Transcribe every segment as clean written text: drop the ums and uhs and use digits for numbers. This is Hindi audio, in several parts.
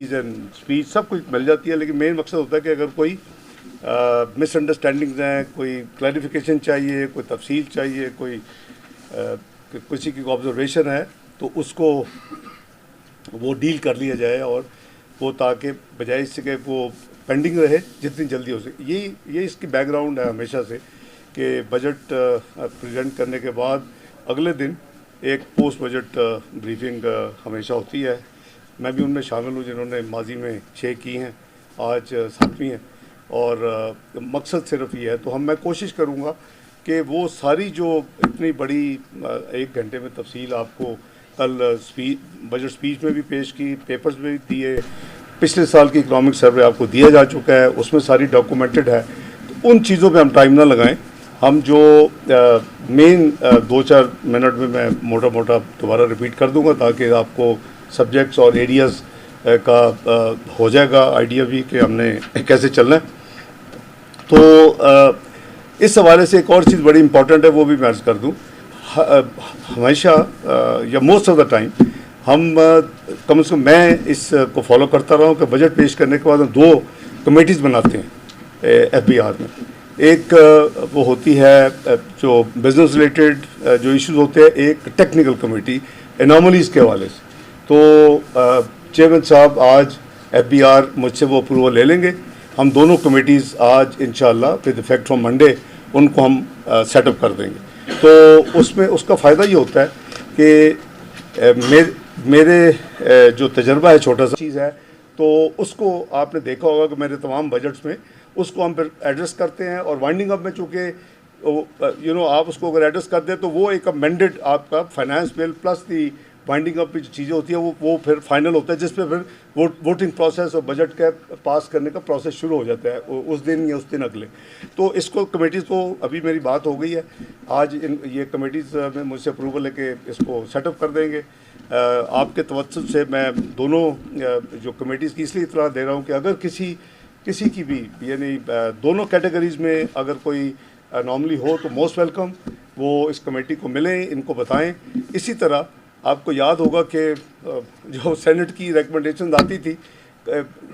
एंड स्पीच सब कुछ मिल जाती है, लेकिन मेन मकसद होता है कि अगर कोई मिसअंडरस्टैंडिंग्स हैं, कोई क्लैरिफिकेशन चाहिए, कोई तफसील चाहिए, कोई किसी की ऑब्जर्वेशन है तो उसको वो डील कर लिया जाए, और वो ताकि बजाय इससे कि वो पेंडिंग रहे जितनी जल्दी हो सके। ये इसकी बैकग्राउंड है हमेशा से कि बजट प्रेजेंट करने के बाद अगले दिन एक पोस्ट बजट ब्रीफिंग हमेशा होती है। मैं भी उनमें शामिल हूँ जिन्होंने माजी में 6 की हैं, आज 7वीं है, और मकसद सिर्फ ये है। तो मैं कोशिश करूँगा कि वो सारी जो इतनी बड़ी 1 घंटे में तफसील आपको कल बजट स्पीच में भी पेश की, पेपर्स में भी दिए, पिछले साल की इकनॉमिक सर्वे आपको दिया जा चुका है, उसमें सारी डॉक्यूमेंटेड है। तो उन चीज़ों पे हम टाइम ना लगाएं। हम जो मेन 2-4 मिनट में मैं मोटा मोटा दोबारा रिपीट कर दूंगा ताकि आपको सब्जेक्ट्स और एरियाज़ का हो जाएगा आइडिया भी कि हमने कैसे चलना है। तो इस हवाले से एक और चीज़ बड़ी इंपॉर्टेंट है, वो भी मैं अर्ज़ कर दूँ। हमेशा या मोस्ट ऑफ द टाइम हम कम से कम मैं इसको फॉलो करता रहा हूँ कि बजट पेश करने के बाद हम 2 कमेटीज़ बनाते हैं FBR में। एक वो होती है जो बिज़नेस रिलेटेड जो इश्यूज़ होते हैं, एक टेक्निकल कमेटी एनॉमलीज़ के हवाले से। तो चेयरमैन साहब आज FBR मुझसे वो अप्रूवल ले लेंगे। हम दोनों कमेटीज़ आज इंशाल्लाह विद इफेक्ट फ्रॉम मंडे उनको हम सेटअप कर देंगे। तो उसमें उसका फ़ायदा ये होता है कि मेरे जो तजर्बा है, छोटा सा चीज़ है, तो उसको आपने देखा होगा कि मेरे तमाम बजट्स में उसको हम फिर एड्रेस करते हैं। और वाइंडिंग अप में चूँकि आप उसको अगर एड्रेस कर दें तो वो एक अमेंडेड आपका फाइनेंस बिल प्लस दी वाइंडिंग अप की जो चीज़ें होती है वो फिर फाइनल होता है, जिस पे फिर वोटिंग प्रोसेस और बजट का पास करने का प्रोसेस शुरू हो जाता है उस दिन या उस दिन अगले। तो इसको कमेटीज़ को अभी मेरी बात हो गई है, आज ये कमेटीज़ में मुझसे अप्रूवल लेके इसको सेटअप कर देंगे। आपके तवज्जुह से मैं दोनों जो कमेटीज़ की इसलिए इतला दे रहा हूँ कि अगर किसी की भी यानी दोनों कैटेगरीज़ में अगर कोई अनॉमली हो तो मोस्ट वेलकम, वो इस कमेटी को मिलें, इनको बताएं। इसी तरह आपको याद होगा कि जो सेनेट की रिकमेंडेशन आती थी,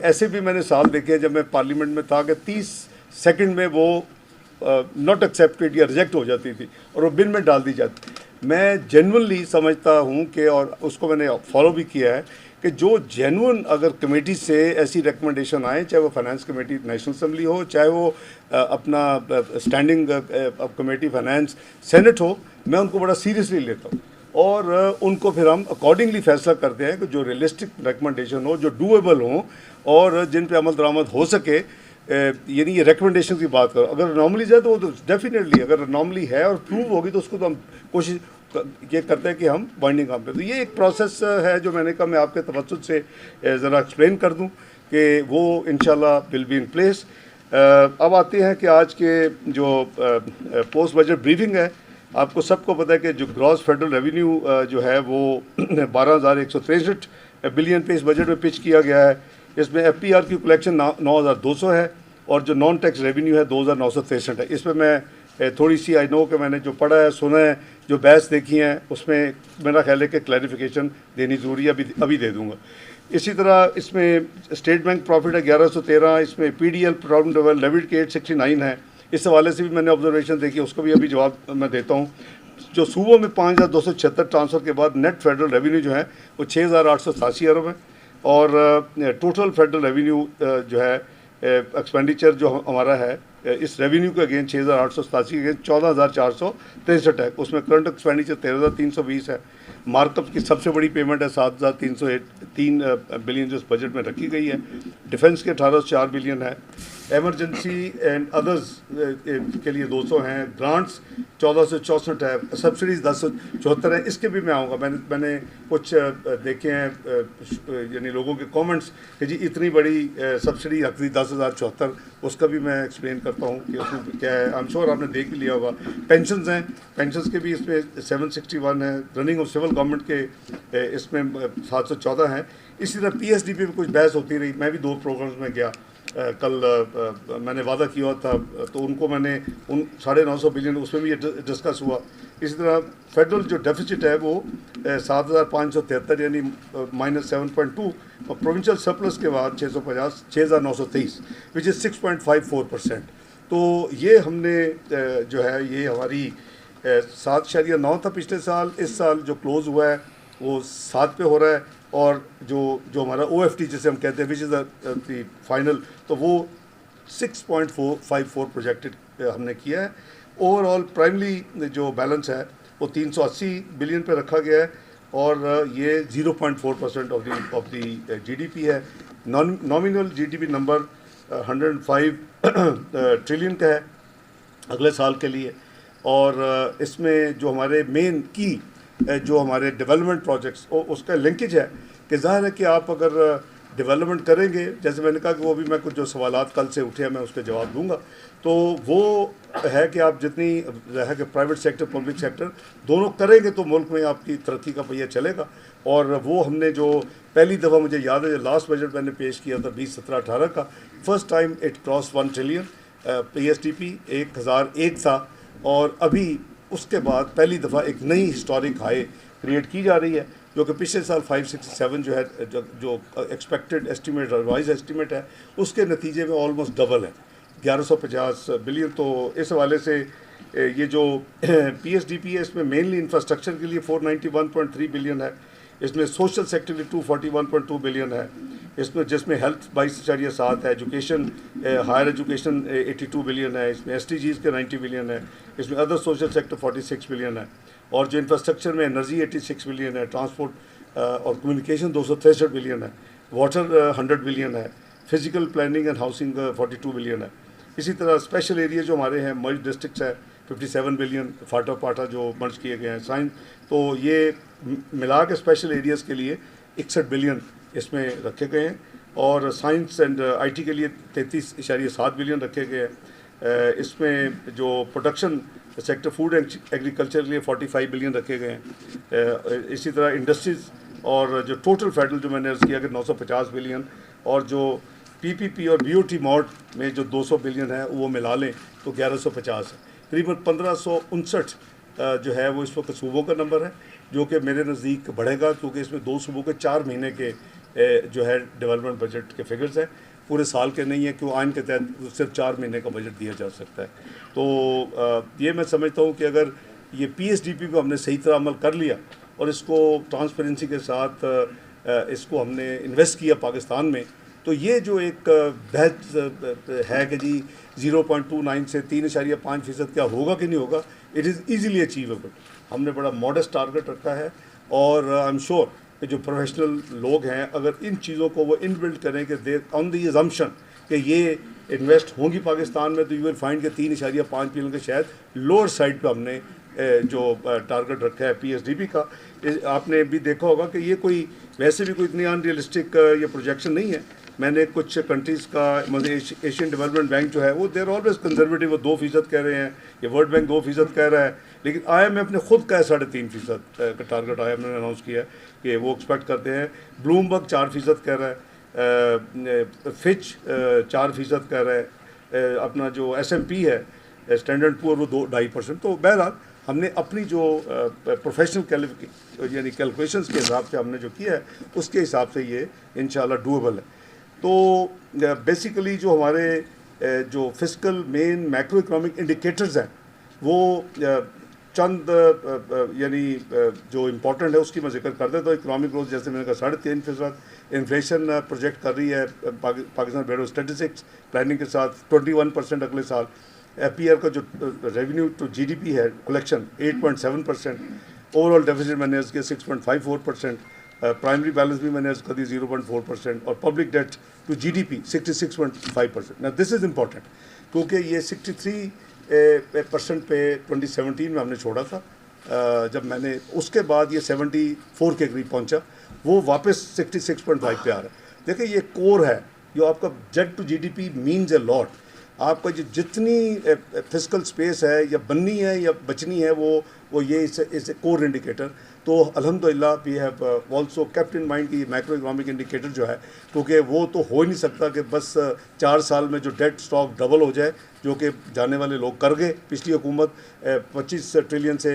ऐसे भी मैंने साल देखे हैं जब मैं पार्लियामेंट में था कि 30 सेकंड में वो नॉट एक्सेप्टेड या रिजेक्ट हो जाती थी और वो बिल में डाल दी जाती। मैं जेन्युइनली समझता हूँ कि, और उसको मैंने फॉलो भी किया है, कि जो जेन्युइन अगर कमेटी से ऐसी रिकमेंडेशन आए, चाहे वो फाइनेंस कमेटी नेशनल असम्बली हो, चाहे वो अपना स्टैंडिंग कमेटी फाइनेंस सेनेट हो, मैं उनको बड़ा सीरियसली लेता हूँ और उनको फिर हम अकॉर्डिंगली फैसला करते हैं कि जो रियलिस्टिक रिकमेंडेशन हो, जो डूएबल हो और जिन पे अमल दरामद हो सके। यानी ये रिकमेंडेशन की बात करो, अगर अनॉमलीज है तो वो तो डेफिनेटली, अगर अनॉमली है और प्रूव होगी तो उसको तो हम कोशिश ये करते हैं कि हम बाइंडिंग काम करें। तो ये एक प्रोसेस है जो मैंने कहा मैं आपके तवज्जुह से ज़रा एक्सप्लेन कर दूं कि वो इंशाल्लाह विल बी इन प्लेस। अब आते हैं कि आज के जो पोस्ट बजट ब्रीफिंग है, आपको सबको पता है कि जो ग्रॉस फेडरल रेवेन्यू जो है वो 12,163 बिलियन पे इस बजट में पिच किया गया है। इसमें FPR की कलेक्शन 9,200 है और जो नॉन टैक्स रेवेन्यू है 2,963 है। इसमें मैं थोड़ी सी आई नो कि मैंने जो पढ़ा है, सुना है, जो बहस देखी हैं, उसमें मेरा ख्याल है कि क्लैरिफिकेशन देनी ज़रूरी है, अभी दे दूँगा। इसी तरह इसमें स्टेट बैंक प्रॉफिट है 1113, इसमें PDL प्रॉब्लम लेविड के 869 है। इस हवाले से भी मैंने ऑब्जर्वेशन देखी, उसको भी अभी जवाब मैं देता हूँ। जो सूबों में 5,276 ट्रांसफ़र के बाद नेट फेडरल रेवेन्यू जो है वो 6,887 अरब है और टोटल फेडरल रेवेन्यू जो है एक्सपेंडिचर जो हमारा है इस रेवेन्यू के अगेंस्ट 6,887 के अगेंस्ट 14,463 है। उसमें करंट एक्सपेंडिचर 13,320 है। मार्कअप की सबसे बड़ी पेमेंट है 7,303 बिलियन जो इस बजट में रखी गई है। डिफेंस के 1804 बिलियन है। एमरजेंसी एंड अदर्स के लिए 200 हैं। ग्रांट्स 1464 है। सब्सिडीज़ 1074 है। इसके भी मैं आऊँगा। मैंने कुछ देखे हैं यानी लोगों के कमेंट्स कि जी इतनी बड़ी सब्सिडी रख दी 10,074, उसका भी मैं एक्सप्लेन करता हूँ कि उसमें क्या है। आई एम श्योर आपने देख ही लिया होगा। पेंशन्स हैं, पेंशन्स के भी इसमें 761 है। रनिंग ऑफ सिविल गवर्नमेंट के इसमें 714 हैं। इसी तरह PSDP में कुछ बहस होती रही। मैं भी 2 प्रोग्राम्स में गया। कल मैंने वादा किया था तो उनको मैंने उन 950 बिलियन उसमें भी ये डिस्कस हुआ। इसी तरह फेडरल जो डेफिसिट है वो 7,573 यानी -7.2, और प्रोविंशियल सरप्लस के बाद 6,923 विच इज़ 6.54%। तो ये हमने जो है ये हमारी 7.9 था पिछले साल, इस साल जो क्लोज़ हुआ है वो 7 पे हो रहा है, और जो हमारा OFT जिसे हम कहते हैं विच इज़ द फाइनल, तो वो 6.454 प्रोजेक्टेड हमने किया है। ओवरऑल प्राइमरी जो बैलेंस है वो 380 बिलियन पे रखा गया है, और ये 0.4% ऑफ द GDP है। नॉमिनल GDP नंबर 105 ट्रिलियन का है अगले साल के लिए, और इसमें जो हमारे मेन की जो हमारे डेवलपमेंट प्रोजेक्ट्स उसका लिंकेज है कि जाहिर है कि आप अगर डेवलपमेंट करेंगे, जैसे मैंने कहा कि वो भी मैं कुछ जो सवालात कल से उठे हैं मैं उसके जवाब दूंगा, तो वो है कि आप जितनी है कि प्राइवेट सेक्टर पब्लिक सेक्टर दोनों करेंगे तो मुल्क में आपकी तरक्की का पहिया चलेगा। और वो हमने जो पहली दफ़ा मुझे याद है जो लास्ट बजट मैंने पेश किया था 2017-18 का, first time it cross 1 trillion PSDP 1001 था, और अभी उसके बाद पहली दफ़ा एक नई हिस्टोरिक हाई क्रिएट की जा रही है, जो कि पिछले साल 567 जो है जो एक्सपेक्टेड एस्टीमेट रिवाइज एस्टीमेट है उसके नतीजे में ऑलमोस्ट डबल है 1150 बिलियन। तो इस हवाले से ये जो PSDP है इसमें मेनली इंफ्रास्ट्रक्चर के लिए 491.3 बिलियन है, इसमें सोशल सेक्टर के 241.2 बिलियन है, इसमें जिसमें हेल्थ 22.7 है, एजुकेशन हायर एजुकेशन 82 बिलियन है, इसमें SDGs के 90 बिलियन है, इसमें अदर सोशल सेक्टर 46 बिलियन है, और जो इंफ्रास्ट्रक्चर में एनर्जी 86 बिलियन है, ट्रांसपोर्ट और कम्युनिकेशन 263 बिलियन है, वाटर 100 बिलियन है, physical planning and housing 42 billion है। इसी तरह स्पेशल एरिया जो हमारे हैं मर्ज डिस्ट्रिक्ट्स है 57 बिलियन, फाटा पाटा जो मर्ज किए गए हैं साइंस, तो ये मिला के स्पेशल एरियाज़ के लिए 61 बिलियन इसमें रखे गए हैं, और साइंस एंड IT के लिए 33.7 बिलियन रखे गए हैं। इसमें जो production sector food and agriculture के लिए 45 बिलियन रखे गए हैं। इसी तरह इंडस्ट्रीज़ और जो टोटल फेडरल जो मैंने अर्ज़ किया कि 950 बिलियन, और जो PPP और BOT मॉड में जो 200 बिलियन है वो मिला लें तो 1150 है, करीबन 1559 जो है वो इस वक्त सूबों का नंबर है, जो कि मेरे नज़दीक बढ़ेगा क्योंकि इसमें 2 सूबों के 4 महीने के जो है डेवलपमेंट बजट के फिगर्स हैं, पूरे साल के नहीं है, क्यों आइन के तहत सिर्फ 4 महीने का बजट दिया जा सकता है। तो ये मैं समझता हूँ कि अगर ये PSDP को हमने सही तरह अमल कर लिया और इसको ट्रांसपेरेंसी के साथ इसको हमने इन्वेस्ट किया पाकिस्तान में, तो ये जो एक बहस है कि जी 0.29 से 3.5% क्या होगा कि नहीं होगा, इट इज़ ईजीली अचीवेबल। हमने बड़ा मॉडेस्ट टारगेट रखा है, और आई एम श्योर कि जो प्रोफेशनल लोग हैं अगर इन चीज़ों को वो इनबिल्ड करें कि दे ऑन द अजम्पशन कि ये इन्वेस्ट होंगी पाकिस्तान में, तो यू विल फाइंड के 3.5 के शायद लोअर साइड पे हमने जो टारगेट रखा है PSDP का। आपने भी देखा होगा कि ये कोई वैसे भी कोई इतनी अनरियलिस्टिक ये प्रोजेक्शन नहीं है। मैंने कुछ कंट्रीज़ का मतलब एशियन डेवलपमेंट बैंक जो है वो देर ऑलवेज कंजर्वेटिव, वो 2% कह रहे हैं, ये वर्ल्ड बैंक 2% कह रहा है, लेकिन IMF ने खुद का है 3.5% का टारगेट IMF ने अनाउंस किया है कि वो एक्सपेक्ट करते हैं। ब्लूमबर्ग 4% कह रहा है, फिच 4% कह रहा है, अपना जो SMP है स्टैंडर्ड पुअर वो 2-2.5%। तो बहरहाल हमने अपनी जो प्रोफेशनल यानी कैलकुलेशंस के हिसाब से हमने जो किया है उसके हिसाब से ये इंशाल्लाह डूएबल है। तो बेसिकली जो हमारे जो fiscal main macro economic indicators हैं वो चंद यानी जो इम्पोर्टेंट है उसकी मैं जिक्र कर देता हूँ। इकोनॉमिक ग्रोथ जैसे मैंने कहा 3.5%, इन्फ्लेशन प्रोजेक्ट कर रही है Pakistan bureau of statistics planning के साथ 21% अगले साल। FPR का जो रेवेन्यू टू GDP है कलेक्शन 8.7%, ओवरऑल डेफिसिट मैंने इसके 6.54%, प्राइमरी बैलेंस भी मैंने कर दी 0.4%, और पब्लिक डेट टू GDP 66.5%। ना दिस इज़ इम्पॉर्टेंट क्योंकि ये 63% पे 2017 में हमने छोड़ा था, जब मैंने उसके बाद ये 74 के करीब पहुंचा, वो वापस 66.5 पे आ रहा है। देखिए ये कोर है जो आपका debt to GDP means a lot. आपका जो जितनी फिस्कल स्पेस है या बननी है या बचनी है वो ये इस कोर इंडिकेटर। तो अल्हम्दुलिल्लाह we have also kept in mind कि मैक्रो इकनॉमिक इंडिकेटर जो है, क्योंकि वो तो हो ही नहीं सकता कि बस 4 साल में जो डेट स्टॉक डबल हो जाए, जो कि जाने वाले लोग कर गए। पिछली हुकूमत 25 ट्रिलियन से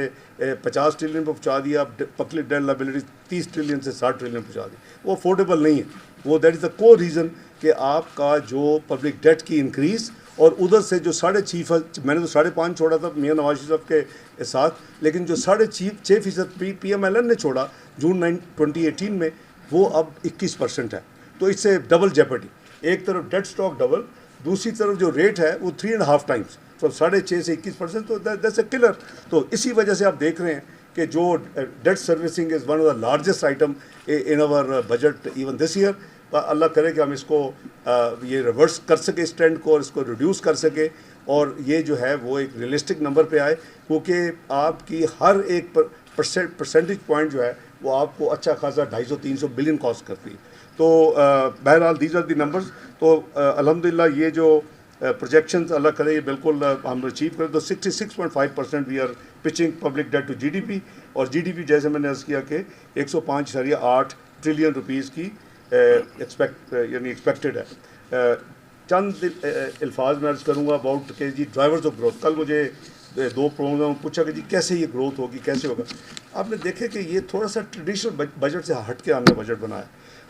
50 ट्रिलियन पर पहुँचा दिया, अब पब्लिक डेट लायबिलिटी 30 ट्रिलियन से 60 ट्रिलियन पहुँचा दी। वो अफोर्डेबल नहीं है। वो दैट इज़ द को रीज़न कि आपका जो पब्लिक डेट की इंक्रीज़ और उधर से जो 6.5%, मैंने तो 5.5 छोड़ा था मियाँ नवाज शरीफ के साथ, लेकिन जो 6.5% PMLN ने छोड़ा जून 2018 में, वो अब 21% है। तो इससे डबल जेपर्डी, एक तरफ डेट स्टॉक डबल, दूसरी तरफ जो रेट है वो 3.5 टाइम्स, तो 6.5 से 21%, तो दैट्स ए किलर। तो इसी वजह से आप देख रहे हैं कि जो debt servicing is one of the largest item in our budget even this year. Allah करे कि हम इसको ये रिवर्स कर सके इस ट्रेंड को, और इसको रिड्यूस कर सके, और ये जो है वो एक रियलिस्टिक नंबर पे आए, क्योंकि आपकी हर एक परसेंटेज पॉइंट जो है वो आपको अच्छा खासा 250-300 बिलियन कॉस्ट करती है। तो बहरहाल दीज आर दी नंबर्स। तो अल्हम्दुलिल्लाह ये जो प्रोजेक्शंस अल्लाह करे ये बिल्कुल हम अचीव करें, तो 66.5% we are pitching public debt to GDP, और GDP जैसे मैंने अर्ज़ किया कि 105.8 ट्रिलियन रुपीज़ की एक्सपेक्टेड है। चंद अल्फाज में अर्ज़ करूँगा अबाउट के जी ड्राइवर्स ऑफ ग्रोथ। कल मुझे 2 प्रोग्राम में पूछा कि जी कैसे ये ग्रोथ होगी, कैसे होगा। आपने देखे कि ये थोड़ा सा ट्रेडिशनल बजट से हट के हमने बजट बनाया,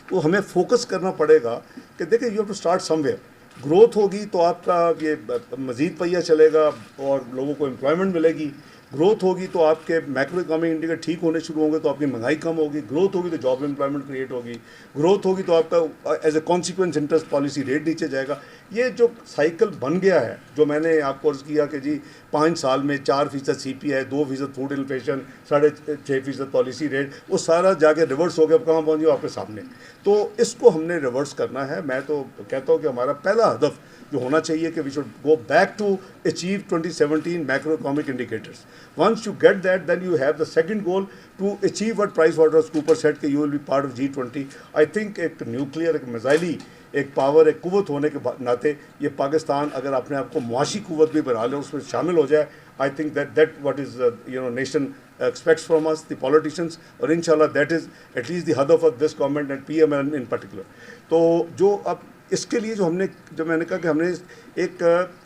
तो हमें फोकस करना पड़ेगा कि देखिए you have to start somewhere. Growth होगी तो आपका ये मज़ीद पहिया चलेगा और लोगों को एम्प्लॉयमेंट मिलेगी। ग्रोथ होगी तो आपके मैक्रो इकनॉमिक इंडिकेटर ठीक होने शुरू होंगे, तो आपकी महंगाई कम होगी। ग्रोथ होगी तो जॉब एम्प्लॉयमेंट क्रिएट होगी। ग्रोथ होगी तो आपका as a consequence interest policy rate नीचे जाएगा। ये जो साइकिल बन गया है, जो मैंने आपको अर्ज़ किया कि जी 5 साल में 4% CPI, 2% food inflation, 6.5% policy rate, वो सारा जाके रिवर्स हो गया। अब कहाँ पहुँच गया आपके सामने। तो इसको हमने रिवर्स करना है। मैं तो कहता हूँ कि हमारा पहला हदफ जो होना चाहिए कि we should go back to achieve 2017 macro economic indicators. Once you get that, then you have the second goal to achieve what PricewaterhouseCoopers said कि you will be part of G20। I think एक न्यूक्लियर, एक मिसाइली, एक पावर, एक कुव्वत होने के नाते ये पाकिस्तान अगर अपने आप को मुआशी कुव्वत भी बना ले, उसमें शामिल हो जाए, I think that what is nation expects from us, the politicians, और इंशाल्लाह दैट इज़ एटलीस्ट द हदफ of this government and PMLN in particular. तो जो अब इसके लिए जो मैंने कहा कि हमने एक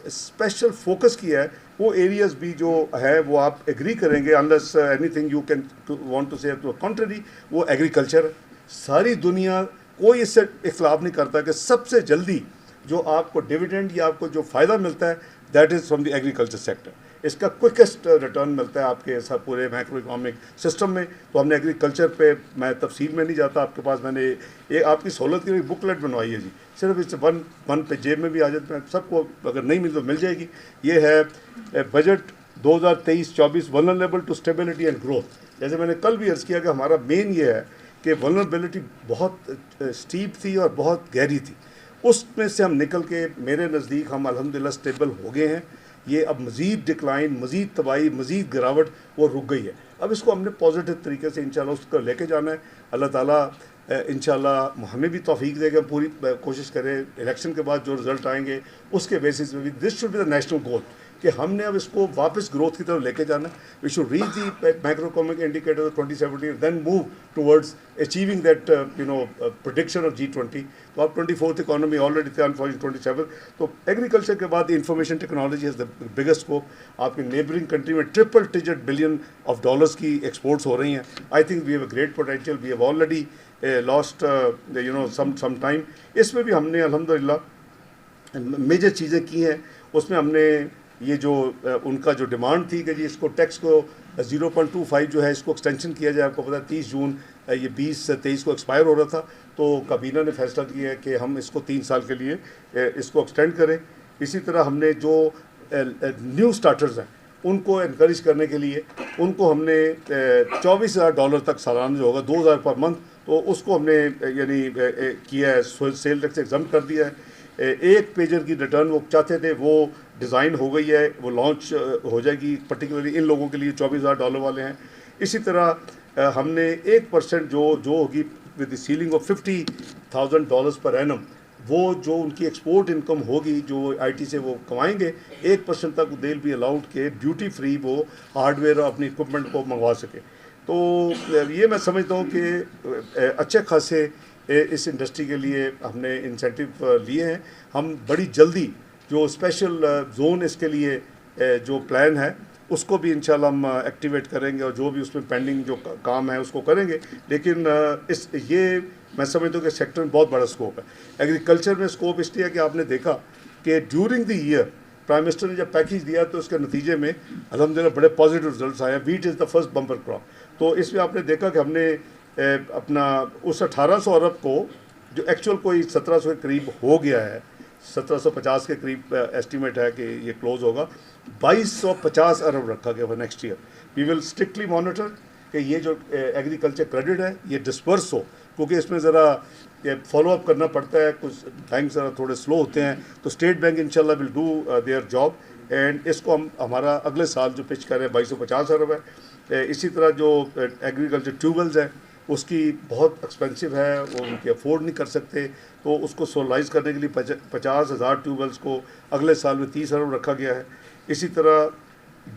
स्पेशल फोकस किया है, वो एरियाज़ भी जो है वो आप एग्री करेंगे, unless anything you can want to say to contrary, वो एग्रीकल्चर है। सारी दुनिया कोई इससे इख्तलाफ नहीं करता कि सबसे जल्दी जो आपको डिविडेंड या आपको जो फ़ायदा मिलता है that is from the agriculture sector. इसका क्विकेस्ट रिटर्न मिलता है आपके सब पूरे मैक्रो इकनॉमिक सिस्टम में। तो हमने एग्रीकल्चर पे, मैं तफसील में नहीं जाता, आपके पास मैंने ये आपकी सहूलत की बुकलेट बनवाई है जी, सिर्फ इस वन पे जेब में भी आ जाते हैं सबको, अगर नहीं मिली तो मिल जाएगी। ये है budget 2023-24 vulnerable to stability and growth. जैसे मैंने कल भी अर्ज़ किया कि हमारा मेन ये है कि वल्नरेबिलिटी बहुत स्टीप थी और बहुत गहरी थी, उसमें से हम निकल के मेरे नज़दीक हम अल्हम्दुलिल्लाह स्टेबल हो गए हैं। ये अब मज़ीद डिक्लाइन, मज़ीद तबाही, मज़ीद गिरावट वो रुक गई है। अब इसको हमने पॉजिटिव तरीके से इंशाल्लाह उसको लेके जाना है। अल्लाह ताला इंशाल्लाह हमें भी तौफीक देगा, पूरी कोशिश करें इलेक्शन के बाद जो रिज़ल्ट आएंगे उसके बेसिस पे भी this should be the national goal कि हमने अब इसको वापस ग्रोथ की तरफ लेके जाना है। We should reach the macro economic indicator 2017, then move towards achieving that prediction of G20। तो अब 24th इकोनॉमी ऑलरेडी थे फॉर 27। तो एग्रीकल्चर के बाद information technology has the biggest scope. आपकी नेबरिंग कंट्री में triple digit billion of dollars की एक्सपोर्ट्स हो रही हैं। I think we have a great potential, we have already lost some time. इसमें भी हमने अल्हम्दुलिल्लाह मेजर चीज़ें की हैं। उसमें हमने ये जो उनका जो डिमांड थी कि जी इसको टैक्स को 0.25 जो है इसको एक्सटेंशन किया जाए। आपको पता है 30 जून ये 2023 को एक्सपायर हो रहा था, तो काबीना ने फैसला किया है कि हम इसको 3 साल के लिए इसको एक्सटेंड करें। इसी तरह हमने जो न्यू स्टार्टर्स हैं उनको इनकरेज करने के लिए उनको हमने $24,000 तक सालाना जो होगा 2,000 पर मंथ, तो उसको हमने यानी किया है, सेल टैक्स एग्जाम कर दिया है। एक पेजर की रिटर्न वो चाहते थे, वो डिज़ाइन हो गई है, वो लॉन्च हो जाएगी पर्टिकुलरली इन लोगों के लिए $24,000 वाले हैं। इसी तरह हमने 1% जो होगी with the ceiling of $50,000 per annum, वो जो उनकी एक्सपोर्ट इनकम होगी जो IT से वो कमाएंगे 1% तक दे विल बी अलाउड के ड्यूटी फ्री वो हार्डवेयर और अपनी इक्विपमेंट को मंगवा सके। तो ये मैं समझता हूँ कि अच्छे खासे इस इंडस्ट्री के लिए हमने इंसेंटिव लिए हैं। हम बड़ी जल्दी जो स्पेशल जोन इसके लिए जो प्लान है उसको भी इंशाल्लाह हम एक्टिवेट करेंगे और जो भी उसमें पेंडिंग जो काम है उसको करेंगे। लेकिन इस ये मैं समझता हूँ कि सेक्टर में बहुत बड़ा स्कोप है। एग्रीकल्चर में स्कोप इसलिए है कि आपने देखा कि during the year prime minister ने जब पैकेज दिया तो उसके नतीजे में अल्हम्दुलिल्लाह बड़े पॉजिटिव रिजल्ट्स आए हैं। Wheat is the first bumper crop. तो इसमें आपने देखा कि हमने अपना उस 1800 अरब को जो एक्चुअल कोई 1700 के करीब हो गया है, 1750 के करीब एस्टीमेट है कि ये क्लोज होगा, 2250 अरब रखा गया हुआ next year. We will strictly monitor कि ये जो एग्रीकल्चर क्रेडिट है ये डिस्पर्स हो, क्योंकि इसमें ज़रा फॉलो अप करना पड़ता है, कुछ बैंक ज़रा थोड़े स्लो होते हैं। तो स्टेट बैंक इंशाल्लाह will do their job and इसको हम हमारा अगले साल जो पिच कर रहे हैं 2250 अरब है। इसी तरह जो एग्रीकल्चर ट्यूबवेल्स हैं उसकी बहुत एक्सपेंसिव है, वो उनके अफोर्ड नहीं कर सकते, तो उसको सोलाइज करने के लिए 50,000 ट्यूबवेल्स को अगले साल में 30 अरब रखा गया है। इसी तरह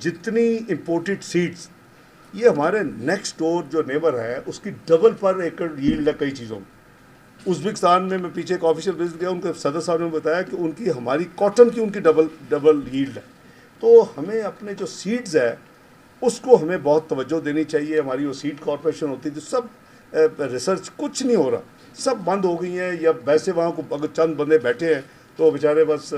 जितनी इम्पोर्टेड सीड्स, ये हमारे नेक्स्ट डोर जो नेबर है उसकी डबल पर एकड़ यील्ड है कई चीज़ों में। उज़्बेकिस्तान में मैं पीछे एक ऑफिशियल विजिट गया, उनके सदर साहब ने बताया कि उनकी हमारी कॉटन की उनकी डबल यील्ड है। तो हमें अपने जो सीड्स है उसको हमें बहुत तवज्जो देनी चाहिए। हमारी वो सीड कॉर्पोरेशन होती थी, सब रिसर्च कुछ नहीं हो रहा, सब बंद हो गई हैं, या वैसे वहाँ को अगर चंद बंदे बैठे हैं तो बेचारे बस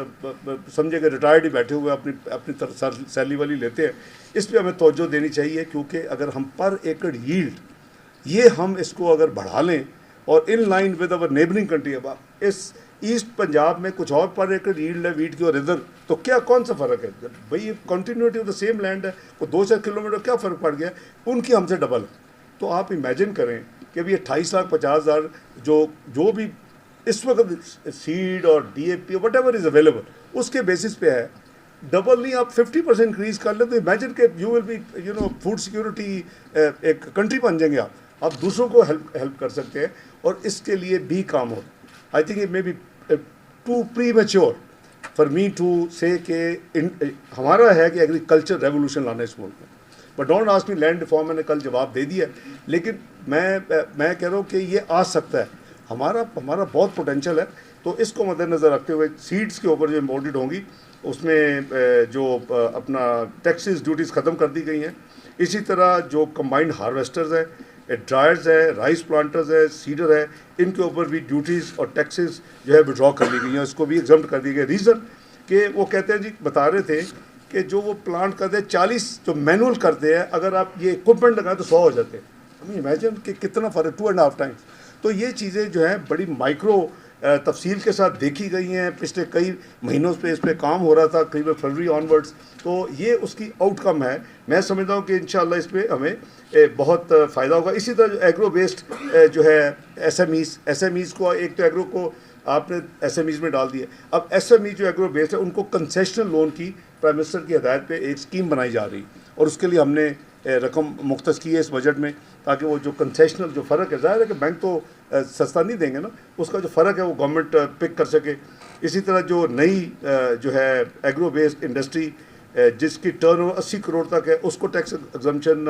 समझे कि रिटायर्ड ही बैठे हुए अपनी अपनी तरफ सैलरी वाली लेते हैं। इस पर हमें तवज्जो देनी चाहिए, क्योंकि अगर हम पर एकड़ यील्ड ये हम इसको अगर बढ़ा लें और in line with our neighbouring country, अब इस ईस्ट पंजाब में कुछ और पर एकड़ यील्ड है वीट की और इधर, तो क्या कौन सा फ़र्क है भाई? Continuity of the same land है, वो 2-4 किलोमीटर क्या फ़र्क पड़ गया, उनकी हमसे डबल है। तो आप इमेजिन करें कि अभी 28,50,000 जो भी इस वक्त सीड और DAP what ever is available उसके बेसिस पे है, डबल नहीं आप 50% इंक्रीज़ कर ले तो इमेजिन के you will B food security एक कंट्री बन जाएंगे आप दूसरों को हेल्प कर सकते हैं और इसके लिए भी काम हो। I think it may be too premature for me to say कि हमारा है कि एग्रीकल्चर रेवोल्यूशन लाना इस मुल्क में, but don't ask me land reform, मैंने कल जवाब दे दिया। लेकिन मैं कह रहा हूँ कि ये आ सकता है, हमारा बहुत पोटेंशियल है। तो इसको मद्देनज़र रखते हुए सीड्स के ऊपर जो इम्पोर्टेड होंगी उसमें जो अपना टैक्सेस ड्यूटीज़ ख़त्म कर दी गई हैं। इसी तरह जो कंबाइंड हार्वेस्टर्स हैं, ड्रायर्स है, राइस प्लांटर्स है, सीडर है, इनके ऊपर भी ड्यूटीज़ और टैक्सेस जो है विड्रॉ कर ली गई हैं, इसको भी एग्जम्प्ट कर दी गई। रीज़न कि वो कहते हैं जी, बता रहे थे कि जो वो प्लांट करते हैं 40 जो मैनुअल करते हैं, अगर आप ये इक्विपमेंट लगाएं तो 100 हो जाते हैं। हमें इमेजिन कि कितना फ़र्क, 2.5 टाइम्स। तो ये चीज़ें जो हैं बड़ी माइक्रो तफसील के साथ देखी गई हैं। पिछले कई महीनों से इस पर काम हो रहा था, करीब फरवरी ऑनवर्ड्स, तो ये उसकी आउटकम है। मैं समझता हूँ कि इंशाल्लाह इस पर हमें बहुत फ़ायदा होगा। इसी तरह जो एग्रो बेस्ड जो है एसएमईज़ को, एक तो एग्रो को आपने एसएमईज़ में डाल दिया, अब एसएमई जो एग्रो बेस्ड है उनको कंसेशनल लोन की प्राइम मिनिस्टर की हदायत पे एक स्कीम बनाई जा रही, और उसके लिए हमने रकम मुख्तस की है इस बजट में, ताकि वो जो कंसेशनल जो फ़र्क है, ज़ाहिर है कि बैंक तो सस्ता नहीं देंगे ना, उसका जो फ़र्क है वो गवर्नमेंट पिक कर सके। इसी तरह जो नई जो है एग्रो बेस्ड इंडस्ट्री जिसकी टर्नओवर 80 करोड़ तक है, उसको टैक्स एग्जम्पशन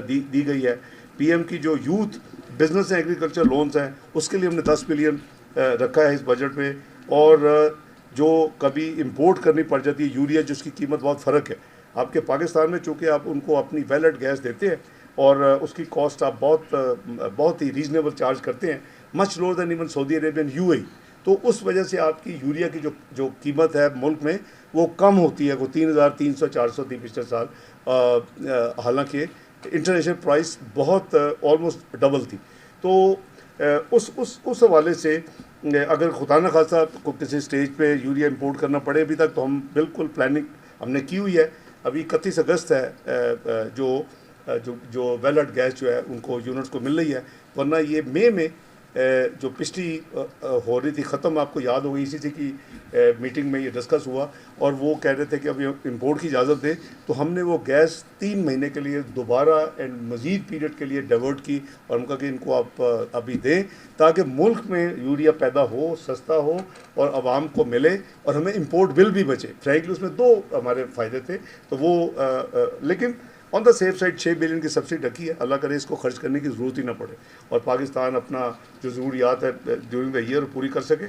दी गई है। पीएम की जो youth business and agriculture loans हैं उसके लिए हमने 10 बिलियन रखा है इस बजट में। और जो कभी इंपोर्ट करनी पड़ जाती है यूरिया, जिसकी कीमत बहुत फ़र्क है आपके पाकिस्तान में, चूँकि आप उनको अपनी वैलिड गैस देते हैं और उसकी कॉस्ट आप बहुत ही रीज़नेबल चार्ज करते हैं, much lower than even Saudi Arabian UAE। तो उस वजह से आपकी यूरिया की जो कीमत है मुल्क में वो कम होती है, वो 3,300-400 थी पिछले साल, हालांकि इंटरनेशनल प्राइस बहुत ऑलमोस्ट डबल थी। तो उस हवाले से अगर खुदा न खासा को किसी स्टेज पे यूरिया इंपोर्ट करना पड़े, अभी तक तो हम बिल्कुल प्लानिंग हमने की हुई है। अभी 31 अगस्त है जो वैलिड गैस जो है उनको यूनिट्स को मिल रही है, वरना ये मई में जो पिछली हो रही थी ख़त्म, आपको याद होगी इसी की मीटिंग में ये डिस्कस हुआ, और वो कह रहे थे कि अभी इंपोर्ट की इजाज़त दें, तो हमने वो गैस 3 महीने के लिए दोबारा एंड मज़ीद पीरियड के लिए डाइवर्ट की, और उनका कि इनको आप अभी दें ताकि मुल्क में यूरिया पैदा हो, सस्ता हो और आवाम को मिले और हमें इंपोर्ट बिल भी बचे। फ्रैंकली उसमें 2 हमारे फ़ायदे थे। तो वो लेकिन on the safe side 6 billion की सब्सिडी रखी है, अल्लाह करे इसको खर्च करने की ज़रूरत ही ना पड़े और पाकिस्तान अपना जो ज़रूरियात है ड्यूरिंग द ईयर पूरी कर सके।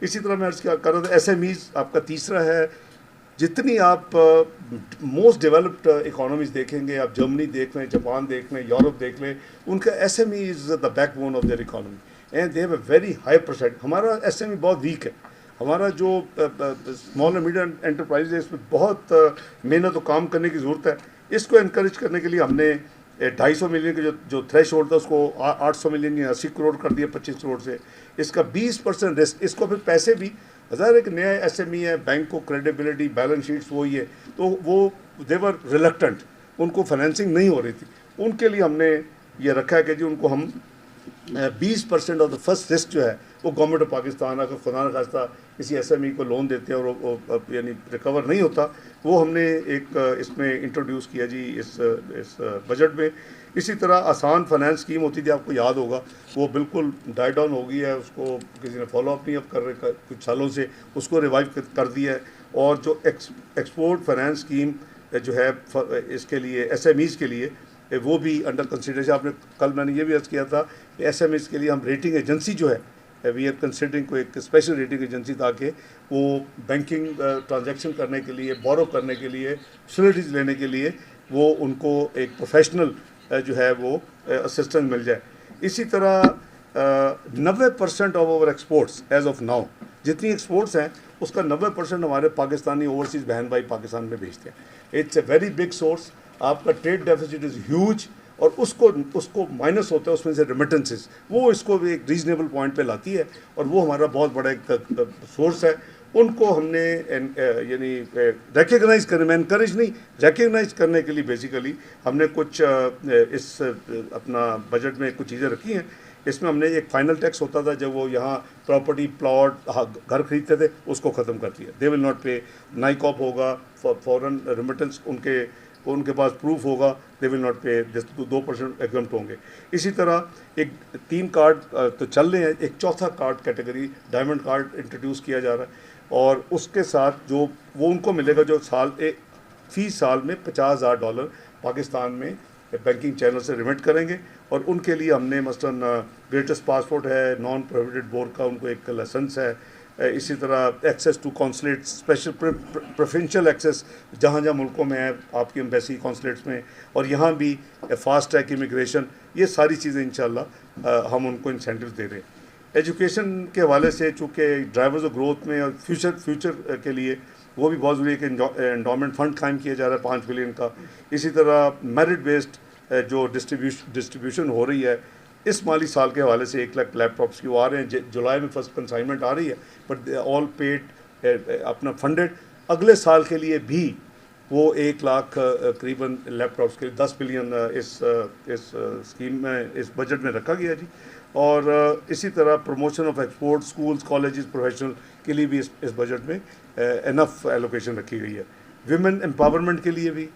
इसी तरह मैं अर्ज़ कर रहा था एसएमईज़ आपका तीसरा है। जितनी आप मोस्ट डेवलप्ड इकोनॉमीज़ देखेंगे, आप जर्मनी देख लें, जापान देख लें, यूरोप देख लें, उनका SME is the backbone of their economy and they have a very high percent. हमारा एसएमई बहुत वीक है। हमारा जो स्मॉल एंड मीडियम एंटरप्राइज है इसमें बहुत मेहनत और काम करने की ज़रूरत है। इसको इनक्रेज करने के लिए हमने 250 मिलियन के जो थ्रेश होल्ड था उसको 800 मिलियन या 80 करोड़ कर दिया 25 करोड़ से। इसका 20% रिस्क, इसको फिर पैसे भी ज़ाहिर एक नया एसएमई है, बैंक को क्रेडिबिलिटी बैलेंस शीट्स वही है, तो वो देवर रिलक्टेंट, उनको फाइनेंसिंग नहीं हो रही थी। उनके लिए हमने ये रखा है कि जी उनको हम 20% ऑफ द फर्स्ट रिस्क जो है वो गवर्नमेंट ऑफ पाकिस्तान अगर खुदा न खास्ता किसी एसएमई को लोन देते हैं और वो यानी रिकवर नहीं होता, वो हमने एक इसमें इंट्रोड्यूस किया जी इस बजट में। इसी तरह आसान फाइनेंस स्कीम होती थी, आपको याद होगा, वो बिल्कुल डाई डाउन हो गई है, उसको किसी ने फॉलोअप नहीं अब कर रहे कुछ सालों से, उसको रिवाइव कर दिया है। और जो एक्सपोर्ट फाइनेंस स्कीम जो है इसके लिए एसएमईज़ के लिए वो भी अंडर कंसिडरेशन। आपने कल मैंने ये भी अर्ज़ किया था कि एसएमईज़ के लिए हम रेटिंग एजेंसी जो है वी आर कंसिडरिंग को एक स्पेशल रेटिंग एजेंसी, ताकि वो बैंकिंग ट्रांजैक्शन करने के लिए, बोरो करने के लिए, फैसिलिटीज़ लेने के लिए वो उनको एक प्रोफेशनल जो है वो असिस्टेंस मिल जाए। इसी तरह 90% of our exports as of now, जितनी एक्सपोर्ट्स हैं उसका 90% हमारे पाकिस्तानी ओवरसीज़ बहन भाई पाकिस्तान में भेजते हैं। It's a very big source. आपका ट्रेड डेफिसिट इज़ ह्यूज और उसको माइनस होता है उसमें से रेमिटेंसेस, वो इसको भी एक रीजनेबल पॉइंट पे लाती है और वो हमारा बहुत बड़ा एक सोर्स है। उनको हमने यानी रिकग्नाइज़ करने में, इनकरेज नहीं, रिकग्नाइज करने के लिए बेसिकली हमने कुछ इस अपना बजट में कुछ चीज़ें रखी हैं। इसमें हमने एक फाइनल टैक्स होता था जब वो यहाँ प्रॉपर्टी प्लॉट घर खरीदते थे, उसको ख़त्म कर दिया। दे विल नॉट पे, नाइकॉप होगा, फॉरेन रेमिटेंस उनके पास प्रूफ होगा, दे विल नॉट पे, 2% एग्जम्प्ट होंगे। इसी तरह एक 3 कार्ड तो चल रहे हैं, एक चौथा card category diamond card introduce किया जा रहा है और उसके साथ जो वो उनको मिलेगा जो फी साल में $50,000 पाकिस्तान में बैंकिंग चैनल से रिमिट करेंगे और उनके लिए हमने मसलन ग्रेटेस्ट पासपोर्ट है, नॉन प्रोहिबिटेड बोर्ड का उनको एक लाइसेंस है। इसी तरह access to consulate, special preferential access जहाँ जहाँ मुल्कों में है आपकी एम्बेसी कॉन्सुलेट्स में, और यहाँ भी फास्ट ट्रैक इमिग्रेशन, ये सारी चीज़ें इंशाल्लाह हम उनको इंसेंटिव दे रहे हैं। एजुकेशन के हवाले से चूँकि ड्राइवर्स ऑफ ग्रोथ में और फ्यूचर के लिए वो भी बहुत ज़रूरी है कि एंडोमेंट फ़ंड कायम किया जा रहा है 5 बिलियन का। इसी तरह मेरिट बेस्ड जो डिस्ट्रीब्यूशन हो रही है इस माली साल के हवाले से 1 लाख लैपटॉप्स की वो आ रहे हैं। जुलाई में फर्स्ट कंसाइनमेंट आ रही है, बट ऑल पेड अपना फंडेड। अगले साल के लिए भी वो 1 लाख करीबन लैपटॉप्स के 10 बिलियन इस स्कीम में, इस बजट में रखा गया जी। और इसी तरह promotion of export, schools, colleges, professional के लिए भी इस बजट में इनफ एलोकेशन रखी गई है। विमेन एम्पावरमेंट के लिए भी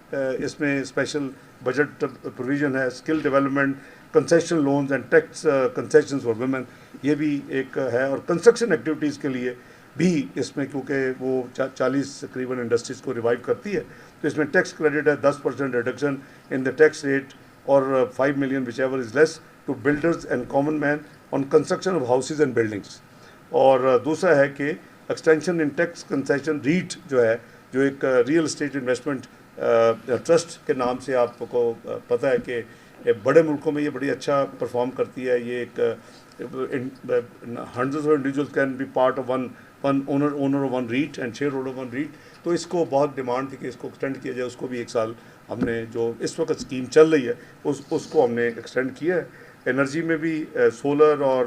इसमें स्पेशल बजट प्रोविज़न है। Skill development, concession loans and tax concessions for women, ये भी एक है। और कंस्ट्रक्शन एक्टिविटीज़ के लिए भी इसमें, क्योंकि वो 40 तकरीबन इंडस्ट्रीज़ को रिवाइव करती है, तो इसमें टैक्स क्रेडिट है, 10% reduction in the tax rate और 5 million whichever is less to builders and common man on construction of houses and buildings. और दूसरा है कि extension in tax concession REIT जो है, जो एक रियल एस्टेट इन्वेस्टमेंट ट्रस्ट के नाम से आपको पता है कि बड़े मुल्कों में ये बड़ी अच्छा परफॉर्म करती है। ये एक hundreds of individuals can be part of one owner of one REIT and shareholder one REIT. तो इसको बहुत डिमांड थी कि इसको एक्सटेंड किया जाए, उसको भी 1 साल हमने, जो इस वक्त स्कीम चल रही है उसको हमने एक्सटेंड किया है। एनर्जी में भी सोलर और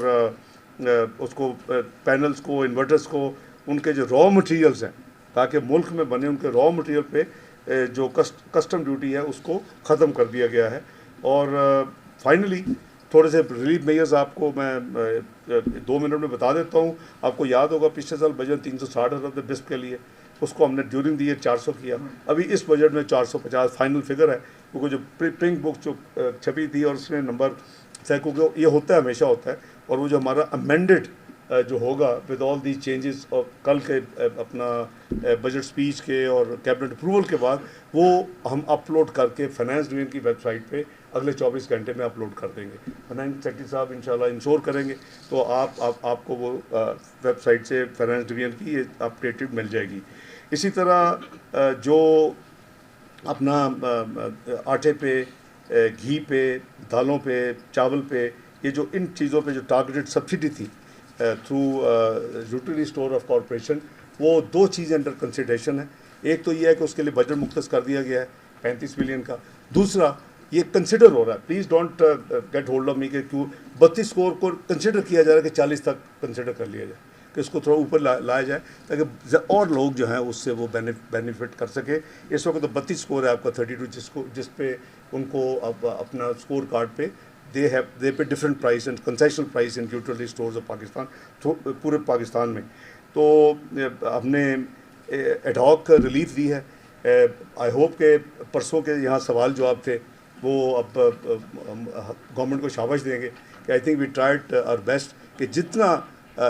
उसको पैनल्स को, इन्वर्टर्स को, उनके जो रॉ मटेरियल्स हैं ताकि मुल्क में बने, उनके रॉ मटेरियल पे जो कस्टम ड्यूटी है उसको ख़त्म कर दिया गया है। और फाइनली थोड़े से रिलीफ मेजर्स आपको मैं 2 मिनट में बता देता हूँ। आपको याद होगा पिछले साल बजट 360 अरब थे बिस्प के लिए, उसको हमने ड्यूरिंग दी 400 किया। अभी इस बजट में 450 फाइनल फिगर है, क्योंकि जो पिंक बुक जो छपी थी और उसमें नंबर तय, क्योंकि ये होता है, हमेशा होता है। और वो जो हमारा अमेंडेड जो होगा विद ऑल दी चेंजेस और कल के अपना बजट स्पीच के और कैबिनेट अप्रूवल के बाद वो हम अपलोड करके फाइनेंस डिवीजन की वेबसाइट पे अगले 24 घंटे में अपलोड कर देंगे। फाइनेंस सेक्रेटरी साहब इंशाल्लाह इंश्योर करेंगे, तो आपको वो वेबसाइट से फाइनेंस डिवीजन की ये अपडेटेड मिल जाएगी। इसी तरह जो अपना आटे पे, घी पे, दालों पे, चावल पे, ये जो इन चीज़ों पे जो टारगेटेड सब्सिडी थी through utility store of corporation, वो दो चीज़ें अंडर कंसिडरेशन है। एक तो ये है कि उसके लिए बजट मुख्तस कर दिया गया है 35 मिलियन का। दूसरा ये कंसिडर हो रहा है, please don't get hold of me कि क्यों 32 करोड़ को कंसिडर किया जा रहा है कि 40 तक कंसिडर कर लिया जाए, कि इसको थोड़ा ऊपर लाया जाए ताकि और लोग जो हैं उससे वो बेनिफिट कर सके। इस वक्त तो 32 स्कोर है आपका 32, जिस पे उनको अब अपना स्कोर कार्ड पे दे पे different price and concessional price in utility stores of Pakistan, पूरे पाकिस्तान में। तो हमने एडहॉक रिलीफ दी है। आई होप के परसों के यहाँ सवाल जवाब थे वो अब गवर्नमेंट को शाबाश देंगे कि I think we tried our best कि जितना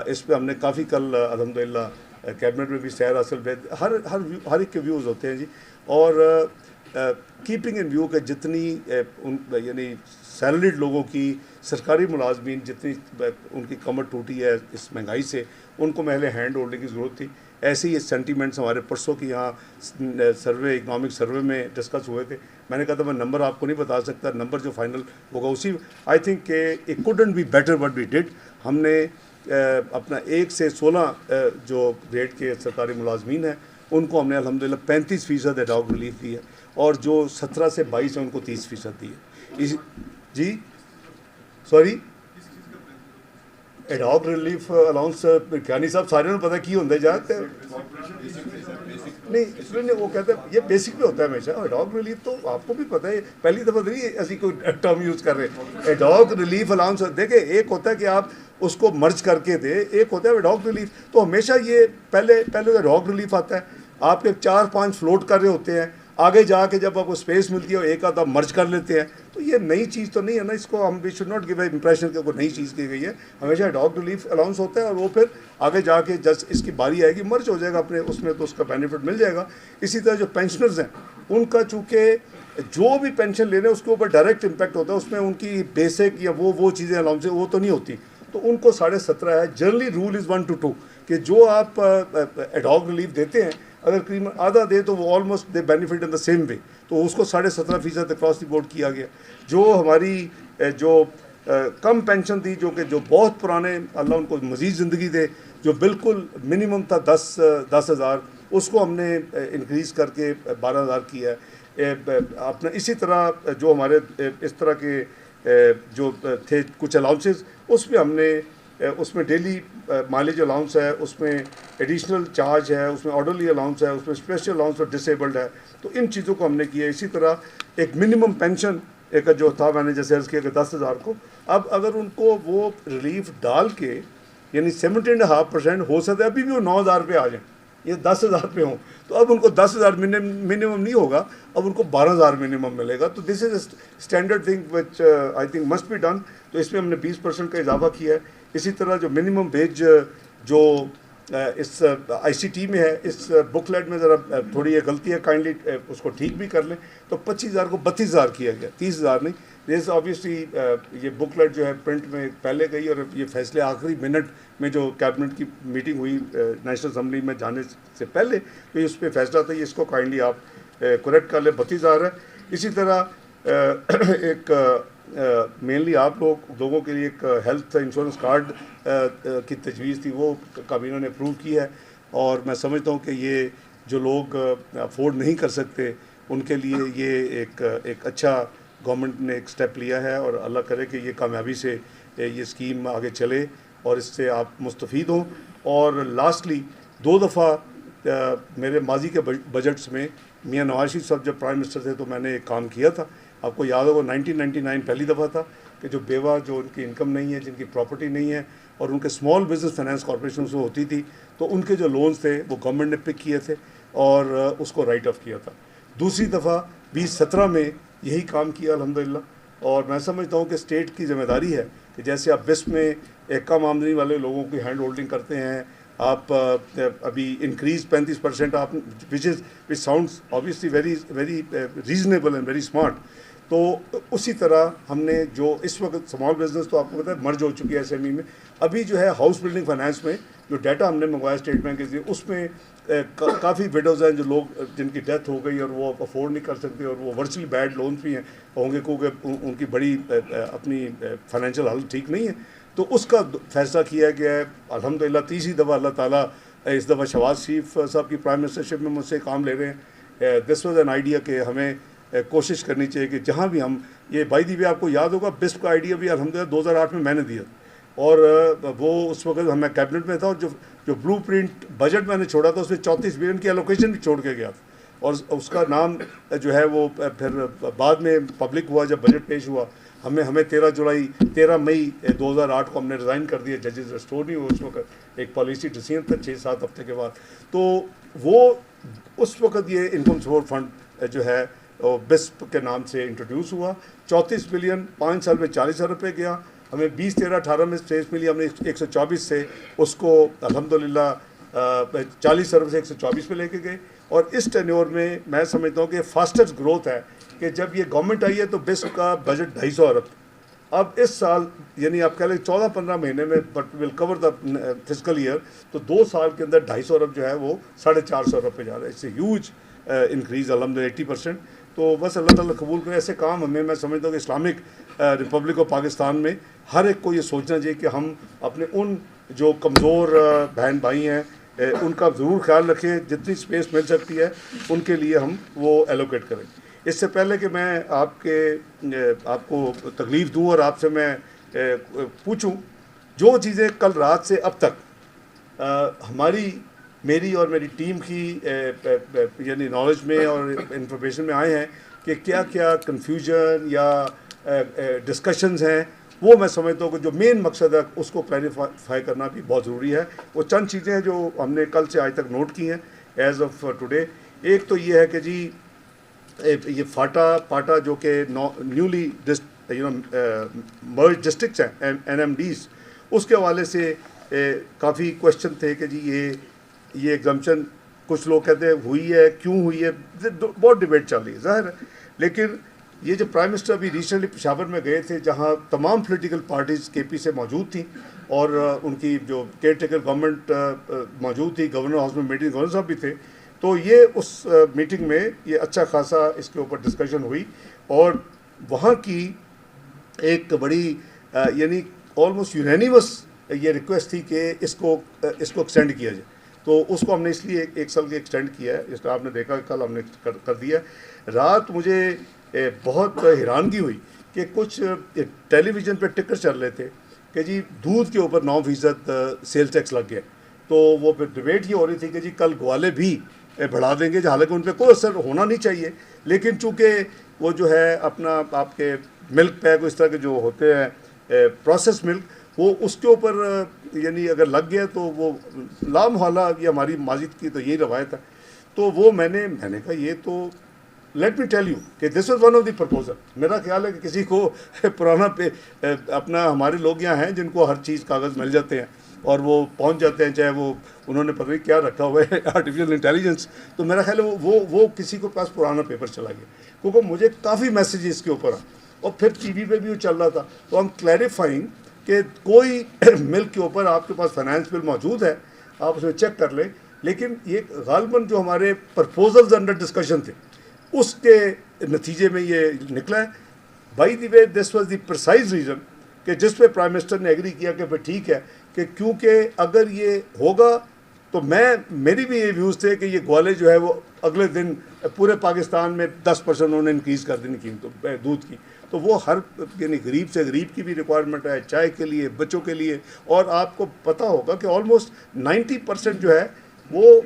इस पे हमने काफ़ी कल अल्हम्दुलिल्लाह कैबिनेट में भी सैर हासिल हर एक के व्यूज़ होते हैं जी। और कीपिंग इन व्यू के जितनी यानी सैलरीड लोगों की, सरकारी मुलाजमीन जितनी उनकी कमर टूटी है इस महंगाई से, उनको पहले हैंड होल्डिंग की ज़रूरत थी। ऐसे ही सेंटीमेंट्स हमारे परसों की यहाँ सर्वे, इकनॉमिक सर्वे में डिस्कस हुए थे। मैंने कहा था मैं नंबर आपको नहीं बता सकता, नंबर जो फाइनल होगा उसी, आई थिंक के it couldn't be better what we did. हमने अपना 1 से 16 जो ग्रेड के सरकारी मुलाजमीन हैं उनको हमने अल्हम्दुलिल्लाह 35% एडहॉक रिलीफ दी है, और जो 17 से 22 हैं उनको 30% दी है। जी सॉरी, एडहॉक रिलीफ अलाउंस क्या नहीं साहब सारे पता की होंगे जाते नहीं, इसलिए वो कहते हैं ये बेसिक पे होता है हमेशा। एडहॉक रिलीफ तो आपको भी पता है, पहली दफ़ा नहीं ऐसी कोई टर्म यूज़ कर रहे हैं। एडहॉक रिलीफ अलाउंस देखे, एक होता है कि आप उसको मर्ज करके दे, एक होता है एडहॉक रिलीफ। तो हमेशा ये पहले तो एडहॉक रिलीफ आता है, आपके 4-5 फ्लोट कर रहे होते हैं, आगे जाके जब आपको स्पेस मिलती है एक आधा मर्ज कर लेते हैं। तो ये नई चीज़ तो नहीं है ना, इसको हम we should not give a impression कि कोई नई चीज़ की गई है। हमेशा एडहॉक रिलीफ अलाउंस होता है और वो फिर आगे जाके जस्ट इसकी बारी आएगी मर्ज हो जाएगा अपने उसमें, तो उसका बेनिफिट मिल जाएगा। इसी तरह जो पेंशनर्स हैं उनका चूँकि जो भी पेंशन ले रहे हैं उसके ऊपर डायरेक्ट इम्पैक्ट होता है, उसमें उनकी बेसिक या वो चीज़ें अलाउंस वो तो नहीं होती, तो उनको 17.5 है। जनरली रूल इज़ 1 to 2 कि जो आप एडहॉक रिलीफ देते हैं अगर करीबन आधा दे तो वो almost they benefit in the same way, तो उसको 17.5% अक्रॉस द बोर्ड किया गया। जो हमारी जो कम पेंशन थी, जो कि जो बहुत पुराने, अल्लाह उनको मज़ीद ज़िंदगी दे, जो बिल्कुल मिनिमम था 10,000, उसको हमने इंक्रीज़ करके 12,000 किया है अपना। इसी तरह जो हमारे इस तरह के जो थे कुछ अलाउंसेस, उसमें हमने उसमें डेली माइलेज अलाउंस है, उसमें एडिशनल चार्ज है, उसमें ऑर्डरली अलाउंस है, उसमें स्पेशल अलाउंस फॉर डिसेबल्ड है। तो इन चीज़ों को हमने किया। इसी तरह एक मिनिमम पेंशन एक जो था, मैंने जैसे अर्ज़ किया कि 10,000 को, अब अगर उनको वो रिलीफ डाल के यानी 17.5% हो सकता है अभी भी वो 9,000 पे आ जाए, ये 10,000 पे हों, तो अब उनको 10,000 मिनिमम नहीं होगा, अब उनको 12,000 मिनिमम मिलेगा। तो this is standard thing which I think must be done. तो इसमें हमने 20% का इजाफा किया है। इसी तरह जो मिनिमम वेज जो इस ICT में है, इस बुकलेट में ज़रा थोड़ी ये गलती है, काइंडली उसको ठीक भी कर लें। तो 25,000 को 32,000 किया गया, 30,000 नहीं। दिस ऑब्वियसली ये बुकलेट जो है प्रिंट में पहले गई, और ये फैसले आखिरी मिनट में जो कैबिनेट की मीटिंग हुई नेशनल असम्बली में जाने से पहले, तो ये उस पर फैसला था, ये इसको काइंडली आप करेक्ट कर लें, 32,000 है। इसी तरह एक मेनली आप लोगों के लिए एक हेल्थ इंश्योरेंस कार्ड की तजवीज़ थी, वो काबीना ने अप्रूव की है। और मैं समझता हूँ कि ये जो लोग अफोर्ड नहीं कर सकते उनके लिए ये एक अच्छा गवर्नमेंट ने एक स्टेप लिया है, और अल्लाह करे कि ये कामयाबी से ये स्कीम आगे चले और इससे आप मुस्तफ़ीद हों। और लास्टली 2 दफ़ा मेरे माजी के बजट्स में मियाँ नवाज शरीफ साहब जब प्राइम मिनिस्टर थे तो मैंने एक काम किया था, आपको याद होगा 1999 पहली दफ़ा था कि जो बेवा, जो उनकी इनकम नहीं है, जिनकी प्रॉपर्टी नहीं है, और उनके स्मॉल बिजनेस फाइनेंस कॉर्पोरेशन से होती थी, तो उनके जो लोन्स थे वो गवर्नमेंट ने पिक किए थे और उसको राइट ऑफ किया था। दूसरी दफ़ा 2017 में यही काम किया अल्हम्दुलिल्लाह, और मैं समझता हूँ कि स्टेट की जिम्मेदारी है कि जैसे आप बिस्प में एक कम आमदनी वाले लोगों की हैंड होल्डिंग करते हैं, आप अभी इंक्रीज 35% आप which sounds obviously very very reasonable and very smart. तो उसी तरह हमने जो इस वक्त स्मॉल बिजनेस तो आपको पता है मर्ज हो चुकी है एसएमई में, अभी जो है हाउस बिल्डिंग फाइनेंस में जो डाटा हमने मंगवाया स्टेट बैंक के लिए उसमें काफ़ी विडोज़ हैं जो लोग जिनकी डेथ हो गई और वो अफोर्ड नहीं कर सकते और वो वर्चुअली बैड लोन्स भी हैं होंगे क्योंकि उनकी बड़ी अपनी फाइनेंशियल हालत ठीक नहीं है। तो उसका फैसला किया गया है अल्हम्दुलिल्लाह। तीसरी दफ़ा अल्लाह ताला इस दफ़ा शहबाज शरीफ साहब की प्राइम मिनिस्टरशिप में मुझसे काम ले रहे हैं। दिस वाज एन आइडिया कि हमें कोशिश करनी चाहिए कि जहाँ भी हम ये बाई दी वे आपको याद होगा बिस्प का आइडिया भी अल्हम्दुलिल्लाह 2008 में मैंने दिया और वो उस वक्त मैं कैबिनेट में था और जो ब्लूप्रिंट बजट मैंने छोड़ा था उसमें 34 बिलियन की एलोकेशन भी छोड़ के गया था और उसका नाम जो है वो फिर बाद में पब्लिक हुआ जब बजट पेश हुआ। हमें 13 मई 2008 को हमने रिज़ाइन कर दिया, जजेस रेस्टोर नहीं हुआ उस वक्त, एक पॉलिसी डिसीजन था 6-7 हफ्ते के बाद। तो वो उस वक्त ये इनकम सपोर्ट फंड जो है बिस्प के नाम से इंट्रोड्यूस हुआ। 34 बिलियन 5 साल में 40,000 रुपये गया। हमें 2013-18 में स्पेस मिली, हमने 124 से उसको अल्हम्दुलिल्लाह 40 अरब से 124 पे लेके गए। और इस टेन्योर में मैं समझता हूँ कि फास्टेस्ट ग्रोथ है कि जब ये गवर्नमेंट आई है तो बिस्प का बजट 250 अरब, अब इस साल यानी आप कह लें 14-15 महीने में but will cover the physical year, तो 2 साल के अंदर 250 अरब जो है वो 450 अरब पे जा रहा है। इससे ह्यूज इंक्रीज़ अल्हम्दुलिल्लाह 80%। तो बस अल्लाह ताला कबूल करे ऐसे काम। हमें मैं समझता हूँ कि इस्लामिक रिपब्लिक ऑफ पाकिस्तान में हर एक को ये सोचना चाहिए कि हम अपने उन जो कमज़ोर बहन भाई हैं उनका ज़रूर ख्याल रखें, जितनी स्पेस मिल सकती है उनके लिए हम वो एलोकेट करें। इससे पहले कि मैं आपको तकलीफ़ दूँ और आपसे मैं पूछूँ, जो चीज़ें कल रात से अब तक मेरी और मेरी टीम की यानी नॉलेज में और इंफॉर्मेशन में आए हैं कि क्या क्या कन्फ्यूजन या डिस्कशंस हैं, वो मैं समझता हूँ कि जो मेन मकसद है उसको क्लैरिफाई करना भी बहुत ज़रूरी है। वो चंद चीज़ें हैं जो हमने कल से आज तक नोट की हैं एज ऑफ टुडे। एक तो ये है कि जी ये पाटा जो कि न्यूली मर्ज डिस्ट्रिक्ट्स हैं NMDs, उसके हवाले से काफ़ी क्वेश्चन थे कि जी ये एग्जाम्पशन कुछ लोग कहते हैं हुई है, क्यों हुई है, बहुत डिबेट चल रही है ज़ाहिर है। लेकिन ये जो प्राइम मिनिस्टर अभी रिसेंटली पेशावर में गए थे जहाँ तमाम पॉलिटिकल पार्टीज़ KP से मौजूद थी और उनकी जो केयर टेकर गवर्नमेंट मौजूद थी, गवर्नर हाउस में मीटिंग गवर्नर साहब भी थे, तो ये उस मीटिंग में ये अच्छा खासा इसके ऊपर डिस्कशन हुई और वहाँ की एक बड़ी यानी ऑलमोस्ट यूनानिमस ये रिक्वेस्ट थी कि इसको एक्सटेंड किया जाए। तो उसको हमने इसलिए एक साल की एक्सटेंड किया है, इसका आपने देखा कल हमने कर दिया। रात मुझे बहुत हैरानगी हुई कि कुछ टेलीविज़न पे टिकर चल रहे थे कि जी दूध के ऊपर 9% सेल टैक्स लग गया। तो वो फिर डिबेट ये हो रही थी कि जी कल ग्वाले भी बढ़ा देंगे, हालांकि उन पर कोई असर होना नहीं चाहिए, लेकिन चूँकि वो जो है अपना आपके मिल्क पैक इस तरह के जो होते हैं प्रोसेस मिल्क, वो उसके ऊपर यानी अगर लग गया तो वो लामहला, ये हमारी माजिद की तो यही रवायत है। तो वो मैंने कहा ये तो लेट मी टेल यू कि this was one of the proposal. मेरा ख्याल है कि किसी को पुराना पे अपना हमारे लोग यहाँ हैं जिनको हर चीज़ कागज़ मिल जाते हैं और वो पहुँच जाते हैं, चाहे वो उन्होंने पता नहीं क्या रखा हुआ है आर्टिफिशियल इंटेलिजेंस। तो मेरा ख्याल है वो किसी को पास पुराना पेपर चला गया, क्योंकि मुझे काफ़ी मैसेज इसके ऊपर आ और फिर TV पे भी वो चल रहा था। तो हम क्लैरिफाइंग कि कोई मिल्क के ऊपर आपके पास फाइनेंस बिल मौजूद है, आप उसमें चेक कर लें, लेकिन ये गालिबन जो हमारे प्रपोजल्स अंडर डिस्कशन थे उसके नतीजे में ये निकला है। By the way this was the precise reason कि जिस पे प्राइम मिनिस्टर ने एग्री किया कि फिर ठीक है कि क्योंकि अगर ये होगा तो मेरी भी ये व्यूज़ थे कि ये ग्वाले जो है वो अगले दिन पूरे पाकिस्तान में 10% उन्होंने इंक्रीज़ कर देनी कीमतों दूध की। तो वो हर यानी गरीब से गरीब की भी रिक्वायरमेंट है, चाय के लिए, बच्चों के लिए। और आपको पता होगा कि ऑलमोस्ट 90% जो है वो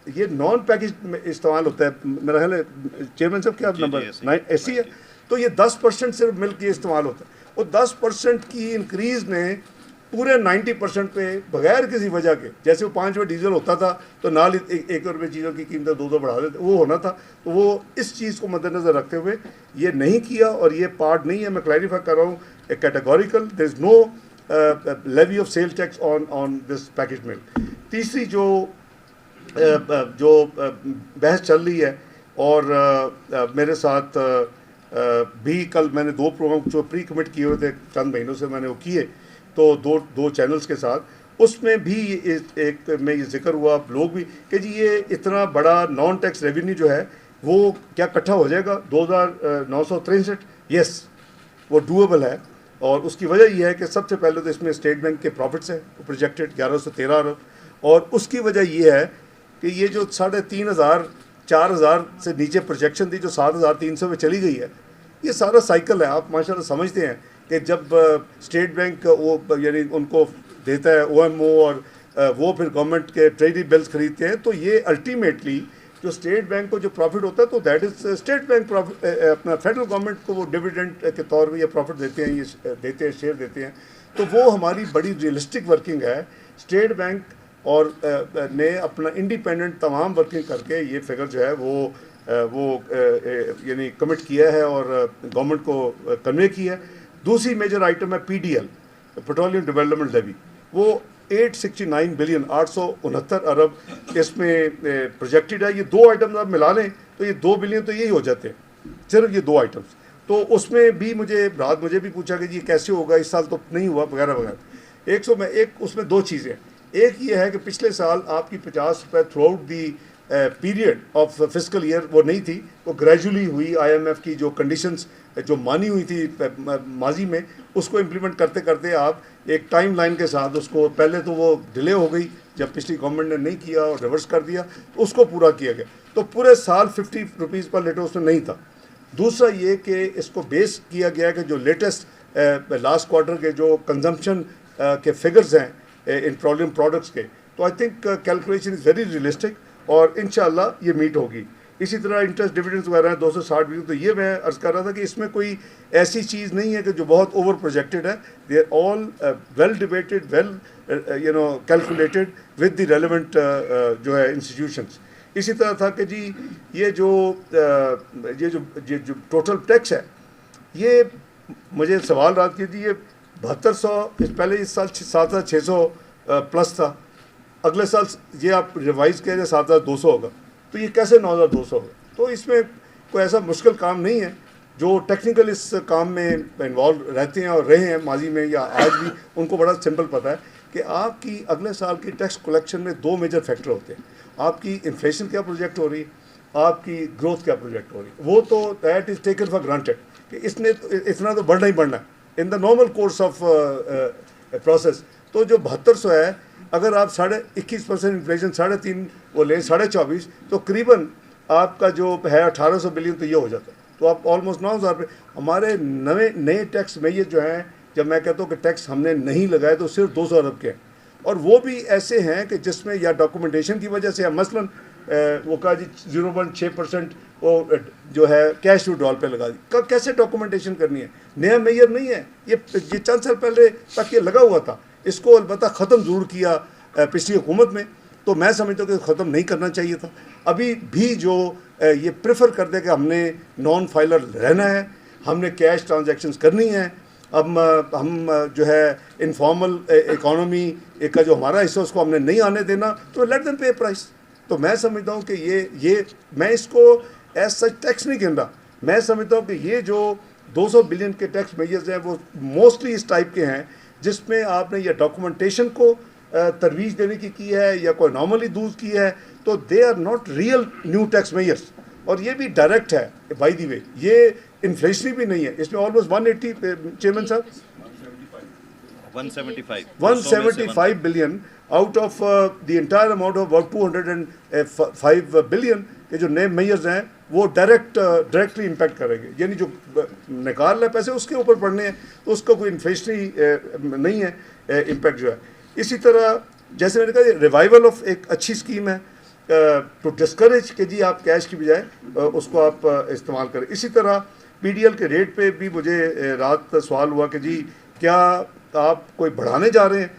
ये नॉन पैकेज में इस्तेमाल होता है। मेरा ख्याल है चेयरमैन साहब क्या नंबर ऐसी है। तो ये 10% सिर्फ मिल्क ये इस्तेमाल होता है और 10% की इंक्रीज़ ने पूरे 90% पे बगैर किसी वजह के, जैसे वो 5 रुपये डीजल होता था तो नाल एक रुपये चीज़ों की कीमतें 2 बढ़ा देते, वो होना था। तो वो इस चीज़ को मद्देनज़र रखते हुए ये नहीं किया, और ये पार्ट नहीं है, मैं क्लैरिफाई कर रहा हूँ, a categorical, there is no levy of sale tax on this package milk. तीसरी जो बहस चल रही है, और मेरे साथ भी कल मैंने 2 प्रोग्राम जो प्री कमिट किए हुए थे चंद महीनों से मैंने वो किए, तो दो चैनल्स के साथ, उसमें भी एक में ये जिक्र हुआ लोग भी कि जी ये इतना बड़ा नॉन टैक्स रेवेन्यू जो है वो क्या इकट्ठा हो जाएगा 2963। यस, वो डूएबल है, और उसकी वजह यह है कि सबसे पहले तो इसमें स्टेट बैंक के प्रॉफिट्स हैं प्रोजेक्टेड 1113 अरब, और उसकी वजह ये है कि ये जो 3500 4000 से नीचे प्रोजेक्शन थी जो 7300 में चली गई है, ये सारा साइकिल है। आप माशाल्लाह समझते हैं कि जब स्टेट बैंक वो यानी उनको देता है OMO, और वो फिर गवर्नमेंट के ट्रेजरी बिल्स खरीदते हैं, तो ये अल्टीमेटली जो स्टेट बैंक को जो प्रॉफिट होता है तो that is state bank profit, अपना फेडरल गवर्नमेंट को वो डिविडेंड के तौर पे ये प्रॉफिट देते हैं, ये देते हैं, शेयर देते हैं। तो वो हमारी बड़ी रियलिस्टिक वर्किंग है। स्टेट बैंक और ने अपना इंडिपेंडेंट तमाम वर्किंग करके ये फिगर जो है वो यानी कमिट किया है और गवर्नमेंट को कन्वे किया है। दूसरी मेजर आइटम है PDL, पेट्रोलियम डेवलपमेंट लेवी, वो 869 बिलियन 869 अरब इसमें प्रोजेक्टेड है। ये 2 आइटम्स आप मिला लें तो ये 2 बिलियन तो यही हो जाते हैं, सिर्फ ये 2 आइटम्स। तो उसमें भी मुझे भी पूछा कि जी कैसे होगा, इस साल तो नहीं हुआ वगैरह वगैरह। एक उसमें 2 चीज़ें, एक ये है कि पिछले साल आपकी 50 रुपये through out the period of fiscal year वो नहीं थी, वो ग्रेजुअली हुई। IMF की जो कंडीशंस जो मानी हुई थी माजी में, उसको इम्प्लीमेंट करते करते आप एक टाइम लाइन के साथ उसको, पहले तो वो डिले हो गई जब पिछली गवर्नमेंट ने नहीं किया और रिवर्स कर दिया, तो उसको पूरा किया गया। तो पूरे साल 50 रुपीज़ पर लीटर उसमें नहीं था। दूसरा ये कि इसको बेस किया गया कि जो लेटेस्ट लास्ट क्वार्टर के जो कंजम्पशन के फिगर्स हैं इन पेट्रोलियम प्रोडक्ट्स के, तो I think calculation is very realistic और इंशाल्लाह ये मीट होगी। इसी तरह इंटरेस्ट डिविडेंड्स वगैरह हैं 260 बिलियन। तो ये मैं अर्ज़ कर रहा था कि इसमें कोई ऐसी चीज़ नहीं है कि जो बहुत ओवर प्रोजेक्टेड है, they are all well debated, well calculated with the relevant जो है इंस्टीट्यूशंस। इसी तरह था कि जी ये जो टोटल टैक्स है, ये मुझे सवाल रहा कि जी ये 7200 पहले इस साल 7600 प्लस था, अगले साल ये आप रिवाइज़ करें 7200 होगा, तो ये कैसे 9200 होगा। तो इसमें कोई ऐसा मुश्किल काम नहीं है। जो टेक्निकल इस काम में इन्वॉल्व रहते हैं और रहे हैं माजी में या आज भी, उनको बड़ा सिंपल पता है कि आपकी अगले साल की टैक्स कलेक्शन में 2 मेजर फैक्टर होते हैं। आपकी इन्फ्लेशन क्या प्रोजेक्ट हो रही है, आपकी ग्रोथ क्या प्रोजेक्ट हो रही है। वो तो that is taken for granted कि इसने इतना तो बढ़ना ही बढ़ना है in the normal course of process. तो जो 7200 है, अगर आप 21.5% इन्फ्लेशन 3.5 वो लें 24.5, तो करीबन आपका जो है 1800 बिलियन तो ये हो जाता है। तो आप ऑलमोस्ट 9000 रुपये। हमारे नए टैक्स में ये जो हैं, जब मैं कहता हूँ कि टैक्स हमने नहीं लगाए तो सिर्फ 200 अरब के हैं, और वो भी ऐसे हैं कि जिसमें या डॉक्यूमेंटेशन की वजह से, या मसलन वो कहा जी 0.6% वो जो है कैश विड्रॉल पे लगा दी। कैसे डॉक्यूमेंटेशन करनी है, नया मेजर नहीं है ये चंद साल पहले तक ये लगा हुआ था। इसको अलबत्ता ख़त्म ज़रूर किया पिछली हुकूमत में, तो मैं समझता हूँ कि ख़त्म नहीं करना चाहिए था। अभी भी जो ये प्रेफर करते कि हमने नॉन फाइलर रहना है, हमने कैश ट्रांजैक्शंस करनी है, अब हम जो है इनफॉर्मल इकोनॉमी का जो हमारा हिस्सा उसको हमने नहीं आने देना, तो लेट देम पे प्राइस। तो मैं समझता हूँ कि ये मैं इसको एज सच टैक्स नहीं गिन रहा। मैं समझता हूँ कि ये जो 200 बिलियन के टैक्स मेजर्स हैं वो मोस्टली इस टाइप के हैं जिसमें आपने या डॉक्यूमेंटेशन को तरवीज देने की है या कोई नॉर्मली दूज की है, तो they are not real new tax measures. और ये भी डायरेक्ट है बाय द वे, ये इन्फ्लेशनरी भी नहीं है। इसमें ऑलमोस्ट 180 चेयरमैन साहब 175 billion out of the entire amount of about 205 billion के जो नए मेजर्स हैं वो डायरेक्टली इम्पैक्ट करेंगे, यानी जो निकाल रहे पैसे उसके ऊपर पड़ने हैं, तो उसका कोई इन्फ्लेशनरी नहीं है इम्पैक्ट जो है। इसी तरह जैसे मैंने कहा रिवाइवल ऑफ एक अच्छी स्कीम है टू डिस्करेज कि जी आप कैश की बजाय उसको आप इस्तेमाल करें। इसी तरह PDL के रेट पे भी मुझे रात सवाल हुआ कि जी क्या आप कोई बढ़ाने जा रहे हैं।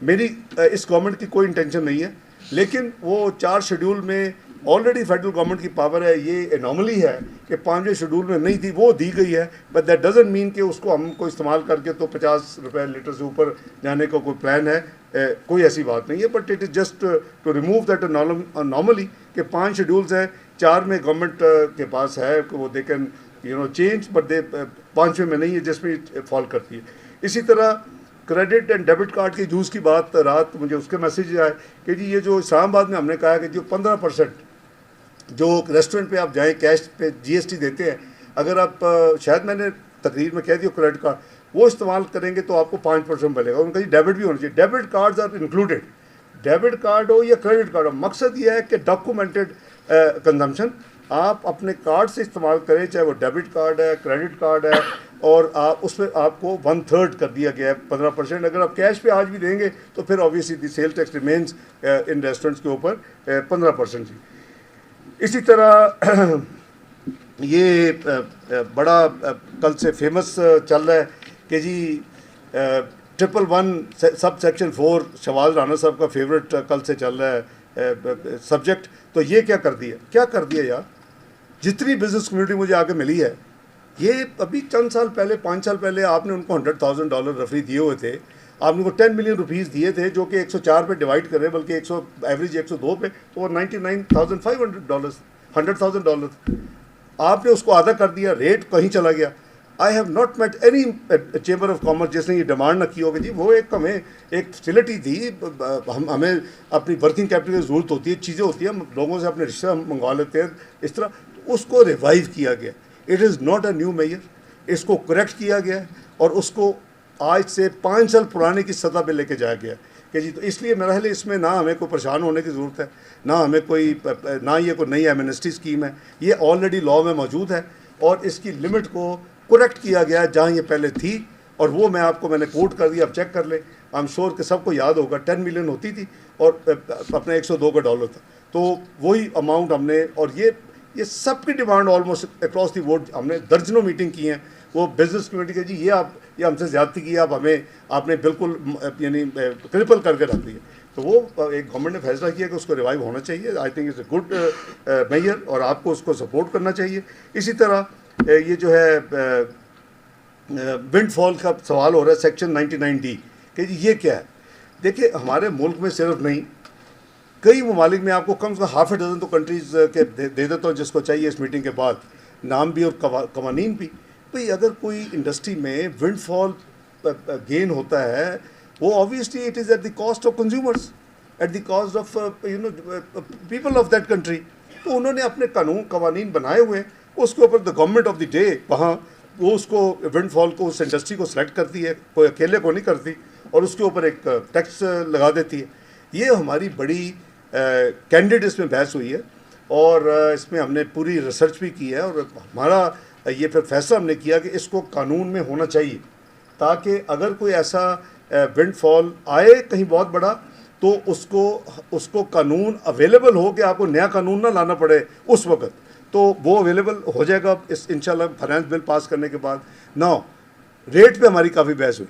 मेरी इस गवर्नमेंट की कोई इंटेंशन नहीं है, लेकिन वो 4 शेड्यूल में ऑलरेडी फेडरल गवर्नमेंट की पावर है, ये एनॉमली है कि 5वें शेड्यूल में नहीं थी, वो दी गई है। बट दैट डजंट मीन कि उसको हमको इस्तेमाल करके तो 50 रुपये लीटर से ऊपर जाने का कोई प्लान है, कोई ऐसी बात नहीं है। But it is just to remove that anomaly कि 5 शेड्यूल्स हैं, 4 में गवर्नमेंट के पास है कि वो they can change, but they 5वें में नहीं है जिसमें फॉल करती है। इसी तरह क्रेडिट एंड डेबिट कार्ड की यूज़ की बात, रात मुझे उसके मैसेज आए कि जी ये जो इस्लामाबाद में हमने कहा है कि जो 15% जो रेस्टोरेंट पे आप जाएं कैश पे GST देते हैं, अगर आप शायद मैंने तकरीर में कह दिया क्रेडिट कार्ड वो इस्तेमाल करेंगे तो आपको 5% मिलेगा। उनका जी डेबिट भी होना चाहिए, debit cards are included, debit card हो या क्रेडिट कार्ड हो। मकसद ये है कि डॉक्यूमेंटेड कंजम्पशन आप अपने कार्ड से इस्तेमाल करें, चाहे वो डेबिट कार्ड है, क्रेडिट कार्ड है, और आप उसमें आपको 1/3 कर दिया गया है 15%। अगर आप कैश पे आज भी देंगे तो फिर obviously sale tax remains in restaurants के ऊपर 15% ही। इसी तरह ये बड़ा कल से फेमस चल रहा है कि जी 111 सब सेक्शन 4 शवाल राना साहब का फेवरेट कल से चल रहा है सब्जेक्ट। तो ये क्या कर दिया, क्या कर दिया यार। जितनी बिजनेस कम्युनिटी मुझे आगे मिली है, ये अभी चंद साल पहले, 5 साल पहले आपने उनको $100,000 रफली दिए हुए थे, आपने उनको 10 मिलियन रुपीज़ दिए थे जो कि 104 पे डिवाइड कर रहे हैं, बल्कि 100 एवरेज 102 पे, तो वो $99,500 $100,000 आपने उसको आधा कर दिया, रेट कहीं चला गया। I have not met any chamber of commerce जिसने ये डिमांड ना की होगी जी वो एक हमें एक फैसिलिटी थी, हमें अपनी वर्किंग कैपिटल की ज़रूरत होती है, चीज़ें होती हैं, हम लोगों से अपने रिश्ते मंगवा लेते हैं इस तरह, उसको रिवाइव किया गया। It is not a new measure, इसको करेक्ट किया गया है और उसको आज से 5 साल पुराने की सतह पे लेके जाया गया कि जी। तो इसलिए मेरा ख्याल इसमें ना हमें कोई परेशान होने की ज़रूरत है, ना हमें कोई, ना ये कोई नई एमनेस्टी स्कीम है, ये ऑलरेडी लॉ में मौजूद है और इसकी लिमिट को करेक्ट किया गया है जहाँ ये पहले थी। और वो मैंने कोट कर दिया, आप चेक कर ले, आई एम श्योर कि सबको याद होगा 10 मिलियन होती थी और अपना $102 था, तो वही अमाउंट हमने, और ये सबकी demand almost across the board हमने दर्जनों मीटिंग की हैं। वो बिजनेस कम्युनिटी के जी ये हमसे ज़्यादती की, आप आपने बिल्कुल यानी क्रिपल करके रख दिया। तो वो एक गवर्नमेंट ने फैसला किया कि उसको रिवाइव होना चाहिए। I think it's a good measure और आपको उसको सपोर्ट करना चाहिए। इसी तरह ये जो है विंडफॉल का सवाल हो रहा है सेक्शन 99D कि जी ये क्या है। देखिए हमारे मुल्क में सिर्फ नहीं, कई ममालिक में, आपको कम से कम हाफ ए डजन तो कंट्रीज़ के दे देता हूँ जिसको चाहिए इस मीटिंग के बाद, नाम भी और कवानीन भी। भाई अगर कोई इंडस्ट्री में विंडफॉल गेन होता है, वो obviously it is at the cost of consumers, at the cost of people of that country. तो उन्होंने अपने कानून कवानीन बनाए हुए, उसके ऊपर the government of the day वहाँ वो उसको विंडफॉल को, उस इंडस्ट्री को सेलेक्ट करती है, कोई अकेले को नहीं करती, और उसके ऊपर एक टैक्स लगा देती है। ये हमारी बड़ी कैंडिडेट इसमें बहस हुई है और इसमें हमने पूरी रिसर्च भी की है और हमारा ये फिर फैसला हमने किया कि इसको कानून में होना चाहिए, ताकि अगर कोई ऐसा विंडफॉल आए कहीं बहुत बड़ा तो उसको कानून अवेलेबल हो कि आपको नया कानून ना लाना पड़े उस वक्त, तो वो अवेलेबल हो जाएगा इस इंशाल्लाह फाइनेंस बिल पास करने के बाद। ना रेट पे हमारी काफ़ी बहस हुई,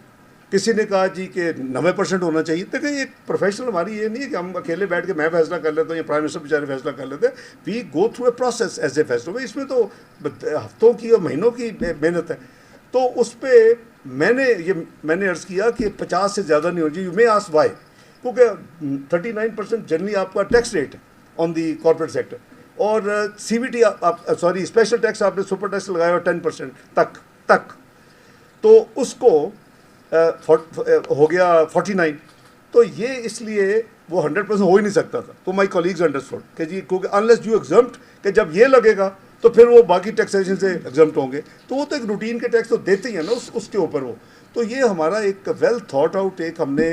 किसी ने कहा जी कि 90% होना चाहिए। देखिए एक प्रोफेशनल हमारी ये नहीं है कि हम अकेले बैठ के मैं फैसला कर लेता हूँ या प्राइम मिनिस्टर बेचारे फैसला कर लेते हैं। We go through a process ऐसे फैसलों में, इसमें तो हफ्तों की और महीनों की मेहनत है। तो उस पर मैंने अर्ज़ किया कि 50 से ज़्यादा नहीं होनी चाहिए। यू मे आस्क व्हाई, क्योंकि 39% जनरली आपका टैक्स रेट है ऑन दी कॉर्पोरेट सेक्टर, और CVT सॉरी स्पेशल टैक्स आपने सुपर टैक्स लगाया हुआ 10% तक, तो उसको हो गया 49। तो ये इसलिए वो 100% हो ही नहीं सकता था। तो माई कॉलीग्स अंडरस्टूड कि जी क्योंकि अनलेस यू एग्जम्प्ट कि जब ये लगेगा तो फिर वो बाकी टैक्सेशन से एग्जम्प्ट होंगे, तो वो तो एक रूटीन के टैक्स तो देते ही हैं ना उसके ऊपर वो। तो ये हमारा एक वेल थॉट आउट एक हमने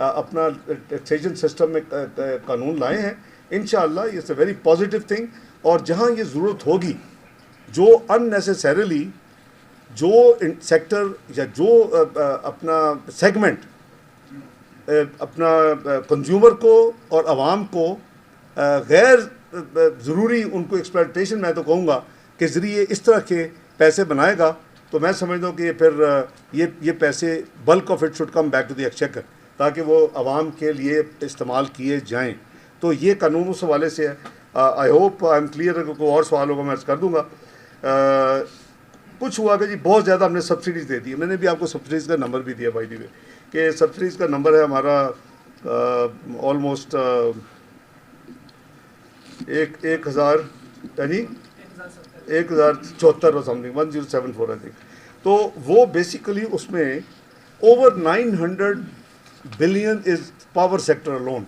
अपना टैक्सेशन सिस्टम में कानून लाए हैं। इंशाअल्लाह it's a very positive thing, और जहाँ ये ज़रूरत होगी, जो अननेसेसरीली जो सेक्टर या जो अपना सेगमेंट अपना कंज्यूमर को और आवाम को गैर ज़रूरी उनको एक्सप्लॉयटेशन, मैं तो कहूँगा कि ज़रिए इस तरह के पैसे बनाएगा, तो तो मैं समझता हूँ कि फिर ये पैसे bulk of it should come back to the exchequer, ताकि वो आवाम के लिए इस्तेमाल किए जाएँ। तो ये कानून उस हवाले से है। I hope I am clear. अगर कोई और सवाल होगा मैं अर्ज़ कर दूँगा। कुछ हुआ कि जी बहुत ज़्यादा हमने सब्सिडीज़ दे दी। मैंने भी आपको सब्सिडीज़ का नंबर भी दिया भाई दी कि सब्सिडीज़ का नंबर है हमारा ऑलमोस्ट 1,000 यानी 1,074 और समथिंग 1074 आई थिंक। तो वो बेसिकली उसमें over 900 billion is power sector loan.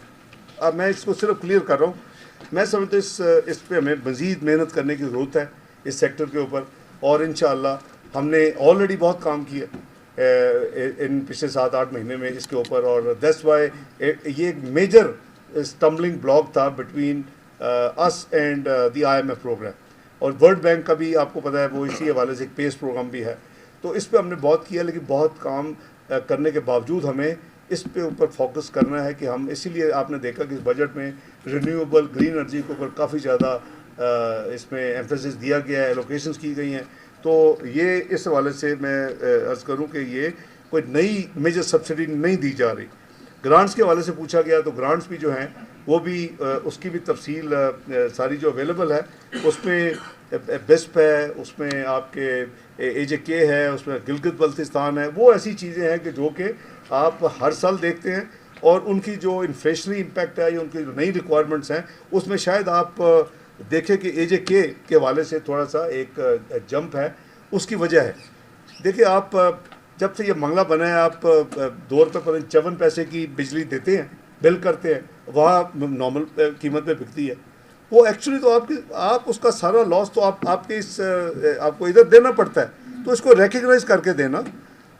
अब मैं इसको सिर्फ क्लियर कर रहा हूँ। मैं समझता हूँ इस पे हमें मज़ीद मेहनत करने की ज़रूरत है इस सेक्टर के ऊपर, और इंशाअल्लाह हमने ऑलरेडी बहुत काम किया इन पिछले 7-8 महीने में इसके ऊपर। और दैट्स वाई ये एक मेजर स्टम्बलिंग ब्लॉक था between us and the IMF programme, और वर्ल्ड बैंक का भी आपको पता है वो इसी हवाले से एक पेस प्रोग्राम भी है। तो इस पे हमने बहुत किया, लेकिन बहुत काम करने के बावजूद हमें इस पे ऊपर फोकस करना है कि हम, इसीलिए आपने देखा कि इस बजट में रिन्यूएबल ग्रीन एनर्जी के ऊपर काफ़ी ज़्यादा इसमें एम्फेसिस दिया गया है, एलोकेशंस की गई हैं। तो ये इस हवाले से मैं अर्ज़ करूं कि ये कोई नई मेजर सब्सिडी नहीं दी जा रही। ग्रांट्स के हवाले से पूछा गया, तो ग्रांट्स भी जो हैं वो भी उसकी भी तफसील सारी जो अवेलेबल है, उसमें बेस्प है, उसमें आपके AJK है, उसमें गिलगित बल्तिस्तान है। वो ऐसी चीज़ें हैं कि जो कि आप हर साल देखते हैं, और उनकी जो इन्फ्लेशनरी इम्पैक्ट है या उनकी जो नई रिक्वायरमेंट्स हैं उसमें शायद आप देखें कि AJK के हवाले से थोड़ा सा एक जंप है। उसकी वजह है, देखिए आप जब से ये मंगला बना है, आप 2 रुपये 54 पैसे की बिजली देते हैं, बिल करते हैं, वहाँ नॉर्मल कीमत पे बिकती है। वो एक्चुअली तो आप उसका सारा लॉस तो आपको इधर देना पड़ता है। तो इसको रिकग्नाइज करके देना,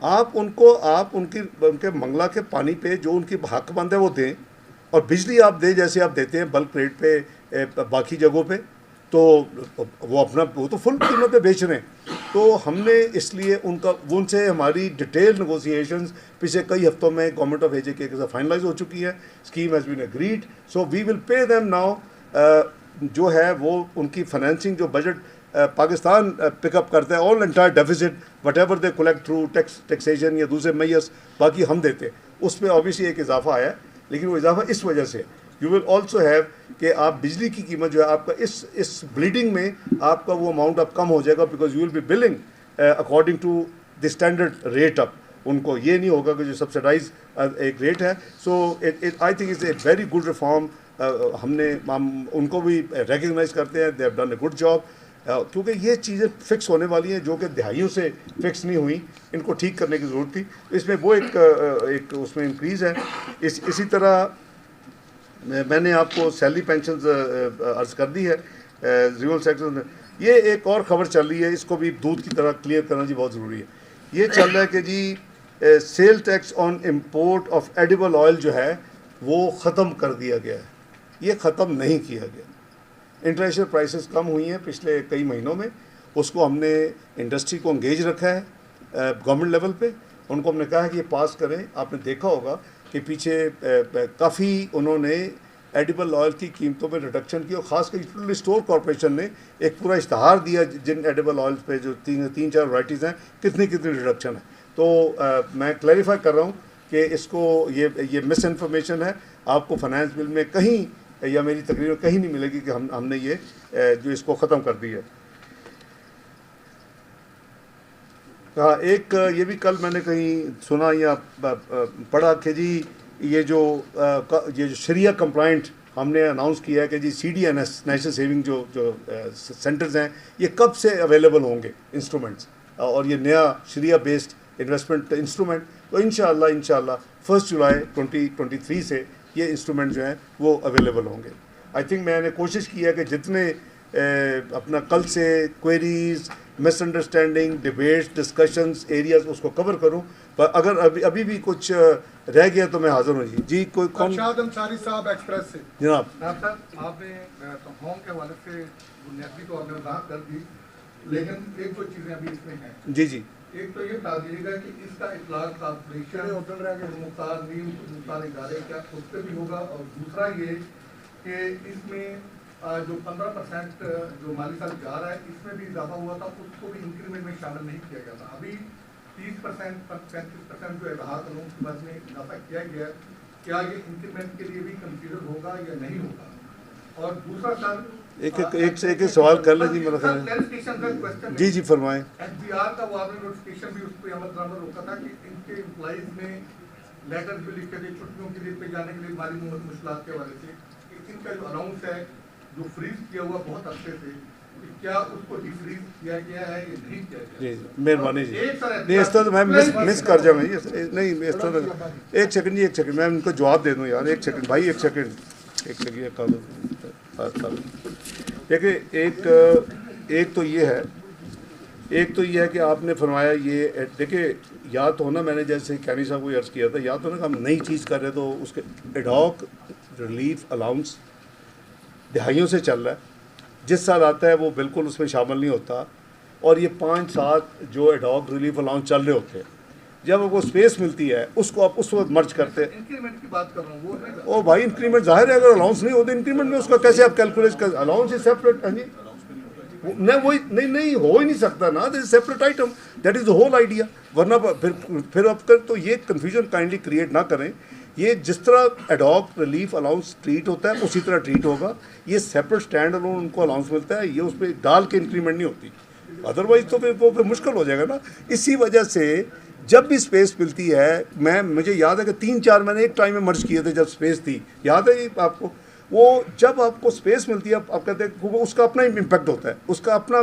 आप उनके मंगला के पानी पे जो उनकी हकमंद है वो दें, और बिजली आप दें जैसे आप देते हैं बल्क रेट पे बाकी जगहों पे, तो वो तो फुल कीमत पे बेच रहे हैं। तो हमने इसलिए उनसे हमारी डिटेल नेगोशिएशंस पिछले कई हफ्तों में गवर्नमेंट ऑफ AJK के साथ फाइनलाइज हो चुकी है। Scheme has been agreed, so we will pay them now. जो है वो उनकी फाइनेंसिंग जो बजट पाकिस्तान पिकअप करता है, all entire deficit what ever they collect through taxation या दूसरे मैयर्स, बाकी हम देते हैं। उसमें ऑब्वियसली एक इजाफा आया, लेकिन वो इजाफा इस वजह से यू विल ऑल्सो हैव कि आप बिजली की कीमत जो है आपका इस ब्लीडिंग में आपका वो अमाउंट अब कम हो जाएगा, because you will be billing according to the standard rate. अब उनको ये नहीं होगा कि जो सब्सिडाइज एक रेट है। So I think it's a very good reform. हम उनको भी रिकग्नाइज करते हैं, they have done a good job, क्योंकि ये चीज़ें फिक्स होने वाली हैं जो कि दहाइयों से फिक्स नहीं हुई, इनको ठीक करने की ज़रूरत थी। इसमें वो एक उसमें इंक्रीज़ है। इसी तरह मैंने आपको सैलरी पेंशन अर्ज कर दी है रियल सेक्टर में। ये एक और ख़बर चल रही है, इसको भी दूध की तरह क्लियर करना जी बहुत ज़रूरी है। ये चल रहा है कि जी sale tax on import of edible oil जो है वो ख़त्म कर दिया गया है। ये ख़त्म नहीं किया गया। इंटरनेशनल प्राइसेस कम हुई हैं पिछले कई महीनों में, उसको हमने इंडस्ट्री को इंगेज रखा है गवर्नमेंट लेवल पे। उनको हमने कहा है कि ये पास करें। आपने देखा होगा कि पीछे काफ़ी उन्होंने एडिबल ऑयल की कीमतों में रिडक्शन की, और ख़ासकर यूटिलिटी स्टोर कॉरपोरेशन ने एक पूरा इश्तहार दिया जिन एडिबल ऑयल्स पे जो 3-4 वैराइटीज़ हैं कितनी रिडक्शन है। तो मैं क्लैरिफाई कर रहा हूँ कि इसको ये मिस इन्फॉर्मेशन है। आपको फाइनेंस बिल में कहीं या मेरी तकरीर में कहीं नहीं मिलेगी कि हमने ये जो इसको ख़त्म कर दिया। हाँ, एक ये भी कल मैंने कहीं सुना या पढ़ा कि जी ये जो शरिया कंप्लाइंट हमने अनाउंस किया है कि जी CDNS नेशनल सेविंग जो सेंटर्स हैं ये कब से अवेलेबल होंगे इंस्ट्रूमेंट्स, और ये नया शरिया बेस्ड इन्वेस्टमेंट इंस्ट्रूमेंट। तो इंशाअल्लाह 1 जुलाई 2023 से ये इंस्ट्रूमेंट जो हैं वो अवेलेबल होंगे। आई थिंक मैंने कोशिश की है कि जितने अपना कल से queries, misunderstanding, debates, discussions, areas उसको कवर करूं, पर अगर अभी भी कुछ रह गया तो मैं हाजिर हूँ जी। कोई कौन? अरशाद अंसारी साहब एक्सप्रेस से। जनाब साहब, आपने होम के हवाले से बुनियादी तौर पर वजाहत कर दी, लेकिन एक दो चीज़ें अभी इसमें हैं। जी एक तो ये बता दीजिएगा कि इसका इतलाक कॉर्पोरेशन मुख्तार इदारे क्या उस पर भी होगा, और दूसरा ये कि इसमें जो 15% जो माली साल जा रहा है इसमें भी इजाफा हुआ था, उसको भी इंक्रीमेंट में शामिल नहीं किया गया था। अभी 30% 35% जो एहतियात लोगों की बात में इजाफा किया गया, क्या ये इंक्रीमेंट के लिए भी कंसीडर होगा या नहीं होगा? और दूसरा सर एक सवाल कर लें जी, मेरा ख्याल जी जी फरमाएं। एफबीआर का वार्निंग नोटिफिकेशन भी उस पर अमल दरामद रोका था कि इनके एम्प्लॉइज ने लेटर जो लिखे थे छुट्टियों के लिए पे जाने के लिए माली मुश्किलात के हवाले से, इनका जो अनाउंस है जो फ्रीज किया हुआ बहुत अच्छे से, क्या उसको डिफ्रीज किया गया है या नहीं किया गया? जी मेहरबानी जी। नहीं इस तरह तो मैं मिस कर जाऊँगा जी, नहीं इस तरह। एक सेकंड जी, एक सेकंड, मैं उनको जवाब दे दूँ यार। एक सेकंड भाई, एक सेकंड देखिए, एक तो ये है कि आपने फरमाया ये, देखिए या तो ना, मैंने जैसे कैनी साहब को अर्ज़ किया था, या तो ना हम नई चीज़ कर रहे तो उसके एडॉक रिलीफ अलाउंस दहाइयों से चल रहा है, जिस साल आता है वो बिल्कुल उसमें शामिल नहीं होता। और ये 5-7 जो एडॉक रिलीफ अलाउंस चल रहे होते हैं, जब आपको स्पेस मिलती है उसको आप उस वक्त मर्ज करते हैं। इंक्रीमेंट की बात कर रहा हूँ वो ओ भाई, इंक्रीमेंट जाहिर है, अगर अलाउंस नहीं होते इंक्रीमेंट में उसका कैसे आप कैलकुलेट कर? Allowance is separate. हाँ जी, नहीं वही नहीं हो ही नहीं सकता ना, this is separate item, that is the whole idea. वरना फिर अब कर तो ये कन्फ्यूजन काइंडली क्रिएट ना करें। ये जिस तरह एडॉक रिलीफ अलाउंस ट्रीट होता है उसी तरह ट्रीट होगा। ये सेपरेट स्टैंड अलोन उनको अलाउंस मिलता है, ये उस पर डाल के इंक्रीमेंट नहीं होती, अदरवाइज तो फिर मुश्किल हो जाएगा ना। इसी वजह से जब भी स्पेस मिलती है, मुझे याद है कि 3-4 मैंने एक टाइम में मर्ज किए थे जब स्पेस थी, याद है आपको? वो जब आपको स्पेस मिलती है आप कहते हैं वो उसका अपना इम्पैक्ट होता है, उसका अपना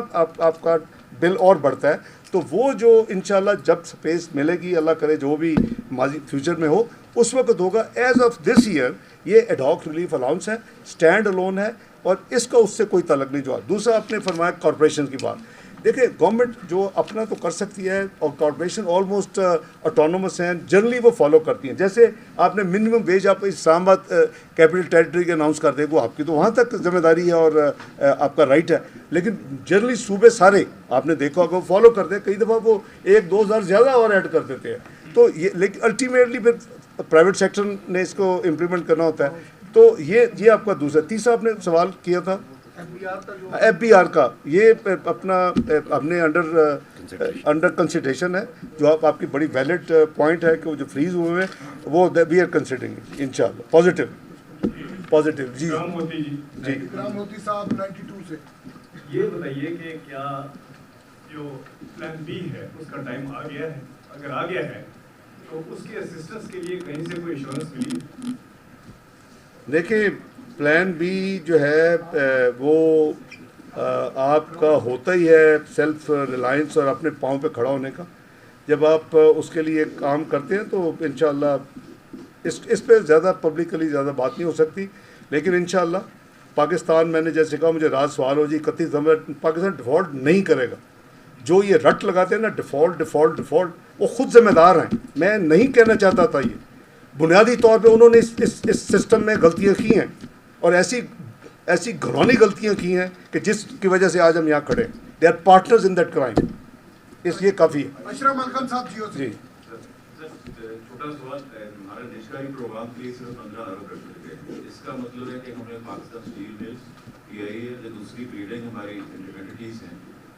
आपका बिल और बढ़ता है। तो वो जो इंशाल्लाह जब स्पेस मिलेगी, अल्लाह करे जो भी माजी फ्यूचर में हो, उस वक्त होगा। एज ऑफ दिस ईयर ये एडॉक रिलीफ अलाउंस है, स्टैंड अलोन है, और इसका उससे कोई तलक नहीं। जो दूसरा आपने फरमाया कॉरपोरेशन की बात, देखिए गवर्नमेंट जो अपना तो कर सकती है, और कॉरपोरेशन ऑलमोस्ट ऑटोनोमस हैं, जनरली वो फॉलो करती हैं। जैसे आपने मिनिमम वेज आप इस्लामाबाद कैपिटल टेरिटरी के अनाउंस कर दें, वो आपकी तो वहाँ तक जिम्मेदारी है और आपका राइट है। लेकिन जनरली सूबे सारे आपने देखा होगा वो फॉलो करते हैं, कई दफ़ा वो 1-2 हज़ार ज़्यादा और ऐड कर देते हैं। तो ये लेकिन अल्टीमेटली फिर प्राइवेट सेक्टर ने इसको इम्प्लीमेंट करना होता है। तो ये आपका दूसरा। तीसरा आपने सवाल किया था एफबीआर का, ये अपना हमने अंडर कंसिडरेशन है, जो आपकी बड़ी वैलिड पॉइंट है कि वो जो फ्रीज हुए हैं वो वी आर कंसिडरिंग इंशाल्लाह पॉजिटिव। जी जी मोती साहब 92 से ये बताइए कि क्या जो प्लान बी है उसका टाइम आ गया है? अगर आ गया है तो उसके असिस्टेंस के लिए कहीं से कोई इंश्योरेंस मिली? देखिए प्लान बी जो है वो आपका होता ही है सेल्फ रिलायंस और अपने पाँव पे खड़ा होने का। जब आप उसके लिए काम करते हैं तो इंशाल्लाह इस पे ज़्यादा पब्लिकली ज़्यादा बात नहीं हो सकती, लेकिन इंशाल्लाह पाकिस्तान, मैंने जैसे कहा, मुझे राज सवाल हो जी 31 दिसंबर, पाकिस्तान डिफ़ॉल्ट नहीं करेगा। जो ये रट लगाते हैं ना डिफ़ॉल्ट, वो ख़ुद ज़िम्मेदार हैं। मैं नहीं कहना चाहता था, ये बुनियादी तौर पे उन्होंने इस सिस्टम में गलतियाँ की हैं, और ऐसी घरौनी गलतियाँ की हैं कि जिसकी वजह से आज हम यहाँ खड़े हैं। They are partners in that crime, इसलिए काफ़ी है। अशरफ मलकम साहब जी छोटा सवाल, हमारे देश का ही प्रोग्राम के लिए सिर्फ 15 अरब रख गए, इसका मतलब है कि हमने पाकिस्तान स्टील मिल्स, पीआईए जो दूसरी ब्रीडिंग हमारी एंटिटीज़ हैं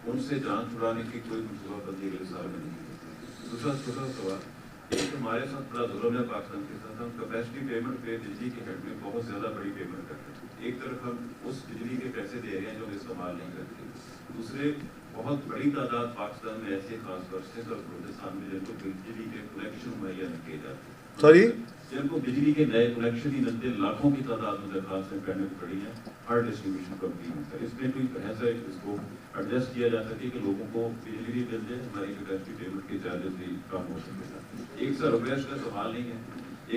उनसे जान छुड़ाने की कोई मनसूबाबंदी अगले साल में नहीं है। दूसरा छोटा सवाल, एक हमारे साथ बड़ा जुल्म है पाकिस्तान के साथ, हम कैपेसिटी पेमेंट पे बिजली के हेड में बहुत ज़्यादा बड़ी पेमेंट करते हैं। एक तरफ हम उस बिजली के पैसे दे रहे हैं जो इस्तेमाल नहीं करते, दूसरे बहुत बड़ी तादाद पाकिस्तान में ऐसे खासतौर से बलूचिस्तान में जिनको बिजली के कनेक्शन मुहैया नहीं किए जाते, सॉरी जिनको बिजली के नए कनेक्शन ही मिलते, लाखों की तादाद में दरखास्तें पैनल पड़ी हैं हर डिस्ट्रीब्यूशन कंपनी में। इसमें कोई ऐसा इसको एडजस्ट किया जा सके कि लोगों को बिजली भी मिल जाए, हमारी कैपेसिटी पेमेंट के चार्जेस भी कम हो सके। एक सर रुपये का सवाल नहीं है,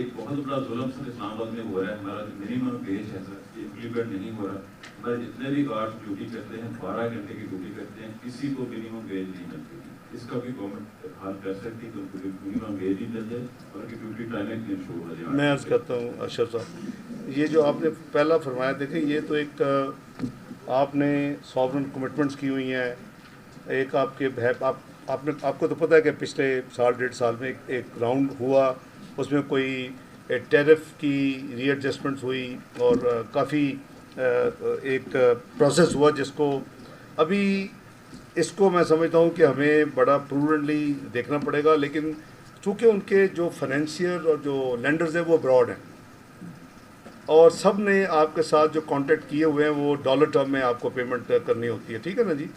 एक बहुत बड़ा जुल्म सर इस्लामाबाद में हो रहा है। हमारा जो मिनिमम वेज है सर इम्प्लीमेंट नहीं हो रहा। हमारे जितने भी गार्ड ड्यूटी करते हैं 12 घंटे की ड्यूटी करते हैं, किसी को मिनिमम वेज नहीं मिलती। इसका भी गवर्नमेंट हाल कर सकती है तो मिनिमम वेज ही मिल जाए और की ड्यूटी टाइमिंग इंश्योर हो जाए। मैं अर्ज़ करता हूँ अशरफ साहब, ये जो आपने पहला फरमाया, देखें ये तो एक आपने सॉवरन कमिटमेंट्स की हुई हैं, एक आपको तो पता है कि पिछले साल 1.5 साल में एक राउंड हुआ, उसमें कोई टैरिफ की रीएडजस्टमेंट्स हुई और काफ़ी एक प्रोसेस हुआ जिसको अभी इसको मैं समझता हूँ कि हमें बड़ा प्रूडेंटली देखना पड़ेगा, लेकिन चूँकि उनके जो फाइनेंशियर और जो लेंडर्स हैं वो अब्रॉड हैं और सब ने आपके साथ जो कॉन्टैक्ट किए हुए हैं वो डॉलर टर्म में आपको पेमेंट करनी होती है, ठीक है ना जी,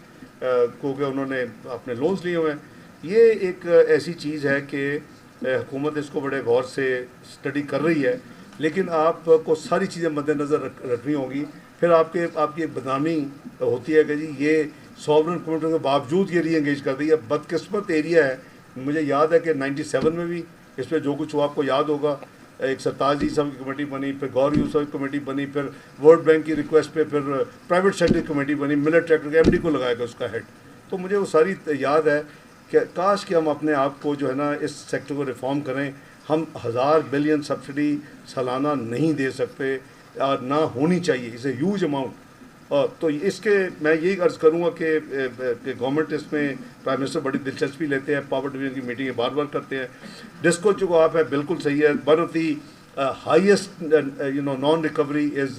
क्योंकि उन्होंने अपने लोन्स लिए हुए हैं। ये एक ऐसी चीज़ है कि हुकूमत इसको बड़े गौर से स्टडी कर रही है, लेकिन आपको सारी चीज़ें मद्देनज़र रखनी होंगी। फिर आपकी एक बदनामी होती है कि जी ये सॉवरन कमेटी के बावजूद ये री एंगेज कर दी है। बदकिस्मत एरिया है। मुझे याद है कि 97 में भी इस पर जो कुछ हुआ आपको याद होगा, एक सरताज जी साहब की कमेटी बनी, फिर गौर यूसुफ की कमेटी बनी, फिर वर्ल्ड बैंक की रिक्वेस्ट पे फिर प्राइवेट सेक्टर की कमेटी बनी, मिलेट ट्रैक्टर के एमडी को लगाया गया उसका हेड। तो मुझे वो सारी याद है कि काश कि हम अपने आप को जो है ना इस सेक्टर को रिफॉर्म करें। हम 1000 बिलियन सब्सिडी सालाना नहीं दे सकते और ना होनी चाहिए, इसे ह्यूज अमाउंट। तो इसके मैं यही अर्ज़ करूँगा कि गवर्नमेंट इसमें प्राइम मिनिस्टर बड़ी दिलचस्पी लेते हैं, पावर डिवीजन की मीटिंगें बार बार करते हैं। डिस्को जो आप है बिल्कुल सही है, one of the highest non recovery is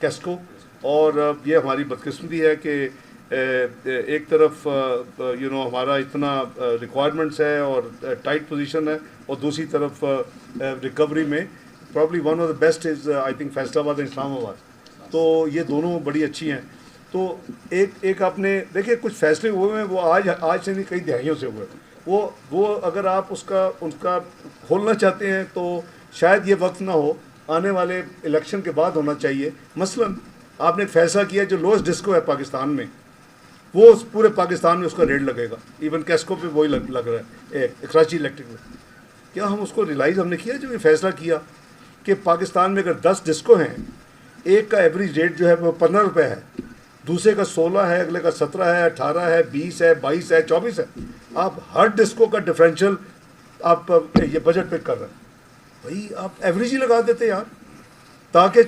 QESCO, और ये हमारी बदकिस्मती है कि एक तरफ हमारा इतना रिक्वायरमेंट्स है और टाइट पोजीशन है, और दूसरी तरफ रिकवरी में probably one of the best is I think Faisalabad and Islamabad. तो ये दोनों बड़ी अच्छी हैं। तो एक आपने देखिए कुछ फैसले हुए हैं वो आज से नहीं कई दहाइयों से हुए। वो अगर आप उनका खोलना चाहते हैं तो शायद ये वक्त ना हो, आने वाले इलेक्शन के बाद होना चाहिए। मसलन आपने एक फैसला किया जो लोएस्ट डिस्को है पाकिस्तान में, वो पूरे पाकिस्तान में उसका रेट लगेगा, इवन कैस्को पे वही लग रहा है कराची इलेक्ट्रिक में। क्या हम उसको रियलाइज़ हमने किया जो ये फैसला किया कि पाकिस्तान में अगर 10 डिस्को हैं, एक का एवरेज रेट जो है वो 15 रुपये है, दूसरे का 16 है, अगले का 17 है, 18 है, 20 है, 22 है, 24 है। आप हर डिस्को का डिफरेंशियल आप ये बजट पे कर रहे हैं। भाई आप एवरेज ही लगा देते यार, ताकि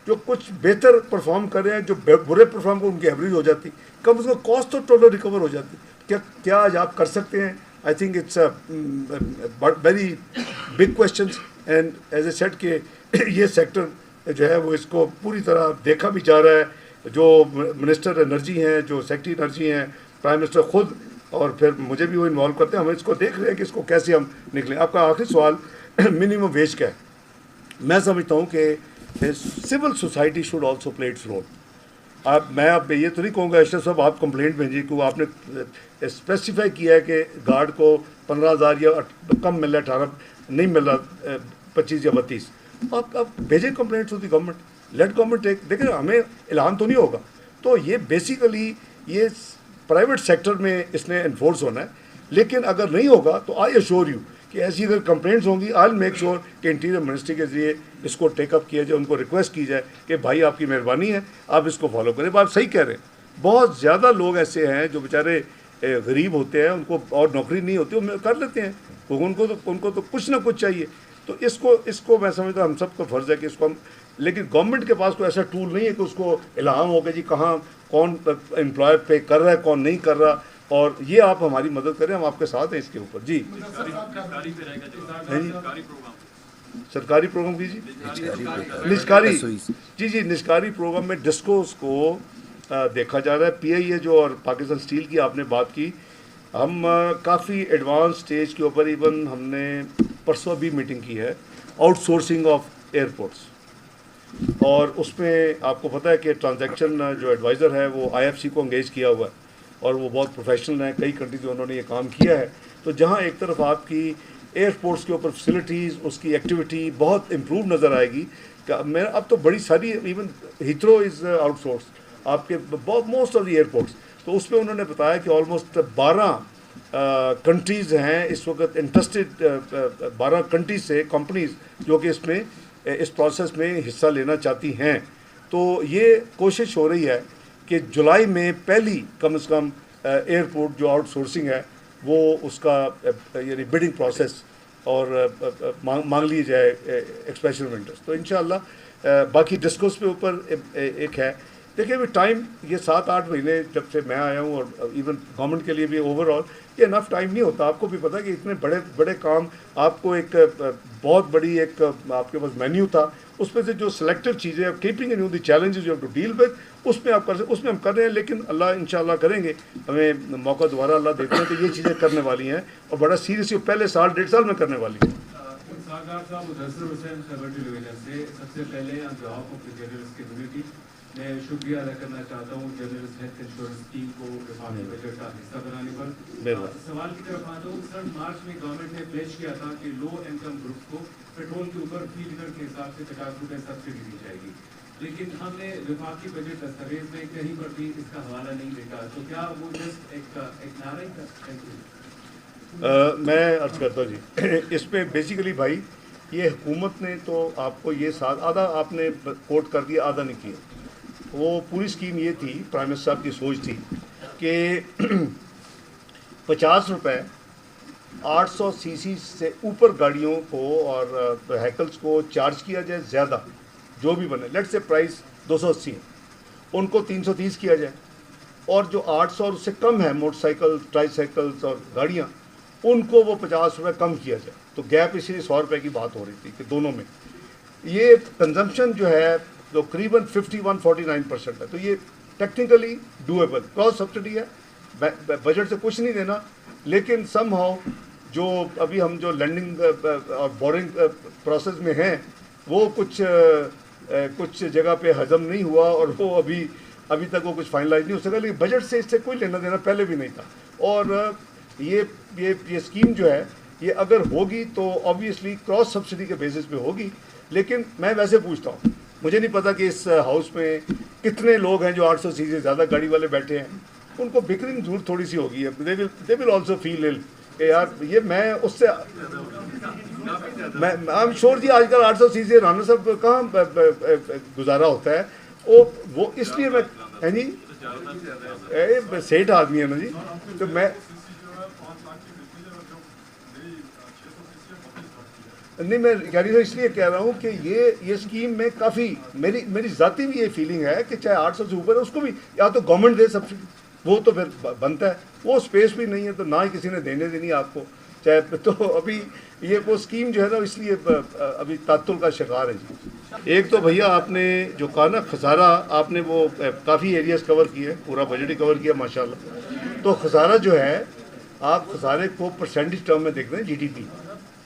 जो कुछ बेहतर परफॉर्म कर रहे हैं, जो बुरे परफॉर्म कर उनकी एवरेज हो जाती, कम से कम कॉस्ट तो टोटल रिकवर हो जाती। क्या आज आप कर सकते हैं? I think it's a very big question and as a set के ये सेक्टर जो है वो इसको पूरी तरह देखा भी जा रहा है। जो मिनिस्टर एनर्जी हैं, जो सेक्रेटरी एनर्जी हैं, प्राइम मिनिस्टर खुद, और फिर मुझे भी वो इन्वॉल्व करते हैं। हम इसको देख रहे हैं कि इसको कैसे हम निकलें। आपका आखिरी सवाल मिनिमम वेज का है। मैं समझता हूँ कि civil society should also play its role. मैं अब ये तो नहीं कहूँगा एशरफ साहब आप कंप्लेंट भेजिए, क्योंकि आपने स्पेसिफाई किया है कि गार्ड को 15,000 या कम मिल रहा है, 18 नहीं मिल रहा, 25 या 32। आप भेजें complaint to the government, let government take. देखिए हमें ऐलान तो नहीं होगा, तो ये बेसिकली ये प्राइवेट सेक्टर में इसने इन्फोर्स होना है। लेकिन अगर नहीं होगा तो आई अश्योर यू कि ऐसी अगर कंप्लेंट्स होंगी, आई विल मेक श्योर कि इंटीरियर मिनिस्ट्री के जरिए इसको टेकअप किया जाए, उनको रिक्वेस्ट की जाए कि भाई आपकी मेहरबानी है, आप इसको फॉलो करें। आप सही कह रहे हैं, बहुत ज़्यादा लोग ऐसे हैं जो बेचारे गरीब होते हैं, उनको और नौकरी नहीं होती, वो कर लेते हैं, उनको तो कुछ ना कुछ चाहिए। तो इसको मैं समझता हूँ हम सबको फ़र्ज़ है कि इसको हम, लेकिन गवर्नमेंट के पास कोई ऐसा टूल नहीं है कि उसको इल्हाम हो कि जी कहाँ कौन एम्प्लॉय पे कर रहा है, कौन नहीं कर रहा, और ये आप हमारी मदद करें, हम आपके साथ हैं इसके ऊपर। जी सरकारी प्रोग्राम की जी निष्कारी जी निष्कारी प्रोग्राम में डिस्कोस को देखा जा रहा है। PIA जो और पाकिस्तान स्टील की आपने बात की, हम काफ़ी एडवांस स्टेज के ऊपर, इवन हमने परसों भी मीटिंग की है आउटसोर्सिंग ऑफ एयरपोर्ट्स, और उसमें आपको पता है कि ट्रांजैक्शन जो एडवाइज़र है वो IFC को एंगेज किया हुआ है, और वो बहुत प्रोफेशनल हैं, कई कंट्रीज में उन्होंने ये काम किया है। तो जहाँ एक तरफ आपकी एयरपोर्ट्स के ऊपर फैसिलिटीज़, उसकी एक्टिविटी बहुत इम्प्रूव नज़र आएगी। मैं अब तो बड़ी सारी, इवन हीथ्रो इज़ आउटसोर्स आपके मोस्ट ऑफ द एयरपोर्ट्स। तो उसमें उन्होंने बताया कि ऑलमोस्ट 12 कंट्रीज़ हैं इस वक्त इंटरेस्टेड, 12 कंट्रीज से कंपनीज़ जो कि इसमें इस प्रोसेस में हिस्सा लेना चाहती हैं। तो ये कोशिश हो रही है कि जुलाई में पहली कम से कम एयरपोर्ट जो आउटसोर्सिंग है वो उसका यानी बिडिंग प्रोसेस और मांग ली जाए एक्सपेशल वेंडर्स। तो इंशाअल्लाह बाकी डिस्कोस पे ऊपर एक है। देखिए अभी टाइम ये 7-8 महीने जब से मैं आया हूँ, और इवन गवर्नमेंट के लिए भी ओवरऑल ये इनफ टाइम नहीं होता। आपको भी पता है कि इतने बड़े बड़े काम, आपको एक बहुत बड़ी एक आपके पास मेन्यू था, उसमें से जो सिलेक्टिव चीज़ें keeping in the challenges you have to deal with, उसमें आप उसमें हम कर रहे हैं। लेकिन अल्लाह इंशाल्लाह करेंगे, हमें मौका दोबारा अल्लाह देते हैं तो ये चीज़ें करने वाली हैं और बड़ा सीरियसली पहले साल 1.5 साल में करने वाली हैं। सरदार साहब, मुदस्सिर हुसैन खैबर टेलीविजन से सबसे पहले on behalf of the journalist community मैं शुक्रिया अदा करना चाहता हूँ जर्नलिस्ट हेल्थ इंश्योरेंस टीम को वफाकी बजट का हिस्सा बनाने पर। सवाल की तरफ आता हूँ सर, मार्च में गवर्नमेंट ने प्लेज किया था कि लो इनकम ग्रुप को पेट्रोल के ऊपर फी लीटर के हिसाब से 50 रुपये सब्सिडी दी जाएगी, लेकिन हमने वफाकी बजट दस्तावेज में कहीं पर भी इसका हवाला नहीं देखा, तो क्या वो जस्ट एक नारा ही था? Thank you. मैं अर्ज करता हूँ जी, इसमें बेसिकली भाई ये हुकूमत ने तो आपको ये साथ आधा आपने कोट कर दिया, आधा नहीं किया। वो पूरी स्कीम ये थी, प्राइम मिनिस्टर साहब की सोच थी कि 50 रुपये 800 सीसी से ऊपर गाड़ियों को और व्हीकल्स को चार्ज किया जाए ज़्यादा, जो भी बने, लेट से प्राइस 280 है, उनको 330 किया जाए, और जो 800 और उससे कम है मोटरसाइकिल, ट्राईसाइकिल्स और गाड़ियाँ, उनको वो 50 रुपये कम किया जाए। तो गैप इसीलिए 100 रुपये की बात हो रही थी कि दोनों में ये कंजम्पशन जो है जो करीबन 51-49% है, तो ये टेक्निकली डूएबल। क्रॉस सब्सिडी है, बजट से कुछ नहीं देना, लेकिन समहाउ जो अभी हम जो लैंडिंग और बोरिंग प्रोसेस में हैं वो कुछ जगह पे हजम नहीं हुआ और वो अभी तक वो कुछ फाइनलाइज नहीं हो सका, लेकिन बजट से इससे कोई लेना देना पहले भी नहीं था। और ये स्कीम जो है ये अगर होगी तो ऑब्वियसली क्रॉस सब्सिडी के बेसिस पे होगी। लेकिन मैं वैसे पूछता हूँ, मुझे नहीं पता कि इस हाउस में कितने लोग हैं जो 800 सीसी से ज़्यादा गाड़ी वाले बैठे हैं, उनको बिकरिंग जरूर थोड़ी सी होगी है। दे विल ऑल्सो फील इल कि यार ये मैं उससे मैं आई एम श्योर जी आजकल 800 सीसी राना साहब कहाँ गुजारा होता है, वो इसलिए मैं है जी सेठ आदमी है ना जी, तो मैं नहीं, मैं गाड़ी से इसलिए कह रहा हूँ कि ये स्कीम में काफ़ी मेरी ज़ाती भी ये फीलिंग है कि चाहे 800 से ऊपर है उसको भी या तो गवर्नमेंट दे सब्सिडी, वो तो फिर बनता है, वो स्पेस भी नहीं है तो ना ही किसी ने देने देनी आपको चाहे, तो अभी ये वो स्कीम जो है ना इसलिए अभी तातुल का शिकार है जी। एक तो भैया आपने जो कहा ना खसारा, आपने वो काफ़ी एरियाज कवर किए, पूरा बजट ही कवर किया माशाल्लाह। तो खसारा जो है, आप खसारे को परसेंटेज टर्म में देख रहे हैं GDP,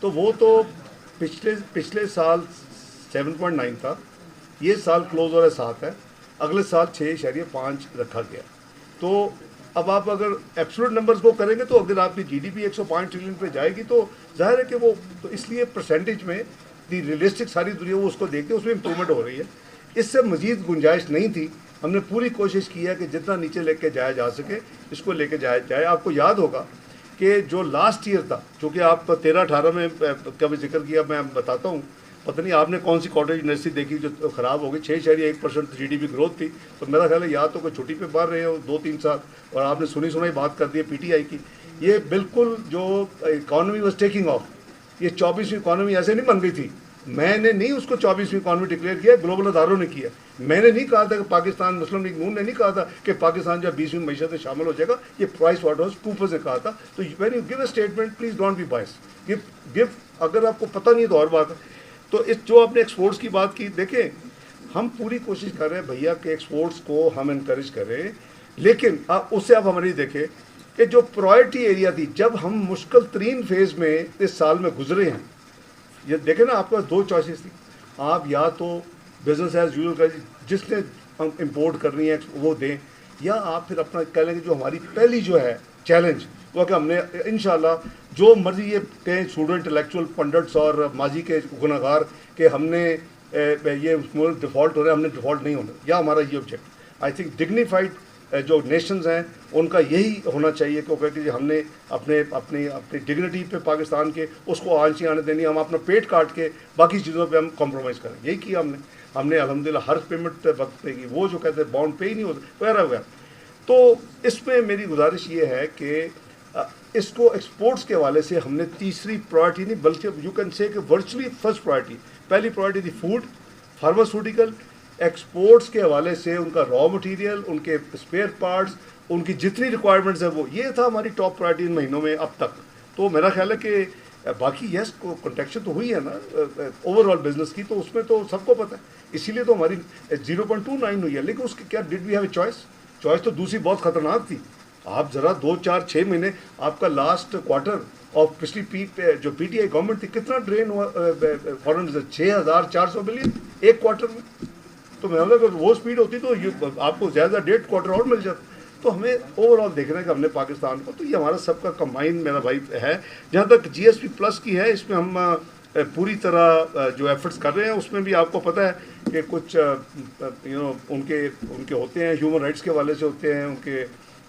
तो वो तो पिछले साल 7.9 था, ये साल क्लोज हो रहा है 7 है, अगले साल 6.5 रखा गया। तो अब आप अगर एब्सोल्यूट नंबर्स को करेंगे तो अगर आपकी GDP 105 ट्रिलियन पे जाएगी तो जाहिर है कि वो, तो इसलिए परसेंटेज में दी रियलिस्टिक सारी दुनिया वो उसको देखते उसमें इम्प्रूवमेंट हो रही है। इससे मज़ीद गुंजाइश नहीं थी, हमने पूरी कोशिश की है कि जितना नीचे लेके जाया जा सके इसको लेके जाया जाए। आपको याद होगा कि जो लास्ट ईयर था, चूँकि आप 13-18 में कभी जिक्र किया, मैं बताता हूँ, पता नहीं आपने कौन सी कॉटेज यूनिवर्सिटी देखी जो ख़राब हो गई, 6.1% GDP ग्रोथ थी। तो मेरा ख्याल है या तो कोई छुट्टी पे बाहर रहे हो 2-3 साल और आपने सुनी बात कर दी है PTI की। ये बिल्कुल जो इकॉनमी वॉज टेकिंग ऑफ, ये 24वीं इकॉनमी ऐसे नहीं बन गई थी, मैंने नहीं उसको 24वीं इकॉनमी डिक्लेयर किया, ग्लोबल अदारों ने किया। मैंने नहीं कहा था कि पाकिस्तान, मुस्लिम लीग नून ने नहीं कहा था कि पाकिस्तान जो 20वीं मईशत में शामिल हो जाएगा, ये प्राइस वाटर्स कूपर्स ने कहा था। तो when you give a statement please don't be bias, give अगर आपको पता नहीं है तो और बात है। तो इस जो आपने एक्सपोर्ट्स की बात की, देखें हम पूरी कोशिश कर रहे हैं भैया कि एक्सपोर्ट्स को हम इनकरेज करें, लेकिन उससे आप हमारी देखें कि जो प्रायोरिटी एरिया थी, जब हम मुश्किल तरीन फेज़ में इस साल में गुजरे हैं, ये देखें ना आपके पास 2 चॉइसेस थी, आप या तो बिजनेस एज यूजुअल कर, जिसने हम इम्पोर्ट करनी है वो दें, या आप फिर अपना कह लेंगे जो हमारी पहली जो है चैलेंज वो कि हमने इंशाल्लाह जो मर्जी ये कहें स्टूडेंट इंटेलेक्चुअल पंडिट्स और माजी के गुनाहगार के हमने ये डिफ़ॉल्ट हो रहा है, हमने डिफ़ॉल्ट नहीं होना, या हमारा ये ऑब्जेक्ट। आई थिंक डिग्निफाइड जो नेशंस हैं उनका यही होना चाहिए क्योंकि हमने अपने डिग्निटी पे पाकिस्तान के उसको आंच नहीं आने देनी, हम अपना पेट काट के बाकी चीज़ों पे हम कॉम्प्रोमाइज़ करें, यही किया हमने अल्हम्दुलिल्लाह हर पेमेंट वक्त पे की, वो जो कहते हैं बॉन्ड पे ही नहीं होता वगैरह वगैरह। तो इसमें मेरी गुजारिश ये है कि इसको एक्सपोर्ट्स के हवाले से हमने तीसरी प्रायोरिटी नहीं बल्कि यू कैन से कि वर्चुअली फर्स्ट प्रायोरिटी, पहली प्रायोरिटी थी फूड, फार्मास्यूटिकल, एक्सपोर्ट्स के हवाले से उनका रॉ मटेरियल, उनके स्पेयर पार्ट्स, उनकी जितनी रिक्वायरमेंट्स है वो, ये था हमारी टॉप प्रायोरिटी इन महीनों में अब तक। तो मेरा ख्याल है कि बाकी यस कॉन्ट्रैक्शन तो हुई है ना ओवरऑल बिजनेस की, तो उसमें तो सबको पता है, इसीलिए तो हमारी 0.29 हुई है। लेकिन उसके क्या did we have a choice? Choice तो दूसरी बहुत खतरनाक थी। आप ज़रा 2, 4, 6 महीने आपका लास्ट क्वार्टर और पिछली जो पीटीआई गवर्नमेंट थी कितना ड्रेन हुआ फॉरेन रिजर्व, 6,400 बिलियन एक क्वार्टर में। तो मैं अगर वो स्पीड होती तो आपको ज़्यादा 1.5 क्वार्टर और मिल जाता। तो हमें ओवरऑल देखना है कि हमने पाकिस्तान को, तो ये हमारा सबका कंबाइन मेरा भाई है। जहाँ तक जीएसपी प्लस की है, इसमें हम पूरी तरह जो एफर्ट्स कर रहे हैं, उसमें भी आपको पता है कि कुछ उनके होते हैं, ह्यूमन राइट्स के हवाले से होते हैं, उनके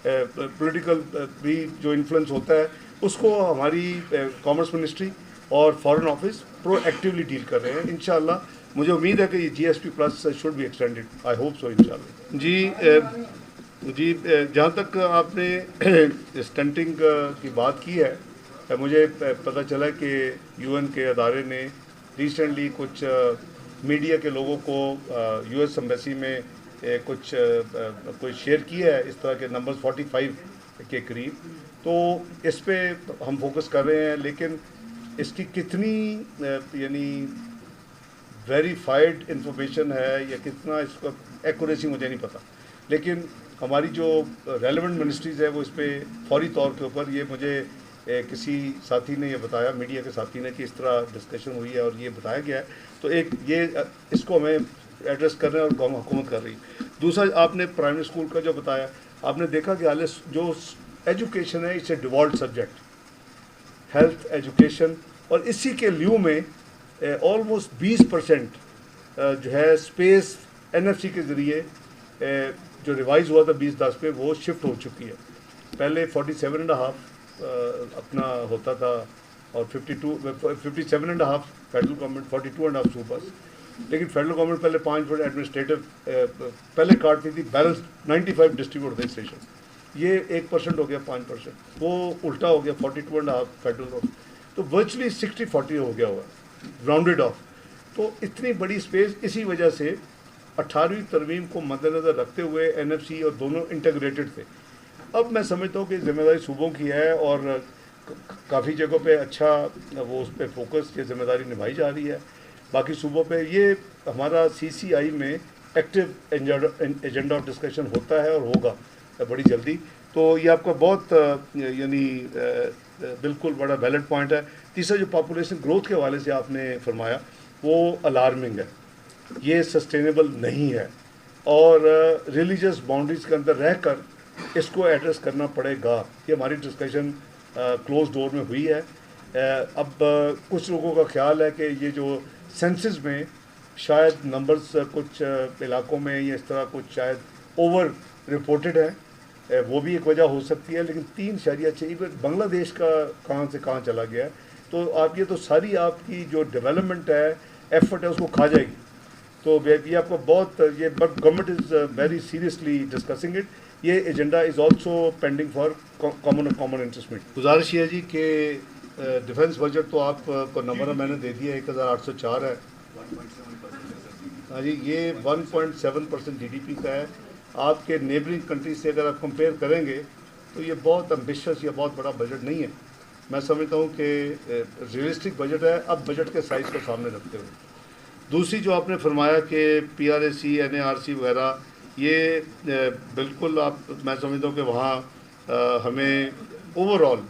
पॉलिटिकल भी जो इन्फ्लुएंस होता है उसको हमारी कॉमर्स मिनिस्ट्री और फॉरेन ऑफिस प्रोएक्टिवली डील कर रहे हैं। इंशाल्लाह मुझे उम्मीद है कि ये GSP plus should be extended, I hope so इंशाल्लाह। जी जहाँ तक आपने स्टंटिंग की बात की है, मुझे पता चला कि यूएन के अदारे ने रिसेंटली कुछ मीडिया के लोगों को यूएस एम्बेसी में कोई शेयर किया है, इस तरह के नंबर्स 45 के करीब। तो इस पे हम फोकस कर रहे हैं, लेकिन इसकी कितनी यानी वेरीफाइड इंफॉर्मेशन है या कितना इसका एक्यूरेसी मुझे नहीं पता, लेकिन हमारी जो रेलेवेंट मिनिस्ट्रीज़ है वो इस पर फौरी तौर के ऊपर, ये मुझे किसी साथी ने ये बताया, मीडिया के साथी ने, कि इस तरह डिस्कशन हुई है और ये बताया गया है। तो एक ये इसको हमें एड्रेस कर रहे हैं और हुकूमत कर रही है। दूसरा, आपने प्राइमरी स्कूल का जो बताया, आपने देखा कि हाल जो एजुकेशन है, it's a devolve subject, health education, और इसी के लिeu में ऑलमोस्ट 20% जो है स्पेस एनएफसी के ज़रिए जो रिवाइज़ हुआ था 2010 पे, वो शिफ्ट हो चुकी है। पहले 47.5 अपना होता था और 57.5 फेडरल गवर्नमेंट, 42.5 सूबर्स। लेकिन फेडरल गवर्नमेंट पहले 5 एडमिनिस्ट्रेटिव पहले काटती थी, बैलेंस 95 डिस्ट्रीब्यूट होते स्टेशन, ये 1% हो गया 5%, वो उल्टा हो गया 42.5 फेडरल, तो वर्चुअली 60-40 हो गया हुआ राउंडेड ऑफ। तो इतनी बड़ी स्पेस, इसी वजह से 18वीं तरमीम को मद्देनज़र रखते हुए एनएफसी और दोनों इंटीग्रेटेड थे। अब मैं समझता हूँ कि जिम्मेदारी सूबों की है और काफ़ी जगहों पे अच्छा वो उस पर फोकस, ये जिम्मेदारी निभाई जा रही है। बाकी सूबों पे ये हमारा सीसीआई में एक्टिव एजेंडा ऑफ डिस्कशन होता है और होगा बड़ी जल्दी। तो ये आपका बहुत यानी बिल्कुल बड़ा वैलिड पॉइंट है। तीसरा, जो पॉपुलेशन ग्रोथ के हवाले से आपने फरमाया, वो अलार्मिंग है, ये सस्टेनेबल नहीं है और रिलीजियस बाउंड्रीज़ के अंदर रहकर इसको एड्रेस करना पड़ेगा। ये हमारी डिस्कशन क्लोज डोर में हुई है। अब कुछ लोगों का ख्याल है कि ये जो सेंसस में शायद नंबर्स कुछ इलाकों में या इस तरह कुछ शायद ओवर रिपोर्टेड है, वो भी एक वजह हो सकती है। लेकिन 3.6 बांग्लादेश का कहाँ से कहाँ चला गया है, तो आप ये तो सारी आपकी जो डेवलपमेंट है, एफर्ट है, उसको खा जाएगी। तो ये आपको बहुत ये, but government is very seriously discussing it. ये agenda is also pending for common interest meet. गुजारिश ये है जी कि डिफेंस बजट तो आपको नंबर मैंने दे दिया 1804 है। हाँ जी, ये 1.7% GDP का है। आपके नेबरिंग कंट्री से अगर आप कंपेयर करेंगे तो ये बहुत एम्बिशियस या बहुत बड़ा बजट नहीं है। मैं समझता हूँ कि रियलिस्टिक बजट है, अब बजट के साइज़ को सामने रखते हुए। दूसरी जो आपने फरमाया कि PRAC, NARC वगैरह, ये बिल्कुल मैं समझता हूँ कि वहाँ हमें ओवरऑल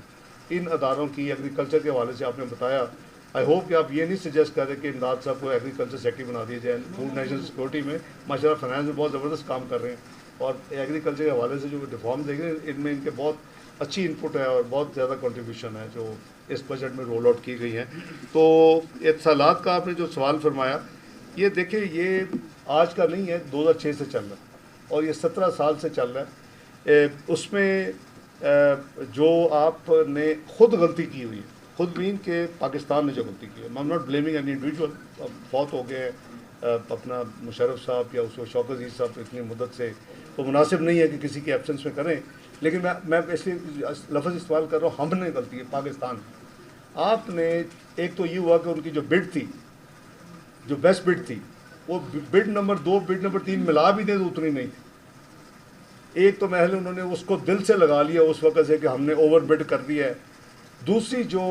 इन अदारों की एग्रीकल्चर के हवाले से आपने बताया। आई होप कि आप ये नहीं सजेस्ट कर रहे कि इमदाद साहब को एग्रीकल्चर सेक्रेटरी बना दिया जाए। फूड नेशनल सिक्योरिटी में माशाल्लाह फाइनेंस में बहुत ज़बरदस्त काम कर रहे हैं और एग्रीकल्चर के हवाले से जो रिफॉर्म देख रहे हैं, इनमें इनके बहुत अच्छी इनपुट है और बहुत ज़्यादा कंट्रीब्यूशन है जो इस बजट में रोल आउट की गई हैं। तो इत्सलात का आपने जो सवाल फरमाया, ये देखिए, ये आज का नहीं है, 2006 से चल रहा है और ये 17 साल से चल रहा है। उसमें जो आपने खुद गलती की हुई है, खुद मीन के पाकिस्तान ने जो गलती की है, I am not blaming any individual, फौत हो गए अपना मुशर्रफ साहब या उसको शौकत अजीज़ साहब इतनी मुद्दत से, तो मुनासिब नहीं है कि किसी के एब्सेंस में करें। लेकिन मैं इसलिए लफ्ज़ इस्तेमाल कर रहा हूँ, हमने गलती है, पाकिस्तान। आपने एक तो ये हुआ कि उनकी जो बिड थी, जो बेस्ट बिड थी, वो बिड नंबर 2 बिड नंबर 3 मिला भी दें तो उतनी नहीं थी। एक तो महल उन्होंने उसको दिल से लगा लिया उस वक्त से कि हमने ओवर बिड कर दिया है। दूसरी जो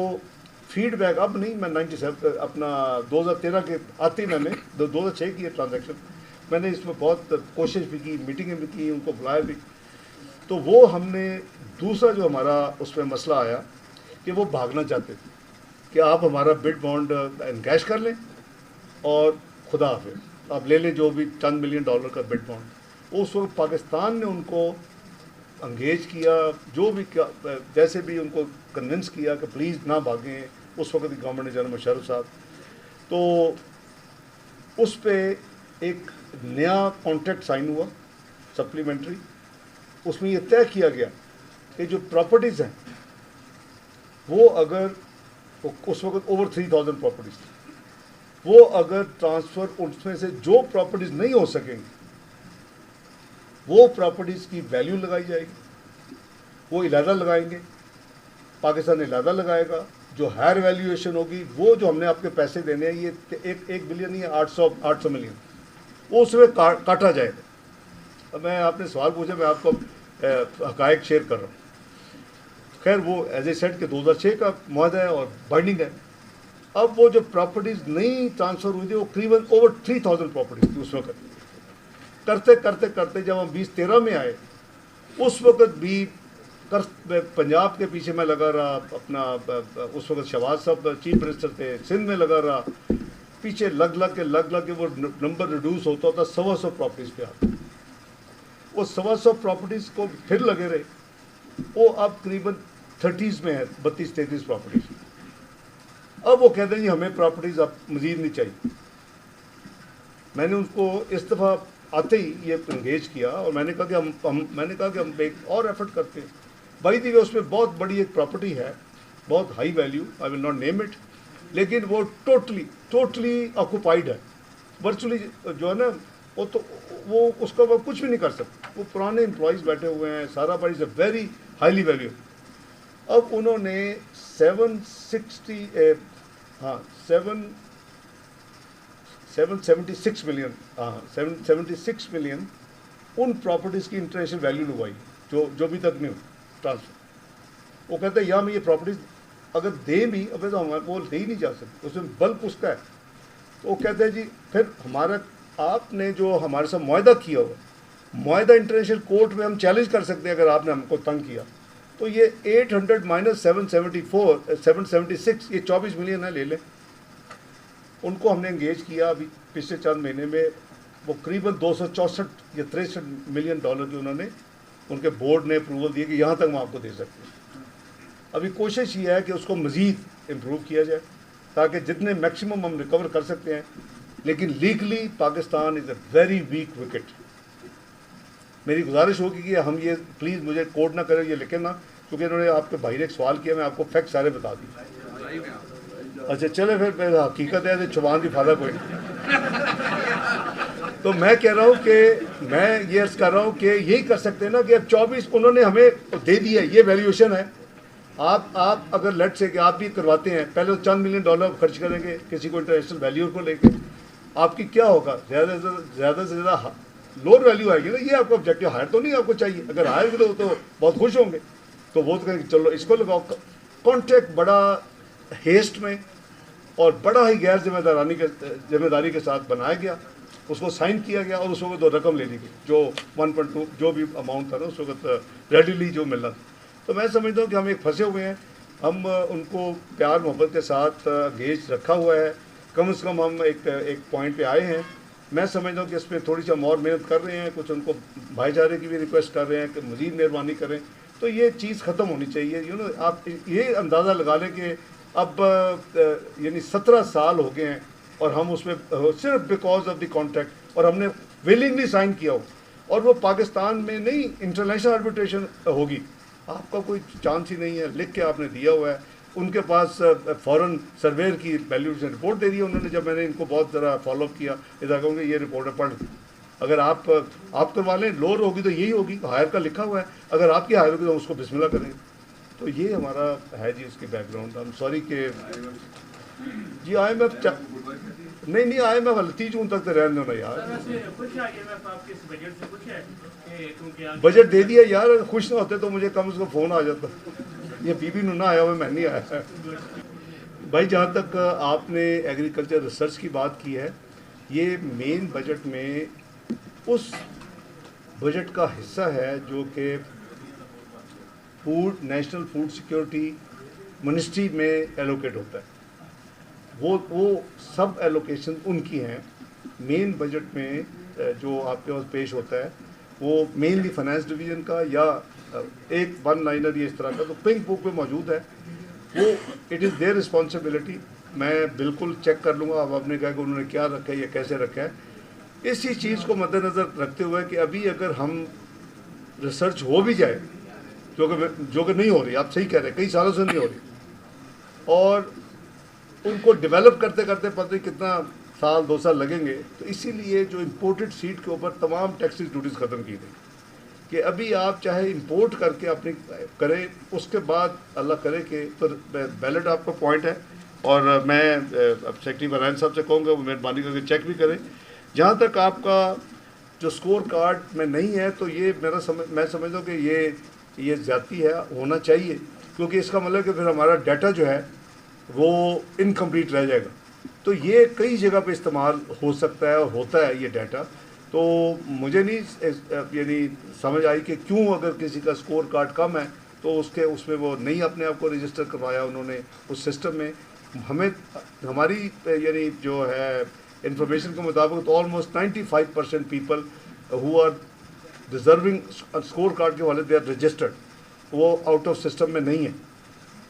फीडबैक अब नहीं, मैं 97 अपना 2013 के आते ही मैंने 2006 की ट्रांजैक्शन, मैंने इसमें बहुत कोशिश भी की, मीटिंगें भी की, उनको बुलाया भी। तो वो हमने दूसरा जो हमारा उसमें मसला आया कि वो भागना चाहते थे कि आप हमारा बिड बॉन्ड एनकैश कर लें और खुदा हाफिज़ आप ले लें जो भी $10 मिलियन का बिड बॉन्ड। उस वक्त पाकिस्तान ने उनको अंगेज किया, जो भी जैसे भी उनको कन्विंस किया कि प्लीज़ ना भागें। उस वक्त की गवर्नमेंट जनरल मुशर्रफ साहब, तो उस पर एक नया कॉन्ट्रैक्ट साइन हुआ सप्लीमेंट्री। उसमें ये तय किया गया कि जो प्रॉपर्टीज़ हैं वो अगर उस वक्त ओवर 3000 प्रॉपर्टीज़ थी, वो अगर ट्रांसफ़र उसमें से जो प्रॉपर्टीज़ नहीं हो सकेंगी वो प्रॉपर्टीज़ की वैल्यू लगाई जाएगी, वो इलादा लगाएंगे, पाकिस्तान इलादा लगाएगा। जो हायर वैल्यूएशन होगी वो जो हमने आपके पैसे देने हैं, ये एक बिलियन नहीं है, 800 मिलियन, वो उसमें काटा जाएगा। अब मैं आपने सवाल पूछा, मैं आपको हकायक शेयर कर रहा हूँ। खैर वो एज ए सेट के 2006 का मुआहदा है और बाइंडिंग है। अब वो जो प्रॉपर्टीज़ नहीं ट्रांसफ़र हुई थी वो करीबन ओवर 3000 प्रॉपर्टीज़ थी उस वक्त। करते करते करते जब हम 2013 में आए, उस वक्त भी पंजाब के पीछे मैं लगा रहा, अपना उस वक्त शहबाज साहब चीफ मिनिस्टर थे, सिंध में लगा रहा, पीछे लग के वो नंबर रिड्यूस होता था 125 प्रॉपर्टीज़ पे आता। वो 125 प्रॉपर्टीज़ को फिर लगे रहे, वो अब करीबन 30s में है, 32-33 प्रॉपर्टीज़। अब वो कहते हैं जी हमें प्रॉपर्टीज़ अब मज़ीद नहीं चाहिए। मैंने उनको इस दफ़ा आते ही ये इंगेज किया और मैंने कहा कि हम एक और एफर्ट करते हैं। बाई दी वे उसमें बहुत बड़ी एक प्रॉपर्टी है, बहुत high value, I will not name it, लेकिन वो टोटली ऑक्यूपाइड है, वर्चुअली जो है ना, वो उसका वो कुछ भी नहीं कर सकते। वो पुराने एम्प्लॉयज़ बैठे हुए हैं, सारा buys a very highly value. अब उन्होंने 776 मिलियन उन प्रॉपर्टीज़ की इंटरनेशनल वैल्यू लगवाई जो भी तक नहीं हुई ट्रांसफर। वो कहते हैं या मैं ये प्रॉपर्टीज़ अगर दें भी, अब तो हमारे वो ले ही नहीं जा सकते, उसमें बल्क उसका है। तो वो कहते हैं जी फिर हमारा आपने जो हमारे साथ मुआहदा किया हुआ, मुआहदा इंटरनेशनल कोर्ट में हम चैलेंज कर सकते हैं अगर आपने हमको तंग किया। तो ये 800 माइनस 776 ये 24 मिलियन है, ले लें। उनको हमने इंगेज किया अभी पिछले चंद महीने में, वो करीबन 264 या 63 मिलियन डॉलर की उन्होंने, उनके बोर्ड ने अप्रूवल दिए कि यहाँ तक हम आपको दे सकते हैं। अभी कोशिश ये है कि उसको मज़ीद इम्प्रूव किया जाए ताकि जितने मैक्सिमम हम रिकवर कर सकते हैं। लेकिन legally Pakistan is a very weak wicket. मेरी गुजारिश होगी कि हम ये प्लीज़ मुझे कोड ना करें, ये लिखें ना, क्योंकि इन्होंने आपके भाई ने एक सवाल किया, मैं आपको फैक्ट सारे बता दिए। अच्छा चले फिर हकीकत है चुबान की फायदा कोई नहीं। तो मैं कह रहा हूँ कि मैं ये अर्ज़ कर रहा हूँ कि यही कर सकते हैं ना कि अब 24 उन्होंने हमें दे दिया, ये वैल्यूएशन है। आप अगर लेट से कि आप भी करवाते हैं, पहले तो $100 मिलियन खर्च करेंगे किसी को इंटरनेशनल वैल्यू को लेके, आपकी क्या होगा, ज़्यादा से ज़्यादा लोअर वैल्यू आएगी ना। ये आपको ऑब्जेक्टिव हायर तो नहीं आपको चाहिए, अगर हायर तो बहुत खुश होंगे, तो वो तो कहेंगे चलो इसको लगाओ। कॉन्ट्रैक्ट बड़ा हेस्ट में और बड़ा ही गैर जिम्मेदारी के साथ बनाया गया, उसको साइन किया गया और उस वक्त तो रकम ले ली गई जो 1.2 जो भी अमाउंट था ना उस वक्त रेडिली जो मिलना था। तो मैं समझता हूँ कि हम एक फंसे हुए हैं, हम उनको प्यार मोहब्बत के साथ गेज रखा हुआ है। कम से कम हम एक पॉइंट पे आए हैं। मैं समझता हूँ कि इस पर थोड़ी सी हम और मेहनत कर रहे हैं, कुछ उनको भाईचारे की भी रिक्वेस्ट कर रहे हैं कि मज़ीद मेहरबानी करें। तो ये चीज़ ख़त्म होनी चाहिए। आप ये अंदाज़ा लगा लें कि अब यानी 17 साल हो गए हैं और हम उसमें सिर्फ बिकॉज ऑफ द कॉन्ट्रैक्ट, और हमने विलिंगली साइन किया हो, और वो पाकिस्तान में नहीं इंटरनेशनल आर्बिट्रेशन होगी, आपका कोई चांस ही नहीं है। लिख के आपने दिया हुआ है, उनके पास फॉरेन सर्वेयर की वैल्यूएशन रिपोर्ट दे दी उन्होंने। जब मैंने इनको बहुत ज़रा फॉलोअप किया, इधर कहूँगी ये रिपोर्ट है, पढ़ अगर आप करवा लें, लोअर होगी तो यही होगी, हायर का लिखा हुआ है, अगर आपकी हायर होगी तो उसको बिस्मिल्लाह करेंगे। तो ये हमारा है जी उसकी बैकग्राउंड। हम सॉरी कि जी IMF नहीं IMF 30 जून तक तो रहने दो यार। बजट दे दिया यार, खुश ना होते तो मुझे कम से कम फ़ोन आ जाता। ये बीबी नुना आया हुआ, मैं नहीं आया। भाई जहाँ तक आपने एग्रीकल्चर रिसर्च की बात की है, ये मेन बजट में उस बजट का हिस्सा है जो कि food national food security ministry में एलोकेट होता है। वो सब एलोकेशन उनकी हैं। मेन बजट में जो आपके पास पेश होता है वो मेनली फाइनेंस डिवीज़न का या एक वन लाइनर ये इस तरह का तो पिंक बुक में मौजूद है। वो इट इज़ देयर रिस्पॉन्सिबिलिटी। मैं बिल्कुल चेक कर लूँगा। अब आपने कहा कि उन्होंने क्या रखा है या कैसे रखा है, इसी चीज़ को मद्देनज़र रखते हुए कि अभी अगर हम रिसर्च हो भी जाए जो कि नहीं हो रही, आप सही कह रहे हैं, कई सालों से नहीं हो रही, और उनको डेवलप करते करते पता नहीं कितना साल 2 साल लगेंगे, तो इसीलिए जो इम्पोर्टेड सीड के ऊपर तमाम टैक्सेस ड्यूटीज़ ख़त्म की गई कि अभी आप चाहे इंपोर्ट करके अपनी करें, उसके बाद अल्लाह करे कि तो बैलेट आपका पॉइंट है। और मैं अब सेक्रेटरी नारायण साहब से कहूँगा वो मेहरबानी करके चेक भी करें। जहाँ तक आपका जो स्कोर कार्ड में नहीं है तो ये मैं समझता हूँ कि ये ज़्यादती है, होना चाहिए, क्योंकि इसका मतलब कि फिर हमारा डाटा जो है वो इनकम्प्लीट रह जाएगा। तो ये कई जगह पे इस्तेमाल हो सकता है और होता है ये डाटा। तो मुझे नहीं यानी समझ आई कि क्यों अगर किसी का स्कोर कार्ड कम है तो उसमें वो नहीं अपने आप को रजिस्टर करवाया उन्होंने उस सिस्टम में। हमें हमारी यानी जो है इंफॉर्मेशन के मुताबिक तो almost 95% people who are deserving score card के वाले दे आर रजिस्टर्ड, वो आउट ऑफ सिस्टम में नहीं है।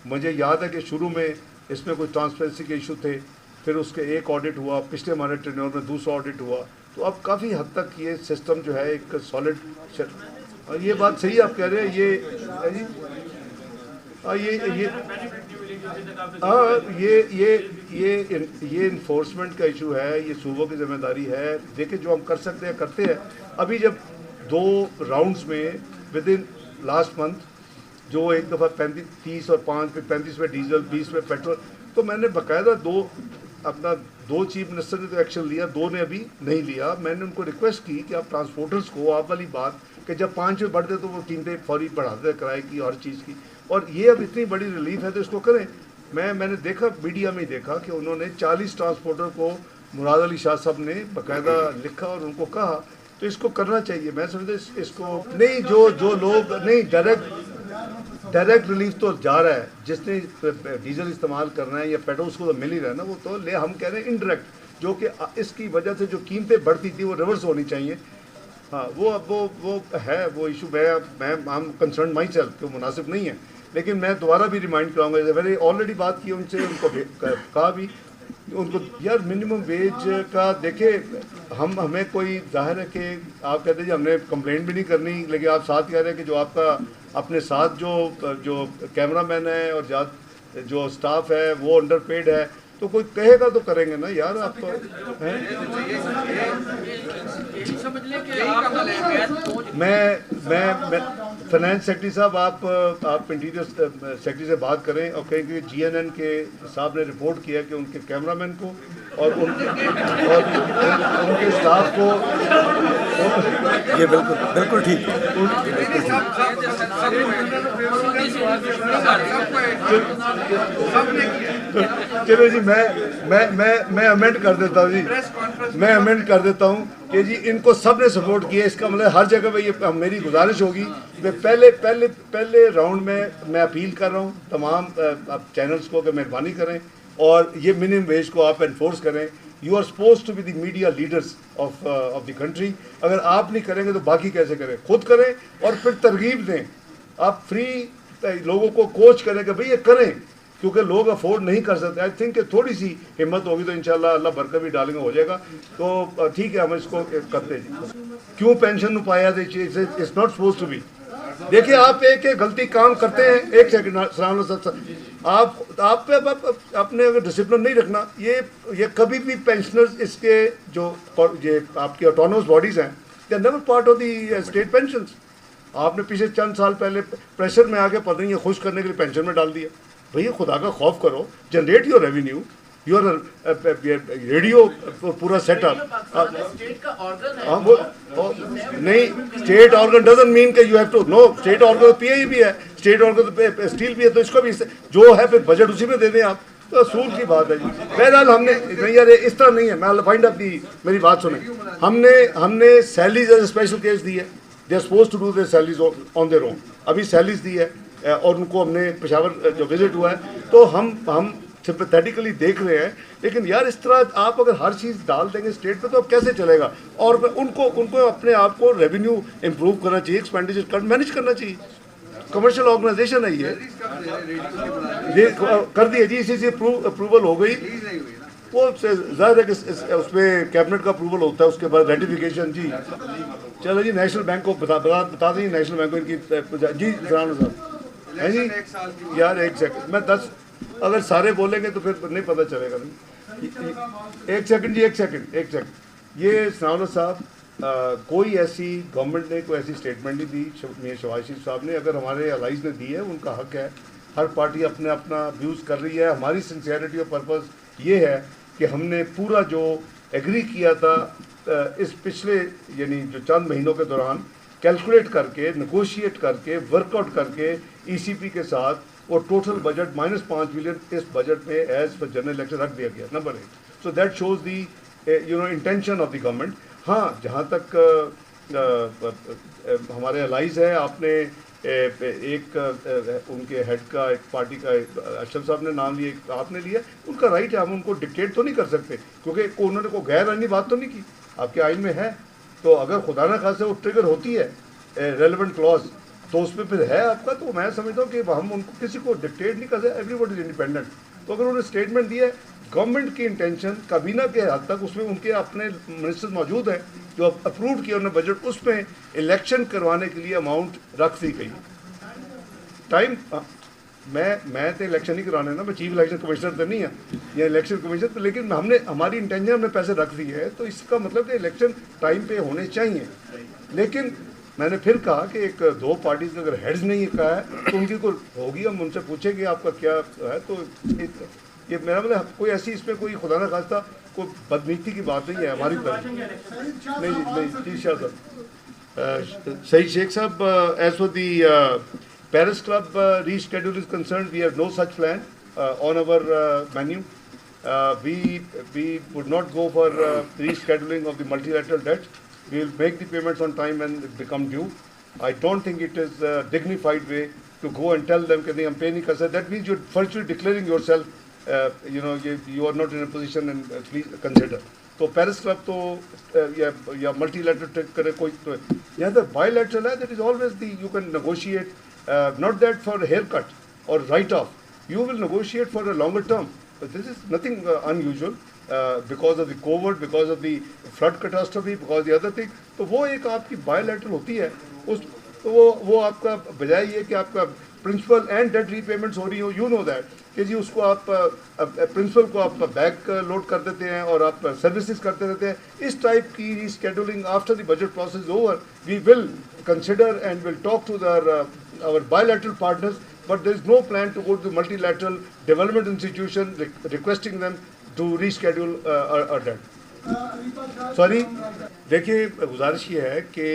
मुझे याद है कि शुरू में इसमें कुछ ट्रांसपेरेंसी के इशू थे, फिर उसके एक ऑडिट हुआ, पिछले हमारे टेन्योर में दूसरा ऑडिट हुआ, तो अब काफ़ी हद तक ये सिस्टम जो है एक सॉलिड। ये बात सही आप कह रहे हैं। ये इन्फोर्समेंट का इशू है, ये सूबों की जिम्मेदारी है। देखिए जो हम कर सकते हैं करते हैं। अभी जब 2 राउंड्स में विद इन लास्ट मंथ जो एक दफ़ा 30 और 5 पे 35 में डीजल 20 में पेट्रोल, तो मैंने बाकायदा दो चीफ मिनिस्टर ने तो एक्शन लिया, 2 ने अभी नहीं लिया। मैंने उनको रिक्वेस्ट की कि आप ट्रांसपोर्टर्स को आप वाली बात कि जब 5 में बढ़ते तो वो कीमतें फौरी बढ़ाते हैं किराए की हर चीज़ की, और ये अब इतनी बड़ी रिलीफ है तो इसको करें। मैंने देखा मीडिया में देखा कि उन्होंने 40 ट्रांसपोर्टर को मुराद अली शाह साहब ने बाकायदा लिखा और उनको कहा, तो इसको करना चाहिए। मैं समझता इसको नहीं जो लोग नहीं डायरेक्ट रिलीफ तो जा रहा है, जिसने डीजल इस्तेमाल करना है या पेट्रोल उसको तो मिल ही रहा है ना, वो तो ले। हम कह रहे हैं इनडायरेक्ट जो कि इसकी वजह से जो कीमतें बढ़ती थी वो रिवर्स होनी चाहिए। हाँ वो है वो इशू। मैं हम कंसर्न माई सेल्फ कि मुनासिब नहीं है, लेकिन मैं दोबारा भी रिमाइंड कराऊंगा। मैंने ऑलरेडी बात की उनसे, उनको कहा भी उनको यार मिनिमम वेज का देखे। हमें कोई जाहिर है कि आप कहते हैं हमने कंप्लेंट भी नहीं करनी, लेकिन आप साथ कह रहे हैं कि जो आपका अपने साथ जो कैमरामैन है और जो स्टाफ है वो अंडरपेड है, तो कोई कहेगा तो करेंगे ना यार। आप तो मैं फाइनेंस सेक्रेटरी साहब आप इंटीरियर सेक्रेटरी से बात करें और कहें कि GNN के साहब ने रिपोर्ट किया कि उनके कैमरामैन को और उनके स्टाफ को ये बिल्कुल ठीक है। चलो जी, मैं अमेंड कर देता हूँ जी। मैं अमेंड कर देता हूँ कि जी इनको सब ने सपोर्ट किया। इसका मतलब हर जगह पे ये मेरी गुजारिश होगी। मैं पहले राउंड में मैं अपील कर रहा हूँ तमाम आप चैनल्स को कि मेहरबानी करें और ये मिनिमम वेज को आप एनफोर्स करें। You are suppose to be the media leaders of the country. अगर आप नहीं करेंगे तो बाकी कैसे करें? खुद करें और फिर तरगीब दें। आप फ्री लोगों को कोच करें कि भाई ये करें, क्योंकि लोग अफोर्ड नहीं कर सकते। आई थिंक थोड़ी सी हिम्मत होगी तो इंशाल्लाह अल्लाह बरकत भी डालेंगे, हो जाएगा। तो ठीक है, हम इसको करते हैं जी। क्यों पेंशन पाया it's not suppose to be. देखिए आप एक गलती काम करते हैं, एक सेकंड, आप पे अपने अगर डिसिप्लिन नहीं रखना, ये कभी भी पेंशनर्स इसके जो ये आपकी ऑटोनोमस बॉडीज़ हैं, they are never part of the state pensions. आपने पिछले चंद साल पहले प्रेशर में आके पता नहीं ये खुश करने के लिए पेंशन में डाल दिया। भैया खुदा का खौफ करो, generate your revenue, your radio पूरा सेटअप। हाँ वो नहीं, स्टेट ऑर्गन डजंट मीन कि you have to know. State organ तो PI भी है, स्टेट ऑर्गन तो स्टील भी है, तो इसको भी जो है फिर बजट उसी में दे दें आप। तो असूल की बात है जी। बहरहाल हमने नहीं यार इस तरह नहीं है, मैं फाइंड अप दी, मेरी बात सुने, हमने सैलरीज एज स्पेशल केस दी है, they are suppose to do their salaries on their own, अभी सैलरीज दी है और उनको हमने पेशावर जो विजिट हुआ है तो हम सिंपैथेटिकली देख रहे हैं। लेकिन यार इस तरह आप अगर हर चीज़ डाल देंगे स्टेट पे तो अब कैसे चलेगा। और उनको अपने आप को रेवेन्यू इंप्रूव करना चाहिए, एक्सपेंडिचर मैनेज करना चाहिए, कमर्शियल ऑर्गेनाइजेशन है ये कर दिए जी, इसी से अप्रूवल हो गई, वो ज़ाहिर है कि उसमें कैबिनेट का अप्रूवल होता है, उसके बाद रेटिफिकेशन जी। चलो जी नेशनल बैंक को बता दें, नेशनल बैंक को इनकी जी सराना साहब है जी। यार एक सेकंड, मैं 10 अगर सारे बोलेंगे तो फिर नहीं पता चलेगा। नहीं एक सेकंड जी, एक सेकंड ये सराना साहब कोई ऐसी गवर्नमेंट ने कोई ऐसी स्टेटमेंट नहीं दी, मियां शहबाज शरीफ साहब ने, अगर हमारे अलाइज ने दी है उनका हक है, हर पार्टी अपने अपना व्यूज़ कर रही है। हमारी सिंसियरिटी और पर्पस ये है कि हमने पूरा जो एग्री किया था इस पिछले यानी जो चंद महीनों के दौरान कैलकुलेट करके, नेगोशिएट करके, वर्कआउट करके ईसीपी के साथ, और टोटल बजट -5 बिलियन इस बजट में एज पर जनरल इलेक्शन रख दिया गया, number 8। So that shows the intention of the government. हाँ, जहाँ तक हमारे अलाइज है, आपने एक उनके हेड का, एक पार्टी का अशरफ साहब ने नाम लिया, आपने लिया, उनका राइट है, हम उनको डिक्टेट तो नहीं कर सकते क्योंकि उन्होंने को गैर आईनी बात तो नहीं की, आपके आइन में है। तो अगर खुदा न खासा वो ट्रिगर होती है रेलेवेंट क्लॉज तो उसमें फिर है आपका, तो मैं समझता हूँ कि हम उनको किसी को डिक्टेट नहीं कर सकते, एवरीबॉडी इज इंडिपेंडेंट। तो अगर उन्होंने स्टेटमेंट दिया है, गवर्नमेंट की इंटेंशन काबीना के हद तक उसमें उनके अपने मिनिस्टर्स मौजूद हैं जो अप्रूव किया उन्होंने बजट, उसमें इलेक्शन करवाने के लिए अमाउंट रख दी गई। टाइम मैं तो इलेक्शन नहीं कराने ना, मैं चीफ इलेक्शन कमिश्नर तो नहीं है या इलेक्शन कमिश्नर तो, लेकिन हमने हमारी इंटेंशन हमने पैसे रख दिए है, तो इसका मतलब कि इलेक्शन टाइम पे होने चाहिए। लेकिन मैंने फिर कहा कि एक दो पार्टीज अगर हेड्स नहीं कहा है तो उनकी कोई होगी, हम उनसे पूछेंगे आपका क्या है। तो ये मेरा मतलब कोई ऐसी इसमें कोई खुदा न खास्ता कोई बदनीति की बात नहीं है हमारी तरफ। नहीं जी शाह साहब, सही शेख साहब, as for the Paris Club reschedule is concerned, we have no such plan on our menu. We would not go for rescheduling of the multilateral debt. We will make the payments on time when it become due. I don't think it is a dignified way to go and tell them that हम पे नहीं कर सकते. That means you're virtually declaring yourself, you are not in a position and please consider. तो पेरिस क्लब तो या मल्टीलैटरल करे कोई, तो यहाँ तो बायलैटरल है, that is always the you can negotiate, not that for a haircut or write-off. You will negotiate for a longer term. But this is nothing unusual because of the COVID, because of the flood catastrophe, because of the other thing. तो वो एक आपकी बायलैटरल होती है, उस तो वो आपका बजाय ये कि आपका प्रिंसिपल एंड डेट रीपेमेंट्स हो रही हो, यू नो दैट कि जी उसको आप प्रिंसिपल को आप बैक लोड कर देते हैं और आप सर्विसेज करते रहते हैं। इस टाइप की rescheduling after the budget process over we will consider and will talk to our bilateral partners, but there is no plan to go to the multilateral development institution requesting them to reschedule our debt. Sorry, देखिए गुजारिश ये है कि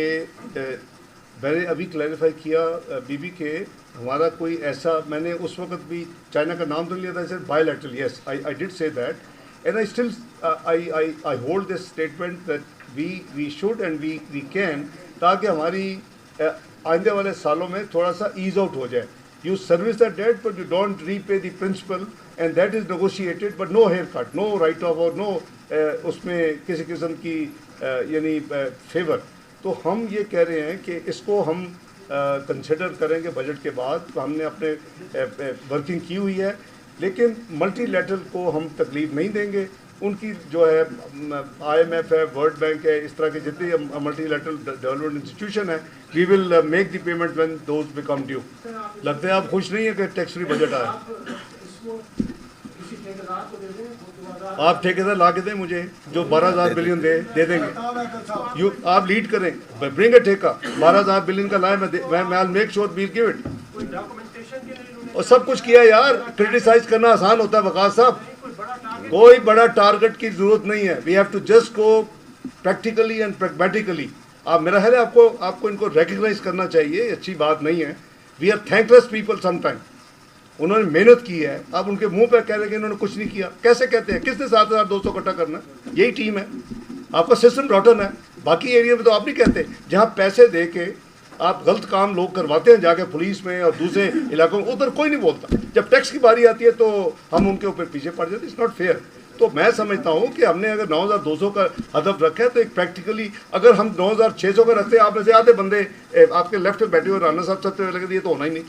मैंने अभी क्लैरिफाई किया बीबी के हमारा कोई ऐसा, मैंने उस वक्त भी चाइना का नाम तो लिया था, sir bilateral, yes, I did say that, and I still I hold this statement that we should and we can, ताकि हमारी आइंदे वाले सालों में थोड़ा सा ईज आउट हो जाए। You service the debt but you don't repay the principal and that is negotiated, but no haircut, no write off और नो उसमें किसी किस्म की यानी फेवर। तो हम ये कह रहे हैं कि इसको हम कंसिडर करेंगे बजट के बाद। तो हमने अपने वर्किंग की हुई है, लेकिन मल्टीलैटरल को हम तकलीफ नहीं देंगे। उनकी जो है IMF है, वर्ल्ड बैंक है, इस तरह के जितनी मल्टीलैटरल डेवलपमेंट इंस्टीट्यूशन है, we will make the payment when those become due. लगता है आप खुश नहीं है कि टैक्स फ्री बजट आया। आप ठेकेदार ला के दें मुझे, जो 12,000 बिलियन दे देंगे। आप लीड करें, ब्रिंग ए ठेका 12,000 बिलियन का लाए, मैं make sure we'll give it. और सब कुछ किया यार, क्रिटिसाइज करना आसान होता है वकास साहब, कोई बड़ा टारगेट की जरूरत नहीं है। We have to just go practically and pragmatically. आप मेरा ख्याल है आपको इनको रिकग्नाइज करना चाहिए, अच्छी बात नहीं है। We are thankless people sometime, उन्होंने मेहनत की है, आप उनके मुंह पे कह रहे हैं कि इन्होंने कुछ नहीं किया। कैसे कहते हैं? किसने 7,200 इकट्ठा करना? यही टीम है, आपका सिस्टम रॉटन है। बाकी एरिया में तो आप नहीं कहते, जहाँ पैसे दे के आप गलत काम लोग करवाते हैं जाके पुलिस में और दूसरे इलाकों में, उधर कोई नहीं बोलता। जब टैक्स की बारी आती है तो हम उनके ऊपर पीछे पड़ जाते। It's not fair. तो मैं समझता हूँ कि हमने अगर 9,200 का हदफ रखा है तो एक प्रैक्टिकली अगर हम 9,600 का रखते हैं, आप ऐसे आधे बंदे आपके लेफ्ट में बैठे हुए राना साहब सबसे लगे दिए तो होना ही नहीं।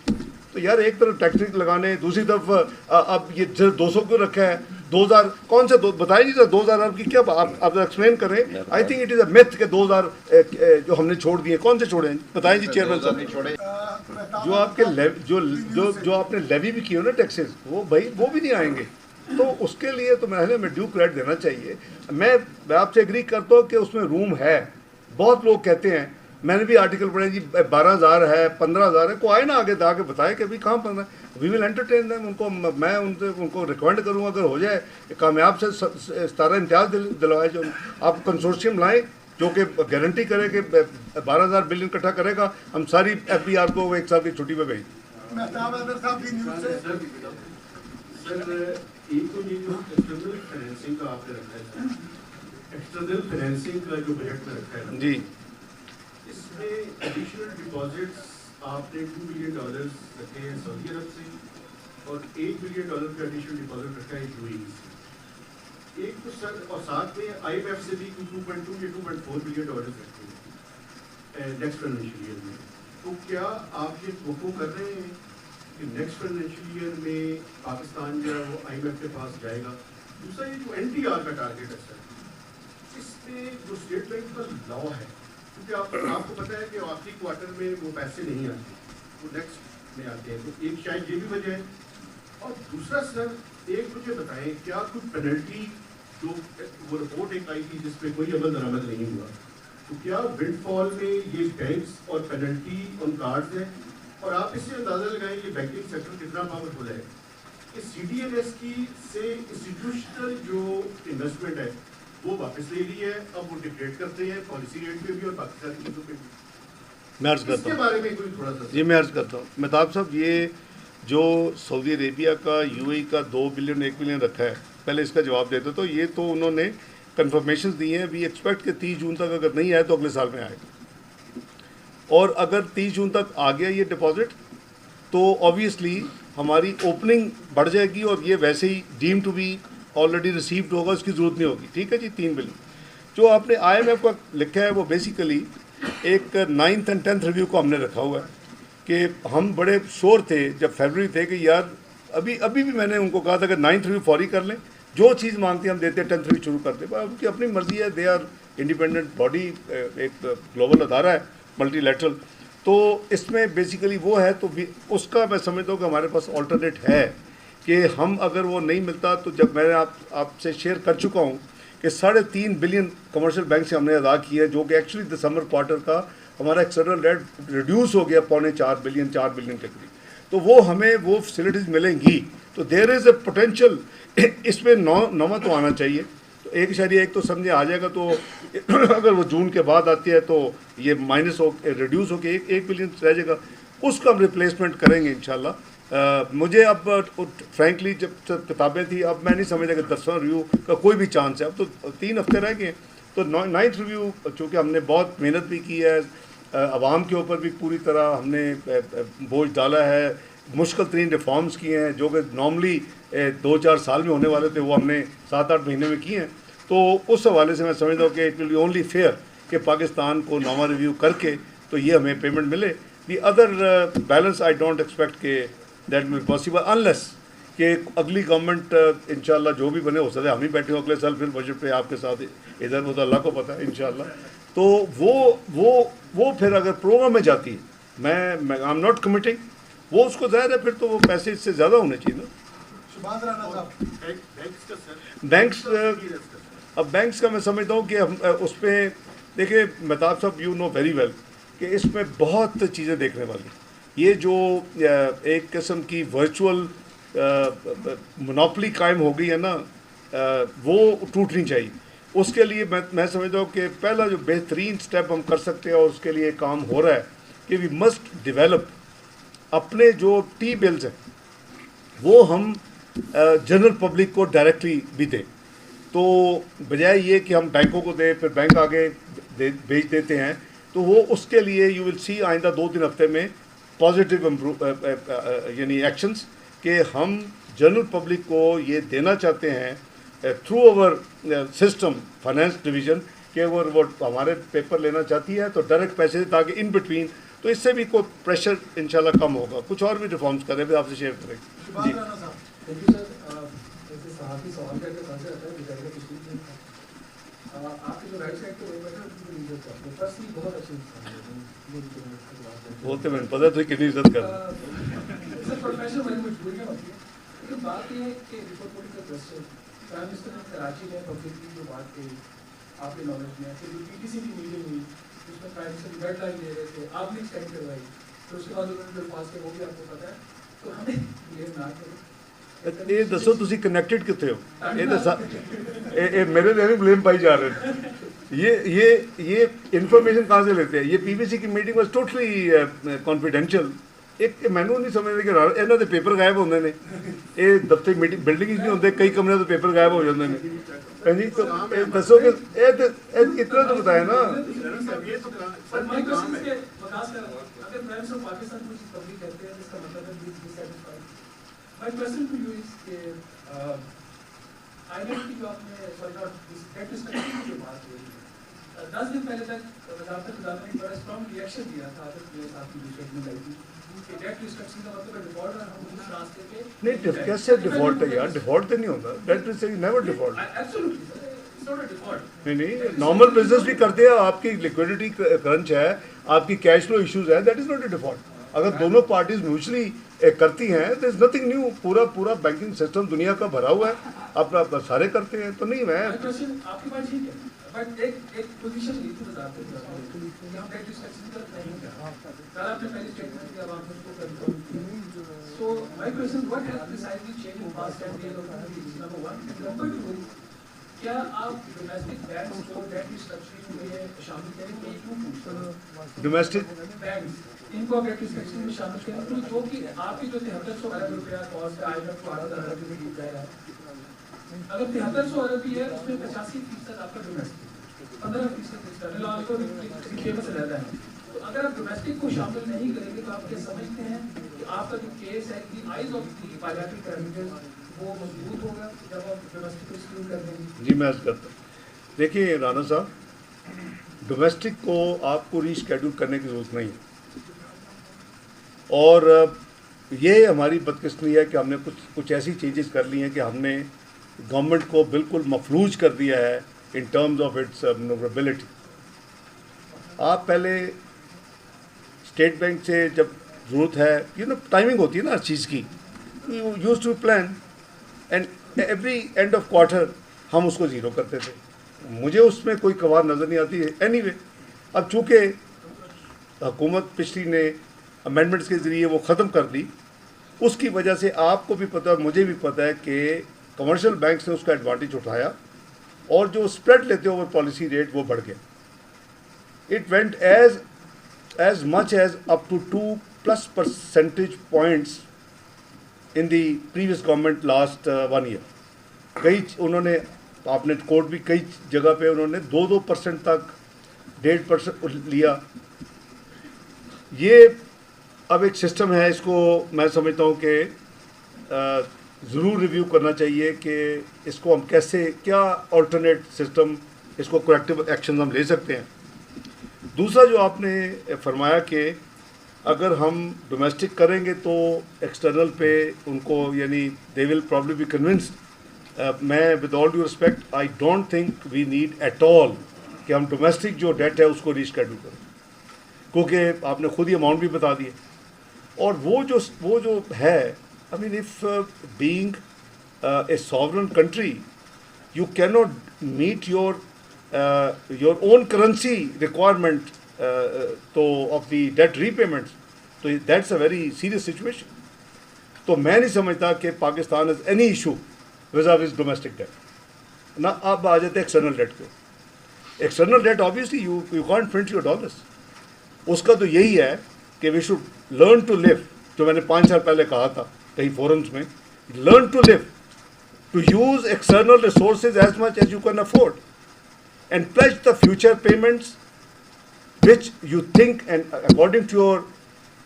तो यार एक तरफ टैक्स लगाने, दूसरी तरफ अब ये 200 को रखा है। 2,000 कौन से बताइए नहीं सर, 2,000 अरब की क्या आप एक्सप्लेन करें। आई think it is a myth के 2,000 जो हमने छोड़ दिए, कौन से छोड़े हैं बताएं जी चेयरमैन साहब। जो आपके जो आपने लेवी भी किए हो ना टैक्सेस, वो भाई वो भी नहीं आएंगे। तो उसके लिए तो मैंने में ड्यू क्रेडिट देना चाहिए। मैं आपसे एग्री करता हूँ कि उसमें रूम है। बहुत लोग कहते हैं, मैंने भी आर्टिकल पढ़े जी 12,000 है, 15,000 है, को आए ना आगे आके बताए कि अभी कहाँ पढ़ना है। We will entertain them. उनको मैं उनको रिकमेंड करूँगा अगर हो जाए कामयाब से 17 इम्तियाज़ दिलवाए, जो आप कंसोर्शियम लाएँ जो कि गारंटी करे कि 12,000 बिलियन इकट्ठा करेगा, हम सारी FBR को 1 साल की छुट्टी पर भेज। एक तो ये जो एक्सटर्नल फाइनेंसिंग का आपने रखा है, एक्सटर्नल फाइनेंसिंग का जो बजट में रखा है जी, इसमें एडिशनल डिपॉजिट्स आपने $2 बिलियन रखे हैं सऊदी अरब से और $8 बिलियन का एडिशनल डिपॉजिट रखा है यूएई से। एक तो सर, और साथ में IMF से भी 2.2 या $2.4 बिलियन रखे हैं नेक्स्ट फाइनेंशियल ईयर में। तो क्या आप ये तवक्को कर रहे हैं कि नेक्स्ट फाइनेंशियल ईयर में पाकिस्तान जो है वो IMF के पास जाएगा? दूसरा ये जो NTR का टारगेट है सर, इसमें जो स्टेट बैंक का लॉ है, क्योंकि आपको पता है कि आखिरी क्वार्टर में वो पैसे नहीं आते, वो नेक्स्ट में आते हैं। तो एक शायद ये भी वजह है। और दूसरा सर, एक मुझे बताएं, क्या कुछ पेनल्टी जो वो रिपोर्ट एक आई थी जिसमें कोई अमल दरामद नहीं हुआ, तो क्या विंडफॉल में ये बैंक्स और पेनल्टी ऑन कार्ड्स है? और आप इससे अंदाजा लगाएं कि बैंकिंग सेक्टर कितना पावरफुल है कि CDNS की से इंस्टीट्यूशनल जो इन्वेस्टमेंट है वो वापस ले ली है, अब वो डिक्टेट करते हैं पॉलिसी रेट पे भी और पाकिस्तानी चीज़ों पे भी। मैं अर्ज करता इसके हूँ बारे में कोई थोड़ा सा जी, मैं अर्ज करता हूँ मेहताब साहब, ये जो सऊदी अरेबिया का UAE का 2 बिलियन 1 बिलियन रखा है, पहले इसका जवाब देते। तो ये तो उन्होंने कन्फर्मेशन दी हैं। वी एक्सपेक्ट कि 30 जून तक अगर नहीं आए तो अगले साल में आएगा। और अगर 30 जून तक आ गया ये डिपॉजिट तो ऑब्वियसली हमारी ओपनिंग बढ़ जाएगी और ये वैसे ही deem to be already received होगा, उसकी ज़रूरत नहीं होगी। ठीक है जी। 3 बिलियन जो आपने IMF का लिखा है वो बेसिकली एक 9th and 10th रिव्यू को हमने रखा हुआ है कि हम बड़े श्योर थे जब फरवरी थे कि यार अभी भी मैंने उनको कहा था कि 9th रिव्यू फौरी कर लें, जो चीज़ मांगते हैं हम देते हैं, 10th रिव्यू शुरू करते हैं। उनकी अपनी मर्जी है, दे आर इंडिपेंडेंट बॉडी, एक ग्लोबल अदारा है मल्टीलैटरल। तो इसमें बेसिकली वो है, तो उसका मैं समझता हूँ कि हमारे पास ऑल्टरनेट है कि हम अगर वो नहीं मिलता तो जब मैंने आपसे शेयर कर चुका हूँ कि 3.5 बिलियन कमर्शियल बैंक से हमने अदा किया है, जो कि एक्चुअली दिसंबर क्वार्टर का हमारा एक्सटर्नल डेट रिड्यूस हो गया 4.25 बिलियन 4 बिलियन के करीब। तो वो हमें वो फैसिलिटीज़ मिलेंगी। तो देयर इज़ अ पोटेंशियल, इसमें नवा तो आना चाहिए। तो 1.1 तो समझे आ जाएगा। तो अगर वो जून के बाद आती है तो ये माइनस हो रिड्यूस होकर 1 बिलियन रह जाएगा, उसका हम रिप्लेसमेंट करेंगे इंशाल्लाह। मुझे अब फ्रैंकली जब किताबें थी, अब मैं नहीं समझता कि 10वां रिव्यू का कोई भी चांस है। अब तो 3 हफ्ते रह गए। तो 9th रिव्यू चूँकि हमने बहुत मेहनत भी की है, आवाम के ऊपर भी पूरी तरह हमने बोझ डाला है, मुश्किल तरीन रिफॉर्म्स किए हैं जो कि नॉर्मली 2-4 साल में होने वाले थे, वो हमने 7-8 महीने में किए हैं। तो उस हवाले से मैं समझता हूँ कि it will be only fair कि पाकिस्तान को 9वां रिव्यू करके तो ये हमें पेमेंट मिले। The other balance I don't expect के दैट विल पॉसिबल अनलेस कि अगली गवर्नमेंट इंशाल्लाह जो भी बने, हो सकता है हम ही बैठे हो अगले साल फिर बजट पे आपके साथ इधर उधर, अल्लाह को पता है इंशाल्लाह। तो वो फिर अगर प्रोग्राम में जाती है, मैं आई एम नॉट कमिटिंग, वो उसको ज़ाहिर है फिर तो वो पैसे इससे ज़्यादा होने चाहिए ना। बैंक्स अब बैंक्स का मैं समझता हूँ कि हम उस पर देखिए मेहताब साहब, यू नो वेरी वेल कि इसमें बहुत चीज़ें देखने वाली। ये जो एक किस्म की वर्चुअल मोनोपोली कायम हो गई है ना, वो टूटनी चाहिए। उसके लिए मैं समझता हूँ कि पहला जो बेहतरीन स्टेप हम कर सकते हैं और उसके लिए काम हो रहा है कि वी मस्ट डिवेलप अपने जो टी बिल्स हैं, वो हम जनरल पब्लिक को डायरेक्टली भी दें। तो बजाय ये कि हम बैंकों को दें फिर बैंक आगे भेज देते हैं, तो वो उसके लिए यू विल सी आइंदा 2-3 हफ्ते में पॉजिटिव यानी एक्शंस कि हम जनरल पब्लिक को ये देना चाहते हैं through our system finance division कि अगर वो हमारे पेपर लेना चाहती है तो डायरेक्ट पैसे ताकि इन बिटवीन, तो इससे भी कोई प्रेशर इंशाल्लाह कम होगा। कुछ और भी रिफॉर्म्स करें भी आपसे शेयर करेंगे जी। आपके जो राइट साइड पे बैठे हैं उनको इज्जत करते हैं, पर्सनली बहुत अच्छे इंसान हैं, बोलते मैंने पता तो कितनी इज्जत कर सर प्रोफेशनल वाली मजबूरियाँ होती है। लेकिन बात ये है कि before putting the question, prime minister ने कराची में पब्लिकली जो बात कही आपके नॉलेज में, फिर जो पीटीसी की मीटिंग हुई उसमें प्राइम मिनिस्टर डेडलाइन ले रहे थे, आपने एक्सटेंड करवाई, फिर उसके बाद उन्होंने जो पास किया वो भी आपको पता है। तो हमें ये ना करें, ਇਹ ਦੱਸੋ ਤੁਸੀਂ ਕਨੈਕਟਡ ਕਿੱਥੇ ਹੋ? ਇਹ ਦੱਸਾਂ ਇਹ मेरे लिए ब्लेम पाई जा रहे हैं। ये इन्फॉर्मेशन कहाँ से लेते हैं? ये पीबीसी की मीटिंग वाज टोटली कॉन्फिडेंशियल। एक मैनू नहीं समझते कि ਇਹਨਾਂ ਦੇ पेपर गायब ਹੁੰਦੇ ਨੇ, ਇਹ ਦਫ਼ਤਰੀ ਮੀਟਿੰਗ ਬਿਲਡਿੰਗ ਨਹੀਂ ਹੁੰਦੇ, ਕਈ ਕਮਰਿਆਂ ਤੋਂ पेपर गायब हो ਜਾਂਦੇ ਨੇ। जी तो दसो कि इतना तो बताया ना। My question to you is कि आइडेंटिटी जो आपने सॉरी नॉट डेट डिस्ट्रक्शन की जो बात हुई, 10 दिन पहले तक वज़ारत ख़ज़ाना ने बड़ा स्ट्रॉन्ग रिएक्शन दिया था आदत मेरे साथ की स्टेटमेंट आई थी कि डेट डिस्ट्रक्शन का मतलब है डिफॉल्ट है, हम उस रास्ते पे नहीं कैसे डिफॉल्ट है यार? डिफॉल्ट तो नहीं होता, debt destruction never default. Absolutely it's not a default. नहीं नॉर्मल बिजनेस भी करते हैं, आपकी लिक्विडिटी क्रंच है, आपकी कैश फ्लो इश्यूज है, that is not a default. अगर दोनों पार्टीज म्यूचुअली करती हैं देयर इज नथिंग न्यू। पूरा बैंकिंग सिस्टम दुनिया का भरा हुआ है, अपना सारे करते हैं, तो नहीं मैं आपकी बात ठीक है, बट एक पोजीशन ली थी वज़ारत ख़ज़ाना यहाँ डेट डिस्ट्रक्शन का नहीं था, कल आपने पहले स्टेटमेंट किया, आप उसको कंफर्म किया। So my question, what has decided change in past 10 years of number 1, number 2, क्या आप डोमेस्टिक बैंक्स को डेट डिस्ट्रक्शन में शामिल करेंगे? क्यों पूछता हूँ डोमेस्टिक बैंक्स इनको आप डेट डिस्ट्रक्शन में शामिल करें, तो जो कि आपके जो 7300 अरब रुपया कॉस्ट है IMF को 8,000 अरब रुपये का है, अगर 7300 अरब भी है उसमें 85% आपका डोमेस्टिक, 15% एक्सटर्नल आपको रिपेमेंट से ज़्यादा है। तो अगर आप डोमेस्टिक को शामिल नहीं करेंगे तो आप क्या समझते हैं कि आपका जो केस है the eyes of the bilateral parameters वो मजबूत होगा जब आप डोमेस्टिक को एक्सक्लूड कर देंगे? जी मैं अर्ज करता हूँ, देखिए राना साहब, डोमेस्टिक को आपको रीशेड्यूल करने की ज़रूरत नहीं है, और ये हमारी बदकिस्मती है कि हमने कुछ ऐसी चेंजेस कर ली हैं कि हमने गवर्नमेंट को बिल्कुल मफलूज कर दिया है in terms of its manoeuvrability. आप पहले स्टेट बैंक से जब ज़रूरत है टाइमिंग होती है ना हर चीज़ की, used to plan and every end of quarter हम उसको ज़ीरो करते थे। मुझे उसमें कोई कवार नज़र नहीं आती है। एनीवे अब चूँकि हुकूमत पिछली ने अमेंडमेंट्स के ज़रिए वो ख़त्म कर दी, उसकी वजह से आपको भी पता है मुझे भी पता है कि कमर्शियल बैंक्स ने उसका एडवांटेज उठाया और जो स्प्रेड लेते ओवर पॉलिसी रेट वो बढ़ गया। It went as much as up to 2+ percentage points in the previous government last 1 year। कई उन्होंने आपने कोर्ट भी कई जगह पे उन्होंने 2% तक 1.5% लिया। ये अब एक सिस्टम है, इसको मैं समझता हूँ कि ज़रूर रिव्यू करना चाहिए कि इसको हम कैसे, क्या अल्टरनेट सिस्टम, इसको करेक्टिव एक्शन हम ले सकते हैं। दूसरा जो आपने फरमाया कि अगर हम डोमेस्टिक करेंगे तो एक्सटर्नल पे उनको यानी they will probably be convinced. मैं with all due respect I don't think we need at all कि हम डोमेस्टिक जो डेट है उसको रीशेड्यूल करें, क्योंकि आपने खुद ही अमाउंट भी बता दिए। और वो जो है, I mean if being a sovereign country you can not meet your own currency requirement तो ऑफ द डेट रीपेमेंट्स, तो that's a very serious situation. तो मैं नहीं समझता कि Pakistan is any issue with domestic debt ना। अब आ जाते हैं एक्सटर्नल डेट को। External debt obviously you can't print your dollars, उसका तो यही है कि we should learn to live, जो मैंने 5 साल पहले कहा था कई फोरम्स में learn to live, to use external resources as much as you can afford, and pledge the future payments which you think and according to your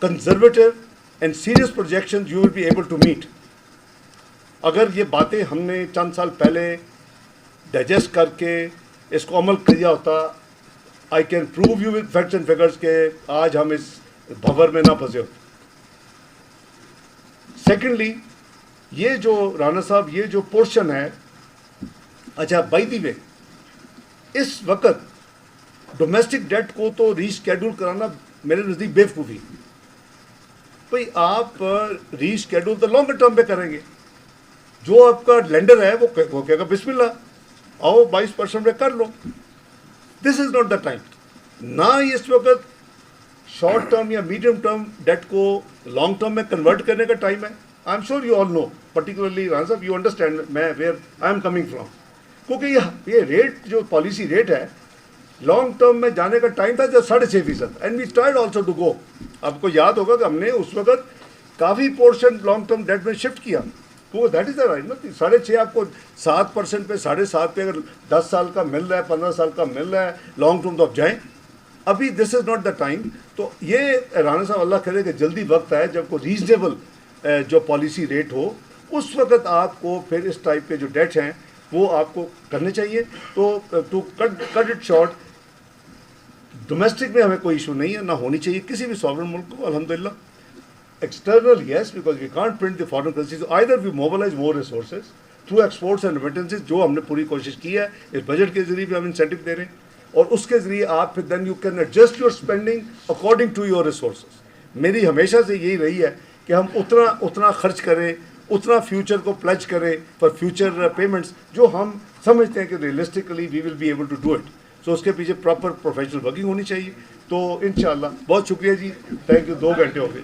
conservative and serious projections you will be able to meet. अगर ये बातें हमने चंद साल पहले डाइजेस्ट करके इसको अमल किया होता, I can prove you with facts and figures के आज हम इस भंवर में ना फंसे होते। सेकेंडली, ये जो राणा साहब ये जो पोर्शन है, अच्छा बाय द वे, इस वक्त डोमेस्टिक डेट को तो रीशेड्यूल कराना मेरे नज़दीक बेवकूफ़ी। भाई आप रीशेड्यूल तो लॉन्गर टर्म पे करेंगे, जो आपका लेंडर है वो कहेगा बिस्मिल्लाह आओ 22% में कर लो। This is not the time. ना इस वक्त शॉर्ट टर्म या मीडियम टर्म डेट को लॉन्ग टर्म में कन्वर्ट करने का टाइम है। I am sure you all know, particularly Rana साहब यू अंडरस्टैंड मैं where I am coming from, क्योंकि ये रेट जो पॉलिसी रेट है लॉन्ग टर्म में जाने का टाइम था जब 6.5%, and we tried also to go. आपको याद होगा कि हमने उस वक्त काफ़ी पोर्शन लॉन्ग टर्म डेट में शिफ्ट किया, तो दैट इज़ द राइट ना। 6.5 आपको 7% पे 7.5 पे अगर 10 साल का मिल रहा है, 15 साल का मिल रहा है लॉन्ग टर्म, तो आप जाएँ। अभी this is not the time. तो ये राणा साहब अल्लाह करे कि जल्दी वक्त है जब को रीजनेबल जो पॉलिसी रेट हो, उस वक्त आपको फिर इस टाइप के जो डेट हैं वो आपको करने चाहिए। तो to cut it short, domestic में हमें कोई इशू नहीं है, ना होनी चाहिए किसी भी सॉवरेन मुल्क को अल्हम्दुलिल्लाह। External yes, because we can't print the foreign currency, so either we mobilise more resources through exports and remittances, जो हमने पूरी कोशिश की है। इस बजट के जरिए भी हम इंसेंटिव दे रहे हैं, और उसके ज़रिए आप फिर then you can adjust your spending according to your resources. मेरी हमेशा से यही रही है कि हम उतना खर्च करें, उतना फ्यूचर को प्लेज करें फॉर फ्यूचर पेमेंट्स, जो हम समझते हैं कि realistically we will be able to do it. So उसके पीछे प्रॉपर प्रोफेशनल वर्किंग होनी चाहिए। तो इंशाल्लाह बहुत शुक्रिया जी, थैंक यू। 2 घंटे हो गए।